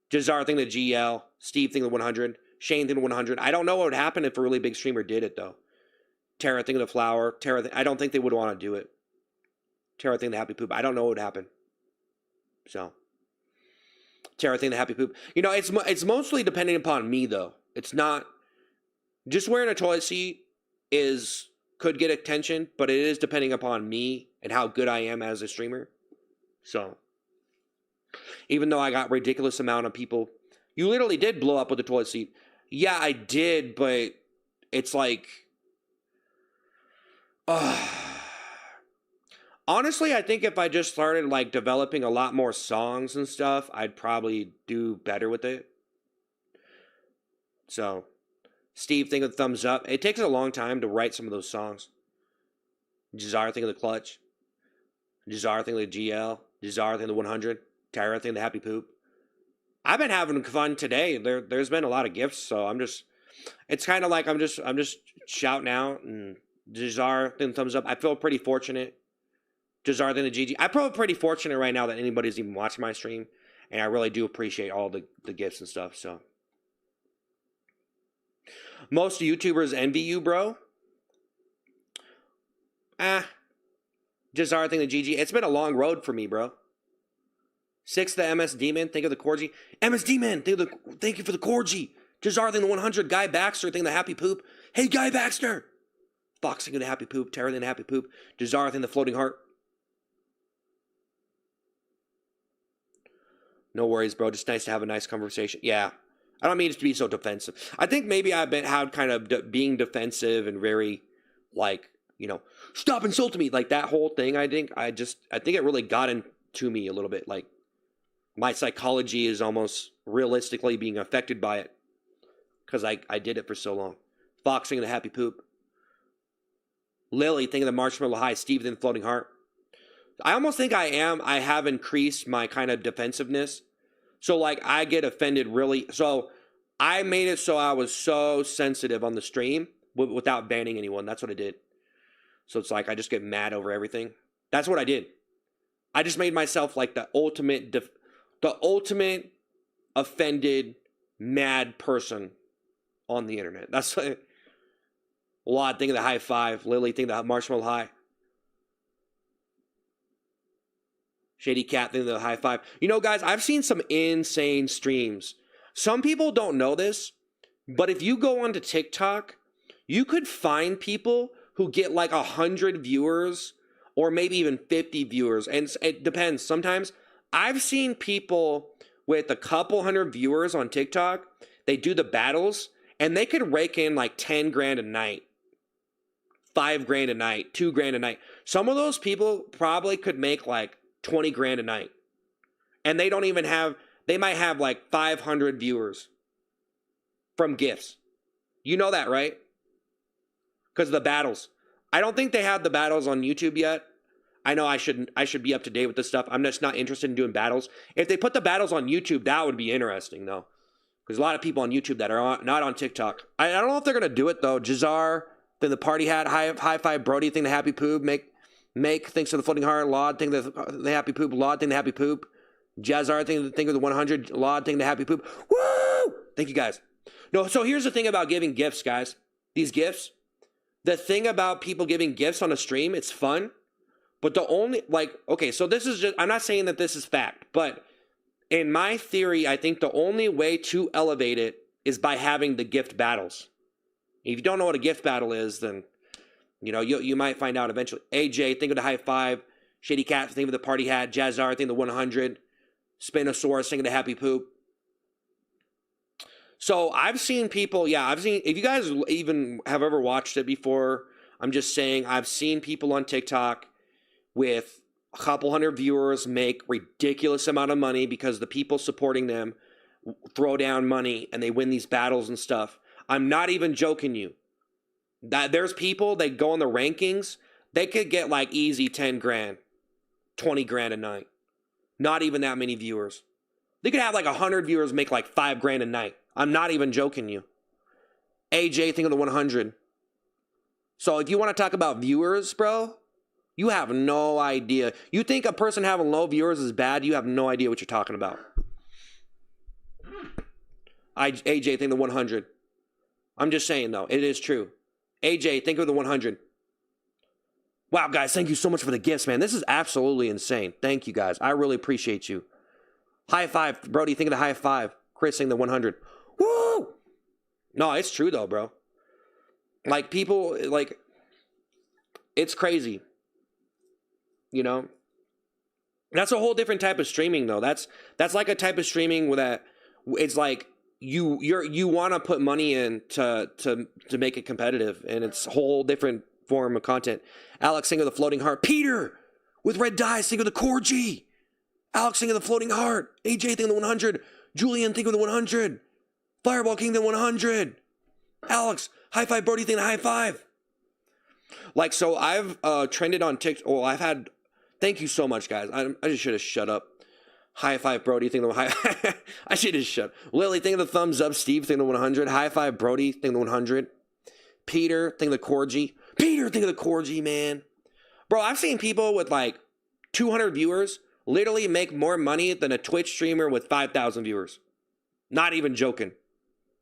Speaker 1: Jazar, think of the GL. Steve, think of the 100. Shane, think of the 100. I don't know what would happen if a really big streamer did it, though. Tara, think of the flower. Tara, I don't think they would want to do it. Tara, think of the happy poop. I don't know what would happen. So, Tara, think of the happy poop. You know, it's mostly depending upon me, though. It's not... Just wearing a toilet seat could get attention, but it is depending upon me and how good I am as a streamer. So, even though I got ridiculous amount of people, you literally did blow up with the toilet seat. Yeah, I did, but it's like, Honestly, I think if I just started like developing a lot more songs and stuff, I'd probably do better with it. So, Steve, think of the thumbs up. It takes a long time to write some of those songs. Jazar, think of the clutch. Jazar, think of the GL. Jazar, think of the 100. Tara, think of the happy poop. I've been having fun today. There's been a lot of gifts, so it's kind of like I'm just shouting out, and Jazar, think of the thumbs up. I feel pretty fortunate. Jazar, think of the GG. I feel pretty fortunate right now that anybody's even watching my stream, and I really do appreciate all the gifts and stuff, so. Most YouTubers envy you, bro. Jazar, think of the GG. It's been a long road for me, bro. 6, the MS Demon, think of the Corgi. MS Demon, thank you for the Corgi. Jazar, think of the 100. Guy Baxter, think of the happy poop. Hey, Guy Baxter. Fox, think of the happy poop. Tara, think of the happy poop. Jazar, think of the floating heart. No worries, bro. Just nice to have a nice conversation. Yeah. I don't mean it to be so defensive. I think maybe I've been kind of being defensive and very, like, stop insulting me. Like that whole thing, I think it really got into me a little bit. Like, my psychology is almost realistically being affected by it because I did it for so long. Fox, think of the happy poop. Lily, think of the marshmallow high. Steve, think of the floating heart. I almost think I have increased my kind of defensiveness. So, like, I get offended really. So, I made it so I was so sensitive on the stream without banning anyone. That's what I did. So, it's like I just get mad over everything. That's what I did. I just made myself like the ultimate offended, mad person on the internet. That's like, Lod, think of the high five. Lily, think of the marshmallow high. Shady Cat, think of the high five. Guys, I've seen some insane streams. Some people don't know this, but if you go onto TikTok, you could find people who get like 100 viewers or maybe even 50 viewers. And it depends. Sometimes I've seen people with a couple hundred viewers on TikTok. They do the battles and they could rake in like 10 grand a night, 5 grand a night, 2 grand a night. Some of those people probably could make like 20 grand a night. And they might have like 500 viewers from gifts. You know that, right? Because of the battles. I don't think they have the battles on YouTube yet. I know I should be up to date with this stuff. I'm just not interested in doing battles. If they put the battles on YouTube, that would be interesting though. There's a lot of people on YouTube that are not on TikTok. I don't know if they're going to do it though. Jazar, then the party hat, high five, Brody, think the happy poop, make thanks to the floating heart, Laud, think the happy poop, Laud, think the happy poop. Jazar, think of the 100, Laud, think the happy poop. Woo! Thank you guys. No, so here's the thing about giving gifts, guys. These gifts, the thing about people giving gifts on a stream, it's fun. But the only, okay, so this is just, I'm not saying that this is fact, but in my theory, I think the only way to elevate it is by having the gift battles. If you don't know what a gift battle is, then, you might find out eventually. AJ, think of the high five. Shady Cat, think of the party hat. Jazar, think of the 100. Spinosaurus, think of the happy poop. So I've seen people, if you guys even have ever watched it before, I'm just saying, I've seen people on TikTok with a couple hundred viewers make ridiculous amount of money because the people supporting them throw down money and they win these battles and stuff. I'm not even joking you. That there's people, they go in the rankings, they could get like easy 10 grand, 20 grand a night. Not even that many viewers. They could have like 100 viewers make like 5 grand a night. I'm not even joking you. AJ, think of the 100. So if you want to talk about viewers, bro, you have no idea. You think a person having low viewers is bad? You have no idea what you're talking about. AJ, think of the 100. I'm just saying, though. It is true. AJ, think of the 100. Wow, guys, thank you so much for the gifts, man. This is absolutely insane. Thank you, guys. I really appreciate you. High five. Brody, think of the high five. Chris, think of the 100. Woo! No, it's true, though, bro. Like, people, like, it's crazy. That's a whole different type of streaming though. That's like a type of streaming that it's like you want to put money in to make it competitive, and it's a whole different form of content. Alex, think of the floating heart. Peter, With red dice, think of the Corgi. Alex, think of the floating heart. AJ, think of the 100. Julian, think of the 100. Fireball King, the 100. Alex, high five, Brody, think of the high five. Like, so I've trended on TikTok. Well, I've had, thank you so much, guys. I just should have shut up. High five, Brody, think of the high, I should have shut. Lily, think of the thumbs up. Steve, think of the 100. High five, Brody, think of the 100. Peter, think of the Corgi. Peter, think of the Corgi, man. Bro, I've seen people with like 200 viewers literally make more money than a Twitch streamer with 5,000 viewers. Not even joking.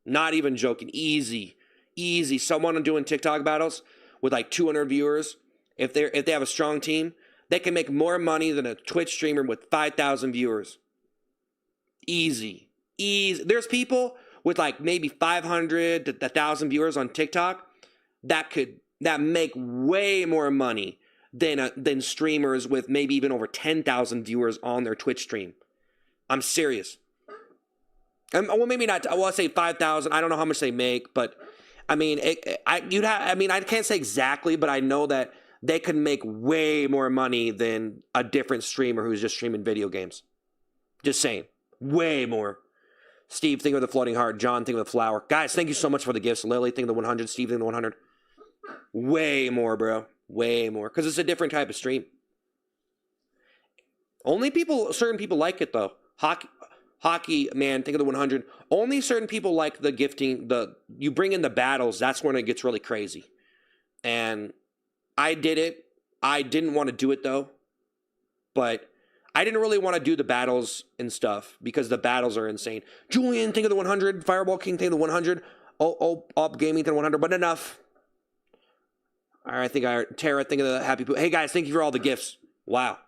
Speaker 1: Not even joking. Easy. Easy. Someone doing TikTok battles with like 200 viewers, if they have a strong team, they can make more money than a Twitch streamer with 5,000 viewers. Easy. Easy. There's people with like maybe 500 to 1,000 viewers on TikTok that make way more money than streamers with maybe even over 10,000 viewers on their Twitch stream. I'm serious. Well, maybe not. Well, I'll say 5,000. I don't know how much they make, but I mean, I can't say exactly, but I know that they could make way more money than a different streamer who's just streaming video games. Just saying. Way more. Steve, think of the floating heart. John, think of the flower. Guys, thank you so much for the gifts. Lily, think of the 100. Steve, think of the 100. Way more, bro. Way more. Because it's a different type of stream. Only certain people like it, though. Hockey, man, think of the 100. Only certain people like the gifting. You bring in the battles, that's when it gets really crazy. And I did it. I didn't want to do it, though. But I didn't really want to do the battles and stuff because the battles are insane. Julian, think of the 100. Fireball King, think of the 100. Up Gaming, think of the 100. But enough. All right, Tara, think of the happy. Hey, guys, thank you for all the gifts. Wow.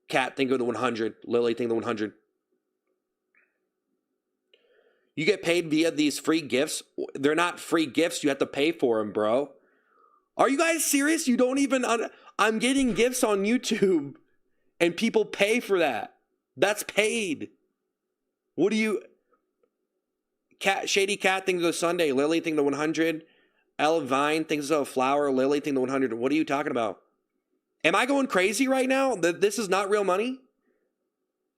Speaker 1: Kat, think of the 100. Lily, think of the 100. You get paid via these free gifts. They're not free gifts. You have to pay for them, bro. Are you guys serious? You don't even... I'm getting gifts on YouTube, and people pay for that. That's paid. What do you... Shady Cat thinks of the Sunday. Lily thinks of the 100. Ella Vine thinks of a flower. Lily thinks of the 100. What are you talking about? Am I going crazy right now? This is not real money?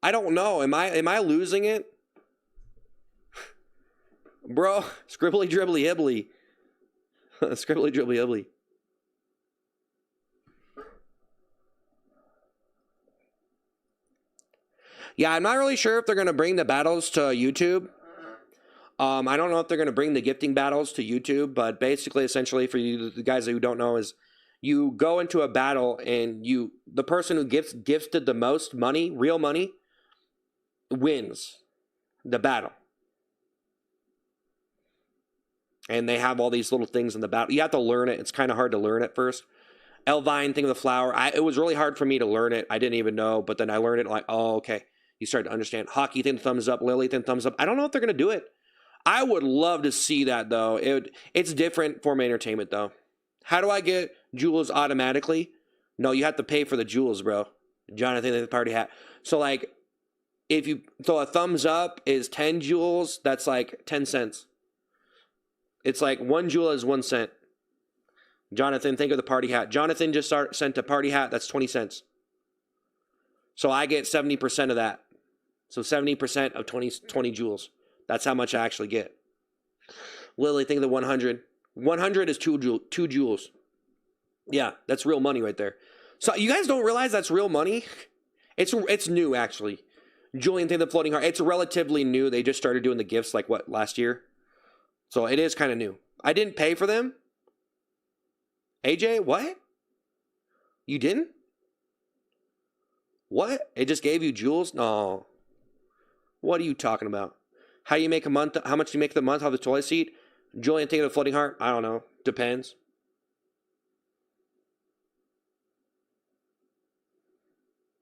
Speaker 1: I don't know. Am I losing it? Bro, scribbly dribbly hibbly. Scribbly dribbly hibbly. Yeah, I'm not really sure if they're going to bring the battles to YouTube. I don't know if they're going to bring the gifting battles to YouTube, but basically, essentially, for you, the guys who don't know, is you go into a battle and the person who gifted the most money, real money, wins the battle. And they have all these little things in the battle. You have to learn it. It's kind of hard to learn at first. Elvine, think of the flower. It was really hard for me to learn it. I didn't even know, but then I learned it like, oh, okay. You start to understand. Hockey, think thumbs up. Lily, think thumbs up. I don't know if they're going to do it. I would love to see that, though. It's different form of entertainment, though. How do I get jewels automatically? No, you have to pay for the jewels, bro. Jonathan, the party hat. So, like, so a thumbs up is 10 jewels. That's like 10 cents. It's like 1 jewel is 1 cent. Jonathan, think of the party hat. Jonathan just sent a party hat. That's 20 cents. So I get 70% of that. So 70% of 20 jewels. That's how much I actually get. Lily, think of the 100. 100 is 2 jewels. Yeah, that's real money right there. So you guys don't realize that's real money? It's new, actually. Julian, think of the floating heart. It's relatively new. They just started doing the gifts like, last year? So it is kind of new. I didn't pay for them. AJ, what? You didn't? What? It just gave you jewels? No. What are you talking about? How you make a month? How much do you make the month? How the toilet seat? Julian, think of the floating heart? I don't know. Depends.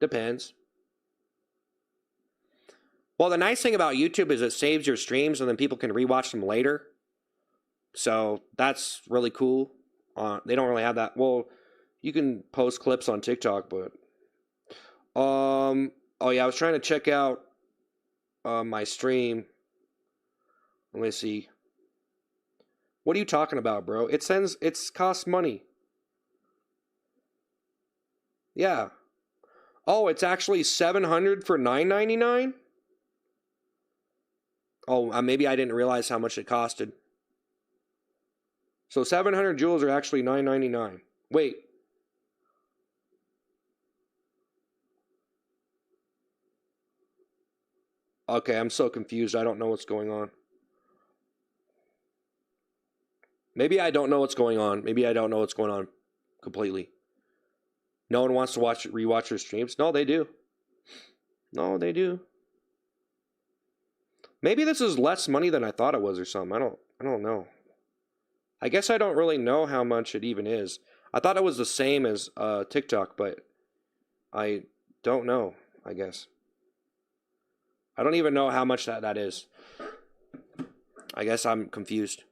Speaker 1: Depends. Well, the nice thing about YouTube is it saves your streams and then people can rewatch them later. So that's really cool. They don't really have that. Well, you can post clips on TikTok, but oh yeah, I was trying to check out my stream. Let me see. What are you talking about, bro? It costs money. Yeah. Oh, it's actually 700 for 9.99. Oh, maybe I didn't realize how much it costed. So 700 jewels are actually 9.99. Wait. Okay, I'm so confused. I don't know what's going on. Maybe I don't know what's going on. Maybe I don't know what's going on completely. No one wants to rewatch your streams? No, they do. No, they do. Maybe this is less money than I thought it was or something. I don't know. I guess I don't really know how much it even is. I thought it was the same as TikTok, but I don't know, I guess. I don't even know how much that is. I guess I'm confused.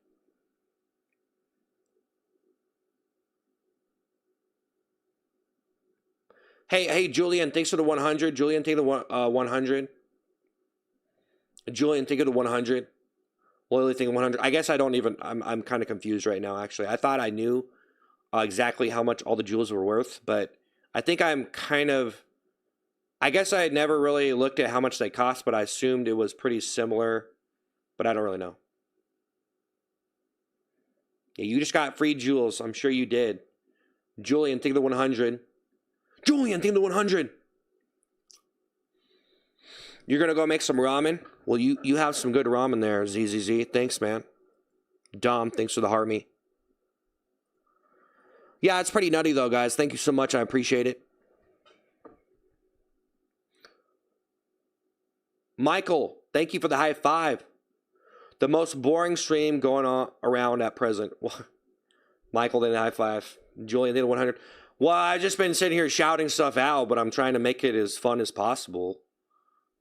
Speaker 1: Hey, Julian, thanks for the 100. Julian, take the 100. Julian, think of the 100. Loyally think of 100. I guess I don't even, I'm kind of confused right now, actually. I thought I knew exactly how much all the jewels were worth, but I think I'm kind of, I guess I had never really looked at how much they cost, but I assumed it was pretty similar, but I don't really know. Yeah, you just got free jewels. I'm sure you did. Julian, think of the 100. Julian, think of the 100. You're going to go make some ramen? Well, you have some good ramen there, ZZZ. Thanks, man. Dom, thanks for the heart me. Yeah, it's pretty nutty, though, guys. Thank you so much. I appreciate it. Michael, thank you for the high five. The most boring stream going on around at present. Michael, then the high five. Julian, then 100. Well, I've just been sitting here shouting stuff out, but I'm trying to make it as fun as possible.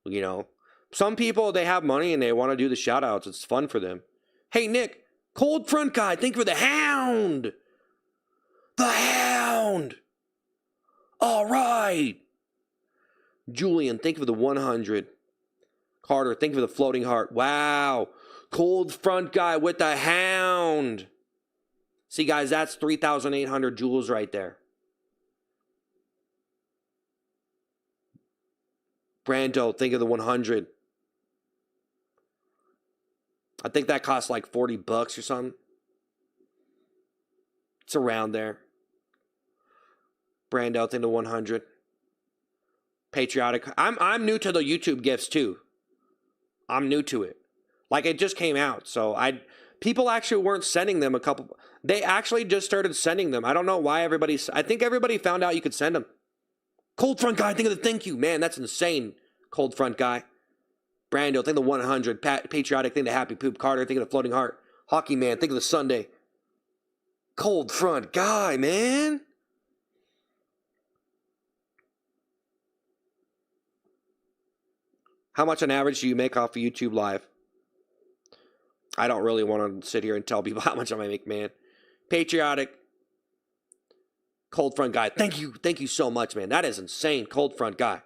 Speaker 1: You know, some people, they have money and they want to do the shout outs. It's fun for them. Hey, Nick, cold front guy, think for the hound. The hound. All right. Julian, think of the 100. Carter, think of the floating heart. Wow. Cold front guy with the hound. See, guys, that's 3,800 jewels right there. Brando, think of the 100. I think that costs like $40 or something. It's around there. Brando, think of the 100. Patriotic. I'm new to the YouTube gifts too. I'm new to it. Like, it just came out, so people actually weren't sending them they actually just started sending them. I don't know why I think everybody found out you could send them. Cold front guy, think of the thank you. Man, that's insane. Cold front guy. Brando, think of the 100. Patriotic, think of the happy poop. Carter, think of the floating heart. Hockey man, think of the Sunday. Cold front guy, man. How much on average do you make off of YouTube Live? I don't really want to sit here and tell people how much I make, man. Patriotic. Cold front guy. Thank you. Thank you so much, man. That is insane. Cold front guy.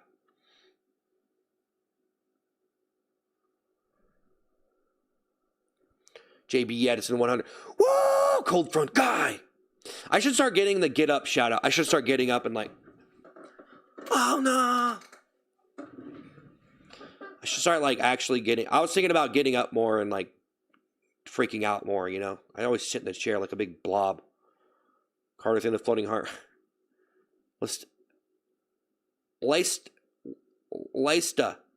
Speaker 1: JB Edison 100. Woo! Cold front guy. I should start getting the get up shout out. I should start getting up and like, oh no. I should start like actually I was thinking about getting up more and like freaking out more, you know. I always sit in the chair like a big blob. Carter thing, the floating heart. Leista.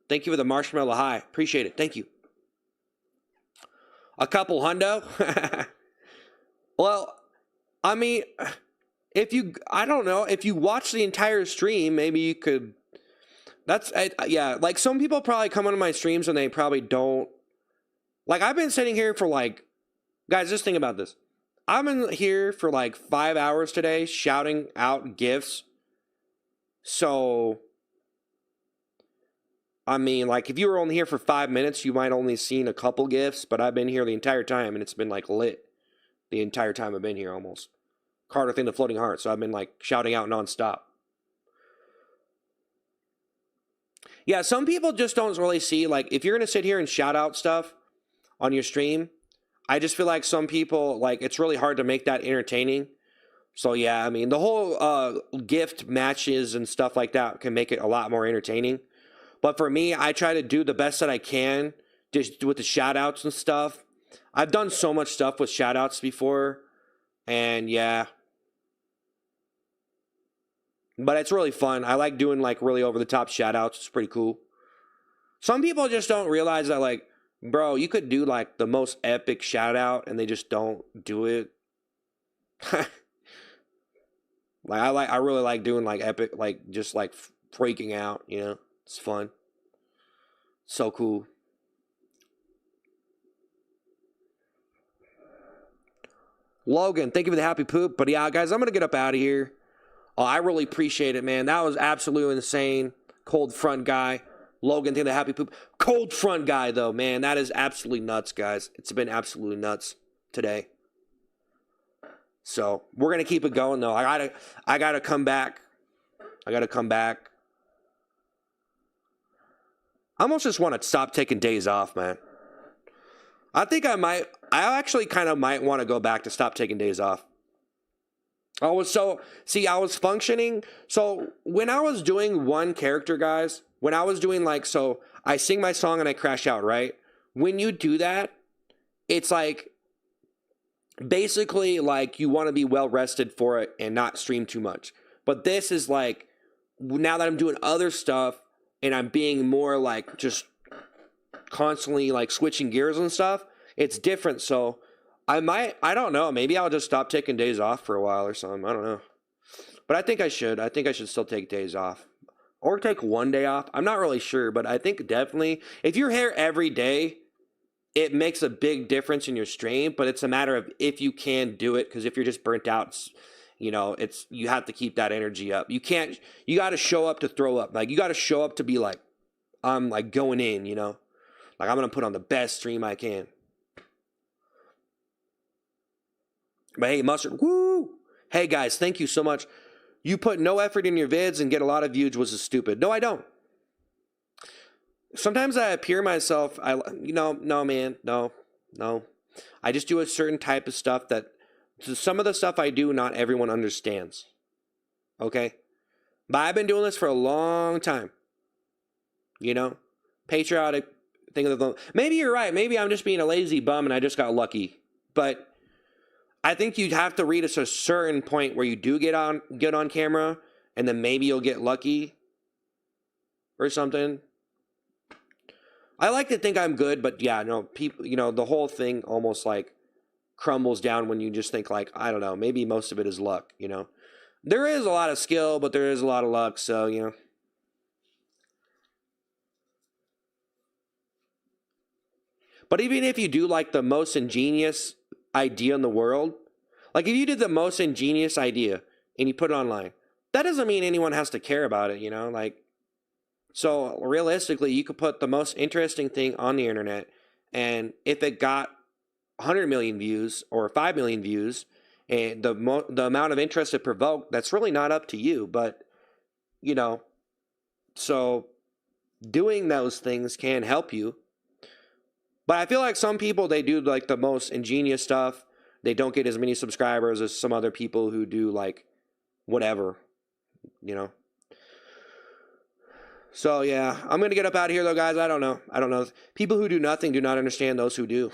Speaker 1: Thank you for the marshmallow high. Appreciate it. Thank you. A couple hundo. Well, I mean, I don't know, if you watch the entire stream, maybe you could. Yeah, like some people probably come onto my streams and they probably don't. Like, I've been sitting here for like, guys, just think about this. I'm in here for like 5 hours today shouting out gifts. So, I mean, like, if you were only here for 5 minutes, you might only seen a couple gifts, but I've been here the entire time and it's been like lit the entire time I've been here almost. Carter thing, the floating heart. So I've been like shouting out nonstop. Yeah, some people just don't really see, like, if you're going to sit here and shout out stuff on your stream, I just feel like some people, like, it's really hard to make that entertaining. So yeah, I mean the whole gift matches and stuff like that can make it a lot more entertaining. But for me, I try to do the best that I can just with the shout outs and stuff. I've done so much stuff with shout outs before, and yeah. But it's really fun. I like doing like really over the top shout outs. It's pretty cool. Some people just don't realize that, like, bro, you could do like the most epic shout out and they just don't do it. I really like doing like epic, like just like freaking out, you know? It's fun. So cool. Logan, thank you for the happy poop. But yeah, guys, I'm going to get up out of here. Oh, I really appreciate it, man. That was absolutely insane. Cold front guy. Logan, thank you for the happy poop. Cold front guy, though, man. That is absolutely nuts, guys. It's been absolutely nuts today. So we're going to keep it going, though. I gotta come back. I got to come back. I almost just want to stop taking days off, man. I think I actually kind of might want to go back to stop taking days off. I was functioning. So when I was doing one character, guys, when I was doing like, so I sing my song and I crash out, right? When you do that, it's like, basically like you want to be well rested for it and not stream too much. But this is like, now that I'm doing other stuff and I'm being more like just constantly like switching gears and stuff, it's different. So I don't know, maybe I'll just stop taking days off for a while or something. I don't know. But I think I should still take days off. Or take one day off. I'm not really sure, but I think definitely if you're here every day, it makes a big difference in your stream, but it's a matter of if you can do it, because if you're just burnt out, you know, you have to keep that energy up. You got to show up to throw up. Like, you got to show up to be like, I'm like going in, you know? Like, I'm going to put on the best stream I can. But hey, Mustard, woo! Hey, guys, thank you so much. You put no effort in your vids and get a lot of views, was stupid. No, I don't. Sometimes I appear myself, no, man, no. I just do a certain type of stuff that, some of the stuff I do, not everyone understands. Okay? But I've been doing this for a long time. You know? Patriotic thing of the, maybe you're right. Maybe I'm just being a lazy bum and I just got lucky. But I think you'd have to reach a certain point where you do get on camera, and then maybe you'll get lucky or something. I like to think I'm good, but yeah, no, people, you know, the whole thing almost like crumbles down when you just think like, I don't know, maybe most of it is luck, you know. There is a lot of skill, but there is a lot of luck, so, you know. But even if you do like the most ingenious idea in the world, like if you did the most ingenious idea and you put it online, that doesn't mean anyone has to care about it, you know, like, so realistically, you could put the most interesting thing on the internet, and if it got 100 million views or 5 million views, and the amount of interest it provoked, that's really not up to you. But, you know, so doing those things can help you. But I feel like some people, they do like the most ingenious stuff. They don't get as many subscribers as some other people who do like whatever, you know. So, yeah, I'm going to get up out of here, though, guys. I don't know. People who do nothing do not understand those who do.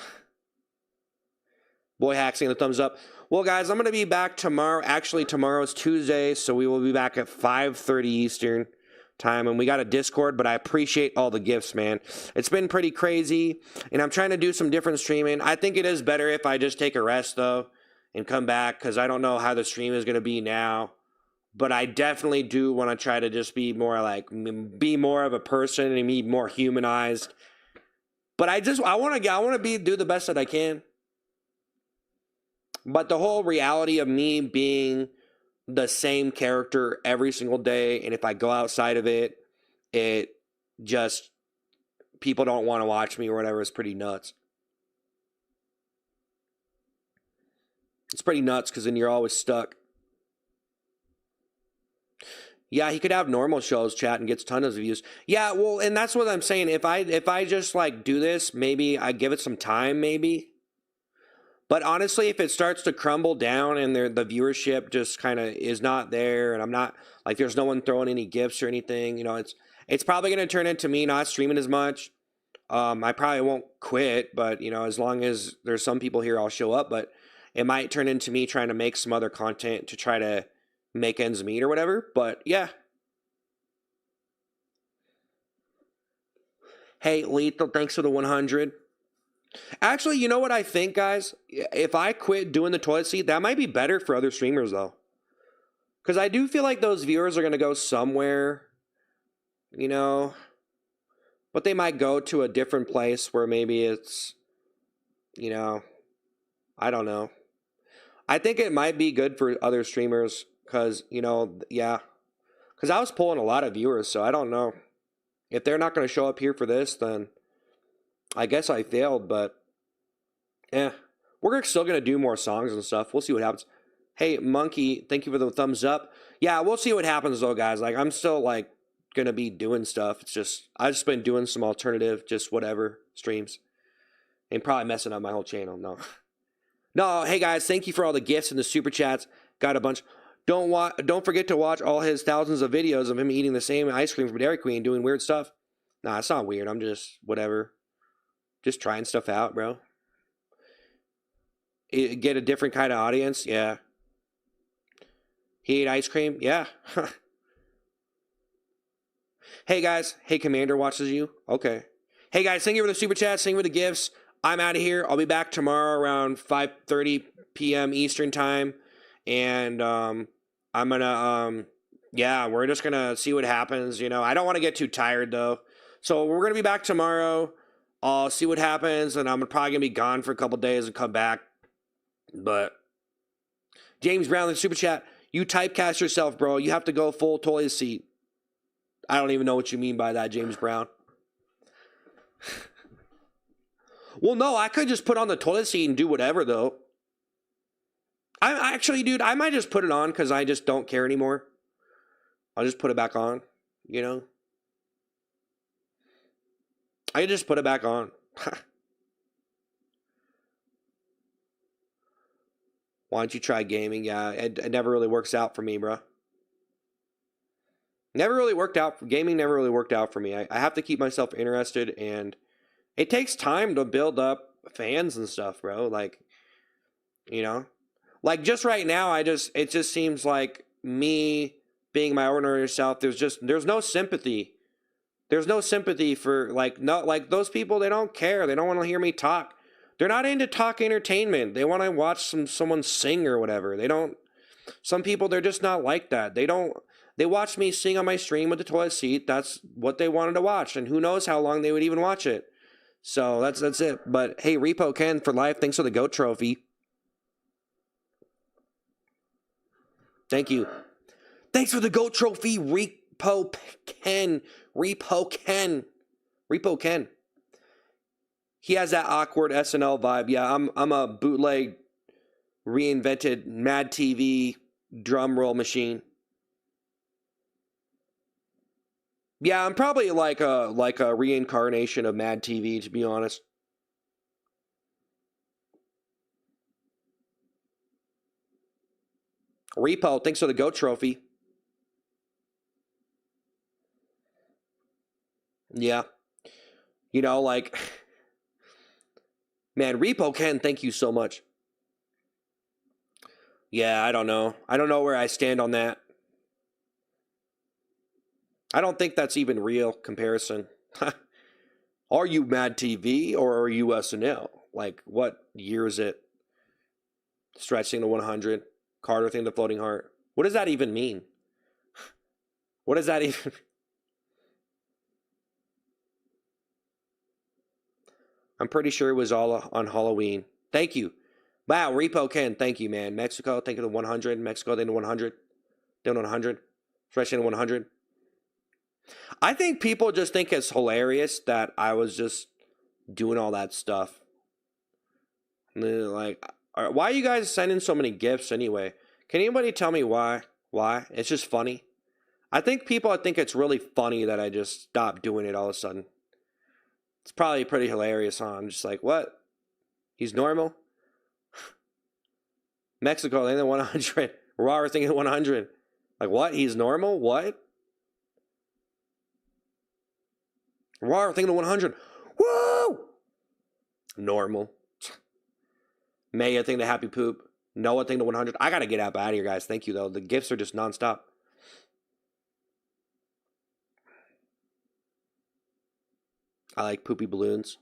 Speaker 1: Boy Hack saying the thumbs up. Well, guys, I'm going to be back tomorrow. Actually, tomorrow's Tuesday, so we will be back at 5:30 Eastern time. And we got a Discord, but I appreciate all the gifts, man. It's been pretty crazy, and I'm trying to do some different streaming. I think it is better if I just take a rest, though, and come back, because I don't know how the stream is going to be now. But I definitely do want to try to just be more of a person and be more humanized. But I want to do the best that I can. But the whole reality of me being the same character every single day, and if I go outside of it, it just, people don't want to watch me or whatever, is pretty nuts. It's pretty nuts, because then you're always stuck. Yeah, he could have normal shows, chat, and gets tons of views. Yeah, well, and that's what I'm saying. If I just like do this, maybe I give it some time, maybe. But honestly, if it starts to crumble down and the viewership just kind of is not there, and I'm not like there's no one throwing any gifts or anything, you know, it's probably going to turn into me not streaming as much. I probably won't quit, but you know, as long as there's some people here, I'll show up. But it might turn into me trying to make some other content to try to make ends meet or whatever. But yeah. Hey, Lethal, thanks for the 100. Actually, you know what I think, guys? If I quit doing the toilet seat, that might be better for other streamers, though. Because I do feel like those viewers are going to go somewhere, you know, but they might go to a different place where maybe it's, you know, I don't know. I think it might be good for other streamers because, you know, yeah. Because I was pulling a lot of viewers, so I don't know. If they're not going to show up here for this, then I guess I failed, but we're still going to do more songs and stuff. We'll see what happens. Hey, Monkey, thank you for the thumbs up. Yeah, we'll see what happens, though, guys. Like, I'm still, like, going to be doing stuff. It's just, I've just been doing some alternative, just whatever, streams. And probably messing up my whole channel. No. No, hey, guys, thank you for all the gifts and the super chats. Got a bunch. Don't forget to watch all his thousands of videos of him eating the same ice cream from Dairy Queen, doing weird stuff. Nah, it's not weird. I'm just, whatever. Just trying stuff out, bro. Get a different kind of audience? Yeah. He ate ice cream? Yeah. Hey, guys. Hey, Commander watches you? Okay. Hey, guys, thank you for the super chat. Thank you for the gifts. I'm out of here. I'll be back tomorrow around 5:30 p.m. Eastern time. And I'm going to, yeah, we're just going to see what happens. You know, I don't want to get too tired, though. So we're going to be back tomorrow. I'll see what happens. And I'm probably going to be gone for a couple days and come back. But James Brown, the super chat, you typecast yourself, bro. You have to go full toilet seat. I don't even know what you mean by that, James Brown. Well, no, I could just put on the toilet seat and do whatever, though. I actually, dude, I might just put it on because I just don't care anymore. I'll just put it back on, you know? I just put it back on. Why don't you try gaming? Yeah, it never really works out for me, bro. Never really worked out. Gaming never really worked out for me. I have to keep myself interested, and it takes time to build up fans and stuff, bro. Like, you know? Like, just right now, it just seems like me being my ordinary self, there's no sympathy. There's no sympathy for, like, those people, they don't care. They don't want to hear me talk. They're not into talk entertainment. They want to watch someone sing or whatever. Some people, they're just not like that. They watch me sing on my stream with the toilet seat. That's what they wanted to watch. And who knows how long they would even watch it. So that's it. But hey, Repo Ken for life. Thanks for the GOAT trophy. Thank you. Thanks for the GOAT trophy, Repo Ken. Repo Ken. Repo Ken. He has that awkward SNL vibe. Yeah, I'm a bootleg, reinvented Mad TV drum roll machine. Yeah, I'm probably like a reincarnation of Mad TV, to be honest. Repo, thanks for the GOAT trophy. Yeah. You know, like, man, Repo Ken, thank you so much. Yeah, I don't know. I don't know where I stand on that. I don't think that's even real comparison. Are you Mad TV or are you SNL? Like, what year is it? Stretching to 100. Carter thing, the floating heart. What does that even mean? What does that even... I'm pretty sure it was all on Halloween. Thank you. Wow, Repo Ken, thank you, man. Mexico, thank you to 100. Mexico, thank you to 100. Down 100. Stretching to 100. I think people just think it's hilarious that I was just doing all that stuff. Like, why are you guys sending so many gifts anyway? Can anybody tell me why? Why? It's just funny. I think it's really funny that I just stopped doing it all of a sudden. It's probably pretty hilarious, huh? I'm just like, what? He's normal? Mexico, thinking the 100. Raw, thinking the 100. Like, what? He's normal? What? Raw, thinking the 100. Woo! Normal. Maya, thinking the happy poop. Noah, thinking the 100. I gotta get out of here, guys. Thank you, though. The gifts are just nonstop. I like poopy balloons.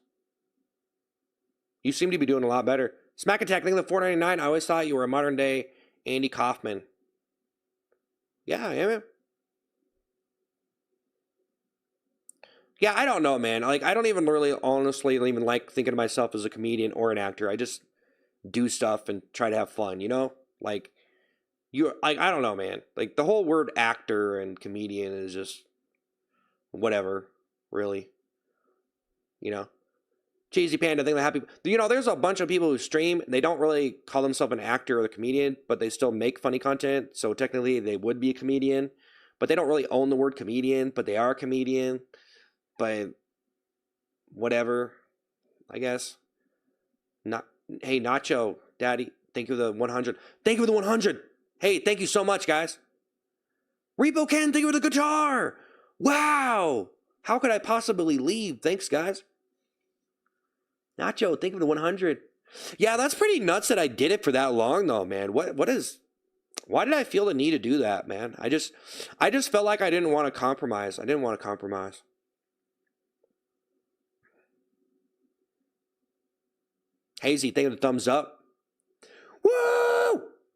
Speaker 1: You seem to be doing a lot better. Smack Attack, thinking the 499. I always thought you were a modern day Andy Kaufman. Yeah, I am. Yeah, I don't know, man. Like, I don't even really, honestly, even like thinking of myself as a comedian or an actor. I just do stuff and try to have fun, you know? Like, I don't know, man. Like, the whole word actor and comedian is just whatever, really. You know? Cheesy Panda, I think the happy... You know, there's a bunch of people who stream. They don't really call themselves an actor or a comedian, but they still make funny content. So technically, they would be a comedian. But they don't really own the word comedian, but they are a comedian. But whatever, I guess. Not. Hey, Nacho, Daddy, thank you for the 100. Thank you for the 100. Hey, thank you so much, guys. Repo Ken, thank you for the guitar. Wow. How could I possibly leave? Thanks, guys. Nacho, thank you for the 100. Yeah, that's pretty nuts that I did it for that long, though, man. Why did I feel the need to do that, man? I just felt like I didn't want to compromise. I didn't want to compromise. Hazy, thank you for the thumbs up. Woo!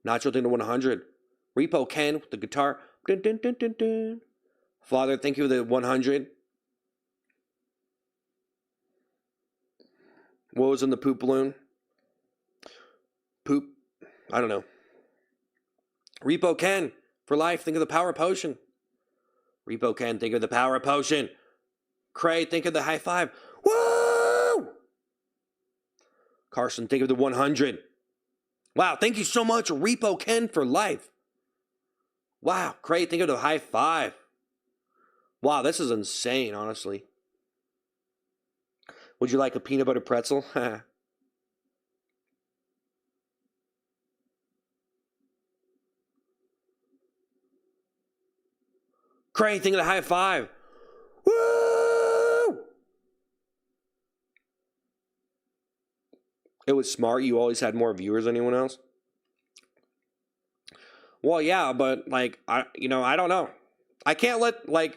Speaker 1: Nacho, thank you for the 100. Repo Ken with the guitar. Dun, dun, dun, dun, dun. Father, thank you for the 100. What was in the poop balloon? Poop. I don't know. Repo Ken for life. Think of the power potion. Repo Ken, think of the power potion. Cray, think of the high five. Woo! Carson, think of the 100. Wow, thank you so much, Repo Ken for life. Wow, Cray, think of the high five. Wow, this is insane, honestly. Would you like a peanut butter pretzel? Cray, think of the high five. Woo! It was smart. You always had more viewers than anyone else. Well, yeah, but like I don't know. I can't let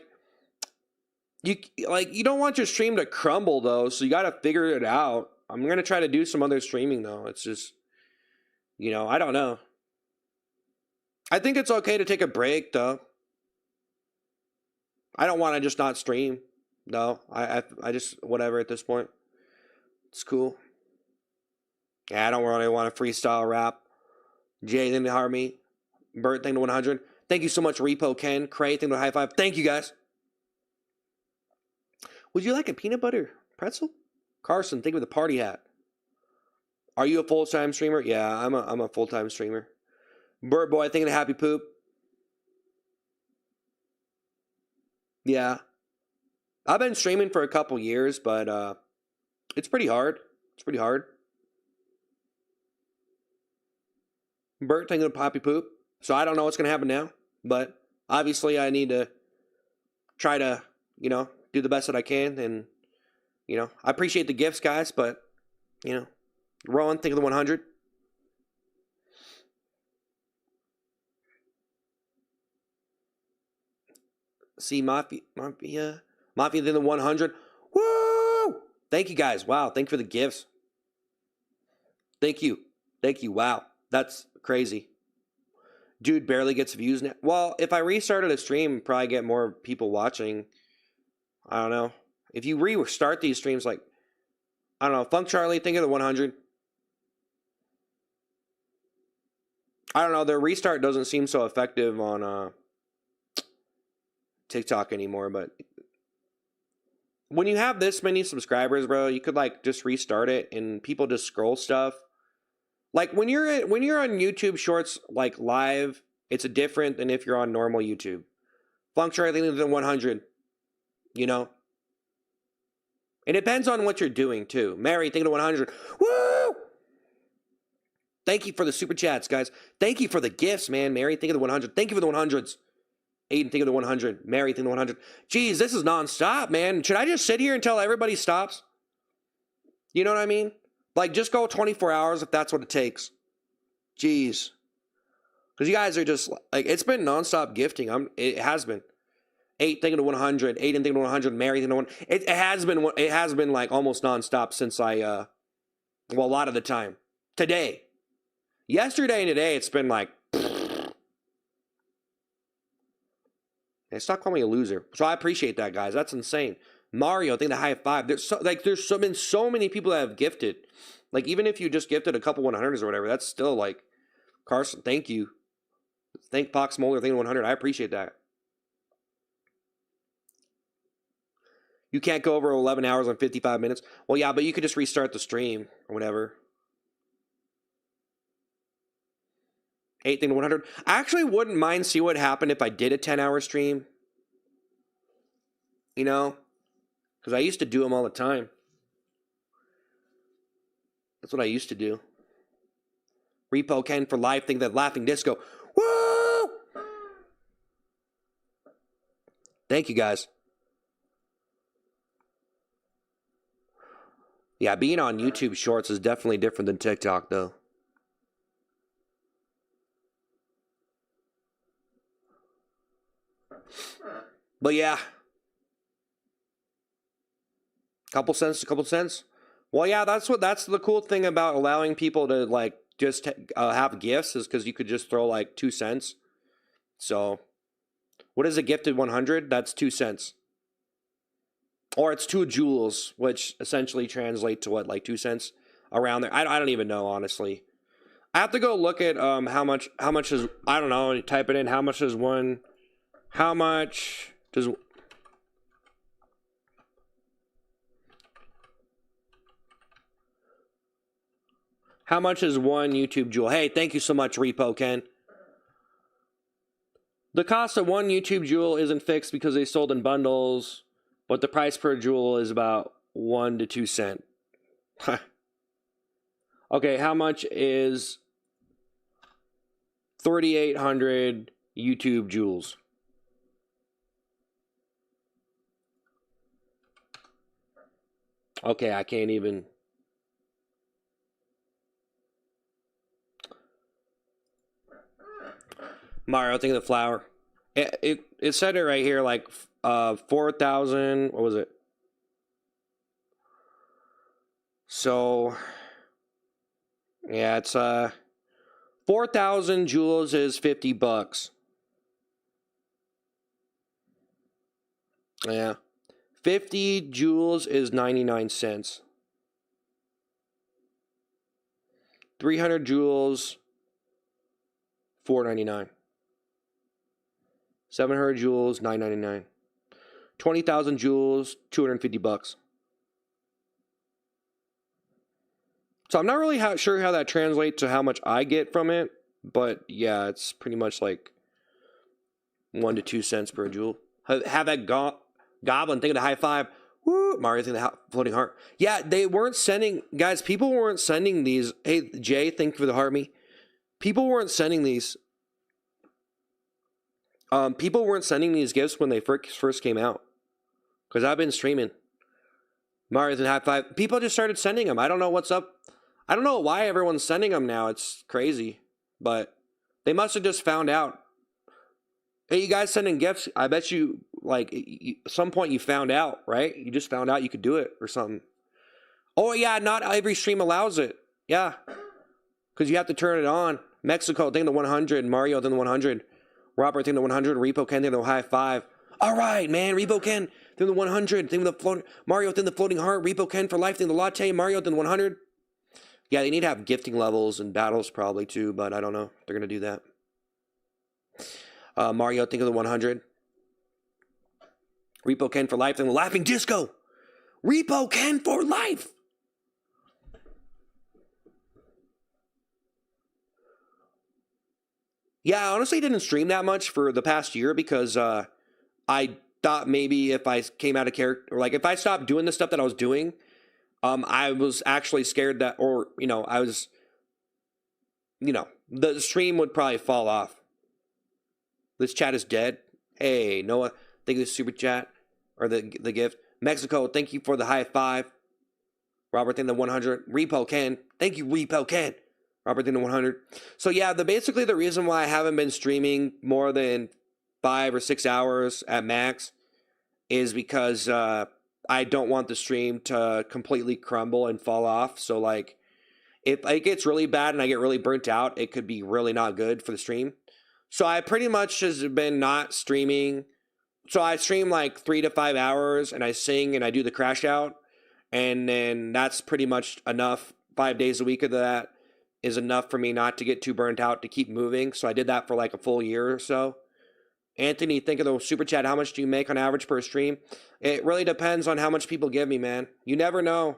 Speaker 1: you don't want your stream to crumble though, so you got to figure it out. I'm going to try to do some other streaming though. It's just I don't know. I think it's okay to take a break though. I don't want to just not stream. No, I just whatever at this point. It's cool. Yeah, I don't really want to freestyle rap. Jay, thank you to Harmy. Bert, thank you to 100. Thank you so much, Repo Ken. Cray, thank you to high five. Thank you, guys. Would you like a peanut butter pretzel? Carson, think of the party hat. Are you a full-time streamer? Yeah, I'm a full-time streamer. Bert Boy, thinking of happy poop. Yeah. I've been streaming for a couple years, but it's pretty hard. It's pretty hard. Bert, thinking of happy poop. So I don't know what's going to happen now, but obviously I need to try to, do the best that I can. And, I appreciate the gifts, guys, but, Ron, think of the 100. See, Mafia, then the 100. Woo! Thank you, guys. Wow, thank you for the gifts. Thank you. Wow, that's crazy. Dude barely gets views now. Well, if I restarted a stream, probably get more people watching. I don't know. If you restart these streams, I don't know. Funk Charlie, think of the 100. I don't know. Their restart doesn't seem so effective on TikTok anymore. But when you have this many subscribers, bro, you could just restart it and people just scroll stuff. Like when you're on YouTube Shorts live, it's different than if you're on normal YouTube. Funk Charlie, think of the 100. It depends on what you're doing too. Mary, think of the 100. Woo! Thank you for the super chats, guys. Thank you for the gifts, man. Mary, think of the 100. Thank you for the 100s. Aiden, think of the 100. Mary, think of the 100. Jeez, this is nonstop, man. Should I just sit here until everybody stops? You know what I mean? Like, just go 24 hours if that's what it takes. Jeez. Because you guys are just, like, it's been nonstop gifting. It has been. 8, think of the 100. Aiden, think of the 100. Mary, think of the 100. It has been, like, almost nonstop since well, a lot of the time. Today. Yesterday and today, it's been like, hey, stop calling me a loser. So I appreciate that, guys. That's insane. Mario, I think the high five. There's been so many people that have gifted. Like, even if you just gifted a couple 100s or whatever, that's still like, Carson, thank you. Thank Fox Molar, thank 100. I appreciate that. You can't go over 11 hours and 55 minutes. Well, yeah, but you could just restart the stream or whatever. 8 thing to 100. I actually wouldn't mind see what happened if I did a 10-hour stream. You know? Because I used to do them all the time. That's what I used to do. Repo Ken for life. Think that laughing disco. Woo! Thank you, guys. Yeah, being on YouTube Shorts is definitely different than TikTok, though. But yeah. Couple cents. Well, yeah, that's the cool thing about allowing people to, like, just have gifts is because you could just throw, like, 2 cents. So, what is a gifted 100? That's 2 cents. Or it's 2 joules, which essentially translate to what, like 2 cents around there. I don't even know, honestly. I have to go look at how much is, I don't know, type it in. How much is one? How much does... How much is 1 YouTube joule? Hey, thank you so much, Repo Ken. The cost of 1 YouTube joule isn't fixed because they sold in bundles, but the price per joule is about 1 to 2 cents. Okay, how much is 3,800 YouTube joules? Okay, I can't even... Mario, think of the flower. It said it right here, like 4,000. What was it? So yeah, it's 4,000 joules is $50. Yeah, 50 joules is 99 cents. 300 joules, $4.99. 700 joules, $9.99. 20,000 joules, $250. So I'm not really sure how that translates to how much I get from it, but yeah, it's pretty much like 1 to 2 cents per joule. Have that goblin think of the high five. Woo! Mario think of the floating heart. Yeah, they weren't sending, guys. People weren't sending these. Hey, Jay, thank you for the heart me. People weren't sending these. People weren't sending these gifts when they first came out. Because I've been streaming. Mario's in high five. People just started sending them. I don't know what's up. I don't know why everyone's sending them now. It's crazy. But they must have just found out. Hey, you guys sending gifts? I bet you, like, at some point you found out, right? You just found out you could do it or something. Oh, yeah, not every stream allows it. Yeah. Because you have to turn it on. Mexico, think the 100. Mario, think the 100. Robert, think the 100. Repo Ken, think the high five. All right, man. Repo Ken, think the 100. Think the floating. Mario, think the floating heart. Repo Ken for life, think the latte. Mario, think the 100. Yeah, they need to have gifting levels and battles probably too, but I don't know. They're going to do that. Mario, think of the 100. Repo Ken for life, think the laughing disco. Repo Ken for life. Yeah, I honestly didn't stream that much for the past year because I thought maybe if I came out of character, or like if I stopped doing the stuff that I was doing, I was actually scared that, or, you know, I was you know, the stream would probably fall off. This chat is dead. Hey, Noah, thank you for the super chat or the gift. Mexico, thank you for the high five. Robert, thank you the 100. Repo Ken, thank you, Repo Ken. Robert, thank you the 100. So yeah, basically the reason why I haven't been streaming more than 5 or 6 hours at max is because I don't want the stream to completely crumble and fall off. So like, if it gets really bad and I get really burnt out, it could be really not good for the stream. So I pretty much just been not streaming. So I stream like 3 to 5 hours and I sing and I do the crash out. And then that's pretty much enough. 5 days a week of that is enough for me not to get too burnt out to keep moving. So I did that for like a full year or so. Anthony, think of the super chat. How much do you make on average per stream? It really depends on how much people give me, man. You never know.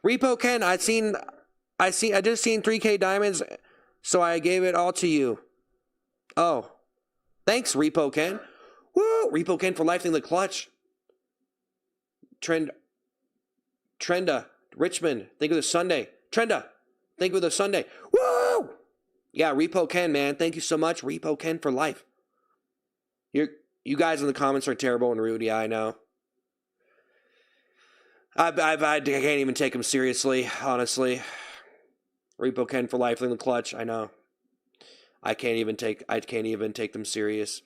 Speaker 1: Repo Ken, I just seen 3K diamonds, so I gave it all to you. Oh, thanks, Repo Ken. Woo, Repo Ken for life in the clutch. Trenda, Richmond, think of the Sunday. Trenda, think of the Sunday. Woo! Yeah, Repo Ken, man. Thank you so much, Repo Ken for life. You guys in the comments are terrible and rude. Yeah, I know. I can't even take them seriously, honestly. Repo Ken for life in the clutch. I know. I can't even take them serious.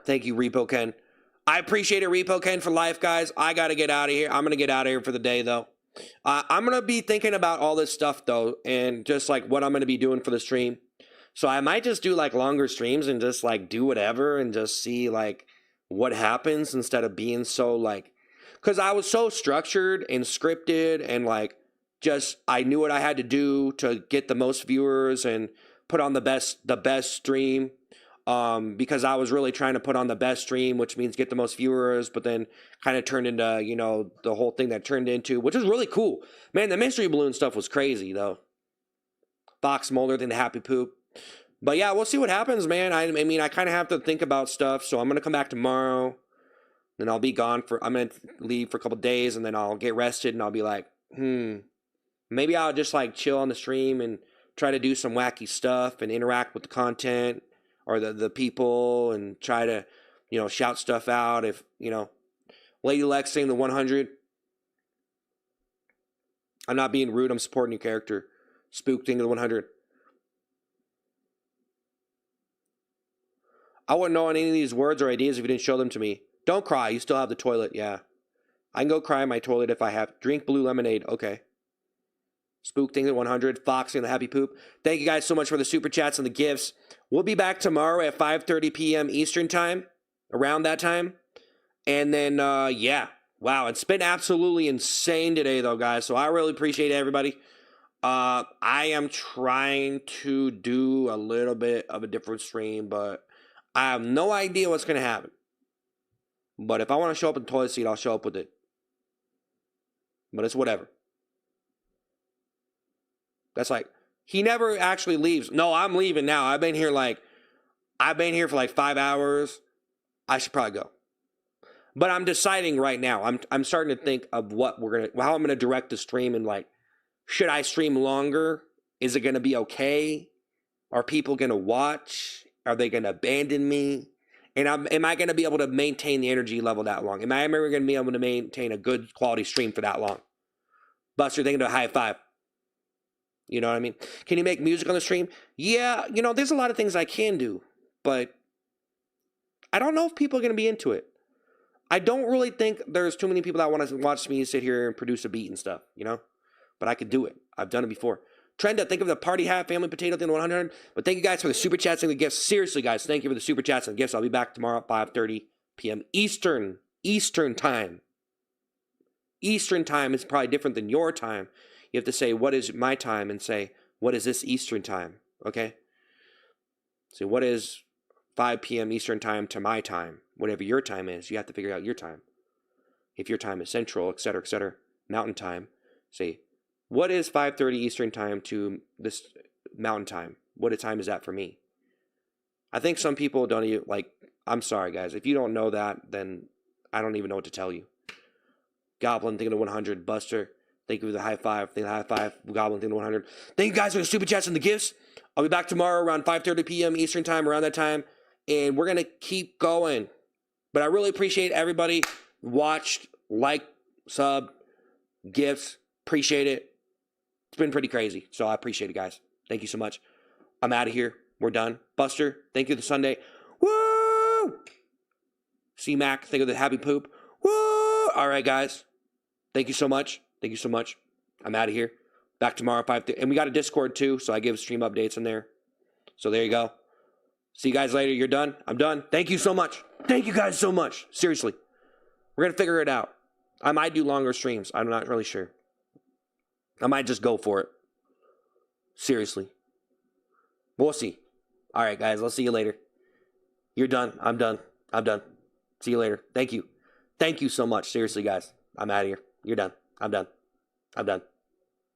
Speaker 1: Thank you, Repo Ken. I appreciate it, Repo Ken for life, guys. I got to get out of here. I'm going to get out of here for the day, though. I'm going to be thinking about all this stuff, though, and just like what I'm going to be doing for the stream. So I might just do like longer streams and just like do whatever and just see like what happens instead of being so like, because I was so structured and scripted and like just I knew what I had to do to get the most viewers and put on the best stream. Because I was really trying to put on the best stream, which means get the most viewers, but then kind of turned into, you know, the whole thing that turned into, which was really cool. Man, the mystery balloon stuff was crazy, though. Fox Mulder, then the happy poop. But yeah, we'll see what happens, man. I mean, I kind of have to think about stuff, so I'm going to come back tomorrow. Then I'll be gone I'm going to leave for a couple days, and then I'll get rested, and I'll be like, maybe I'll just like chill on the stream and try to do some wacky stuff and interact with the content or the people and try to, you know, shout stuff out. If, you know, Lady Lex saying the 100. I'm not being rude. I'm supporting your character. Spook thing to the 100. I wouldn't know any of these words or ideas if you didn't show them to me. Don't cry. You still have the toilet. Yeah. I can go cry in my toilet if I have. Drink blue lemonade. Okay. Spook thing at 100. Fox and the happy poop. Thank you guys so much for the super chats and the gifts. We'll be back tomorrow at 5:30 p.m. Eastern time, around that time. And then, yeah. Wow, it's been absolutely insane today, though, guys. So I really appreciate everybody. I am trying to do a little bit of a different stream, but I have no idea what's going to happen. But if I want to show up in the toilet seat, I'll show up with it. But it's whatever. That's like, he never actually leaves. No, I'm leaving now. I've been here for like 5 hours. I should probably go. But I'm deciding right now. I'm starting to think of how I'm gonna direct the stream and like, should I stream longer? Is it gonna be okay? Are people gonna watch? Are they gonna abandon me? And am I gonna be able to maintain the energy level that long? Am I ever gonna be able to maintain a good quality stream for that long? Buster, thinking of a high five. You know what I mean? Can you make music on the stream? Yeah, you know, there's a lot of things I can do, but I don't know if people are going to be into it. I don't really think there's too many people that want to watch me sit here and produce a beat and stuff, you know? But I could do it. I've done it before. Trenda, think of the party hat, family potato thing, 100. But thank you guys for the super chats and the gifts. Seriously, guys, thank you for the super chats and the gifts. I'll be back tomorrow at 5:30 p.m. Eastern time. Eastern time is probably different than your time. You have to say, what is my time? And say, what is this Eastern time? Okay? So what is 5 p.m. Eastern time to my time? Whatever your time is, you have to figure out your time. If your time is Central, etc., Mountain time, say, what is 5:30 Eastern time to this Mountain time? What time is that for me? I think some people don't even, like, I'm sorry, guys. If you don't know that, then I don't even know what to tell you. Goblin, thank you for the 100. Buster, thank you for the high five. Thank you for the high five. Goblin, thank you for the 100. Thank you guys for the super chats and the gifts. I'll be back tomorrow around 5:30 p.m. Eastern time, around that time. And we're going to keep going. But I really appreciate everybody watched, liked, sub, gifts. Appreciate it. It's been pretty crazy. So I appreciate it, guys. Thank you so much. I'm out of here. We're done. Buster, thank you for the Sunday. Woo! C-Mac, thank you for the happy poop. Woo! All right, guys. Thank you so much. Thank you so much. I'm out of here. Back tomorrow at 5:30. And we got a Discord too, so I give stream updates in there. So there you go. See you guys later. You're done. I'm done. Thank you so much. Thank you guys so much. Seriously. We're going to figure it out. I might do longer streams. I'm not really sure. I might just go for it. Seriously. We'll see. All right, guys. I'll see you later. You're done. I'm done. I'm done. See you later. Thank you. Thank you so much. Seriously, guys. I'm out of here. You're done. I'm done. I'm done.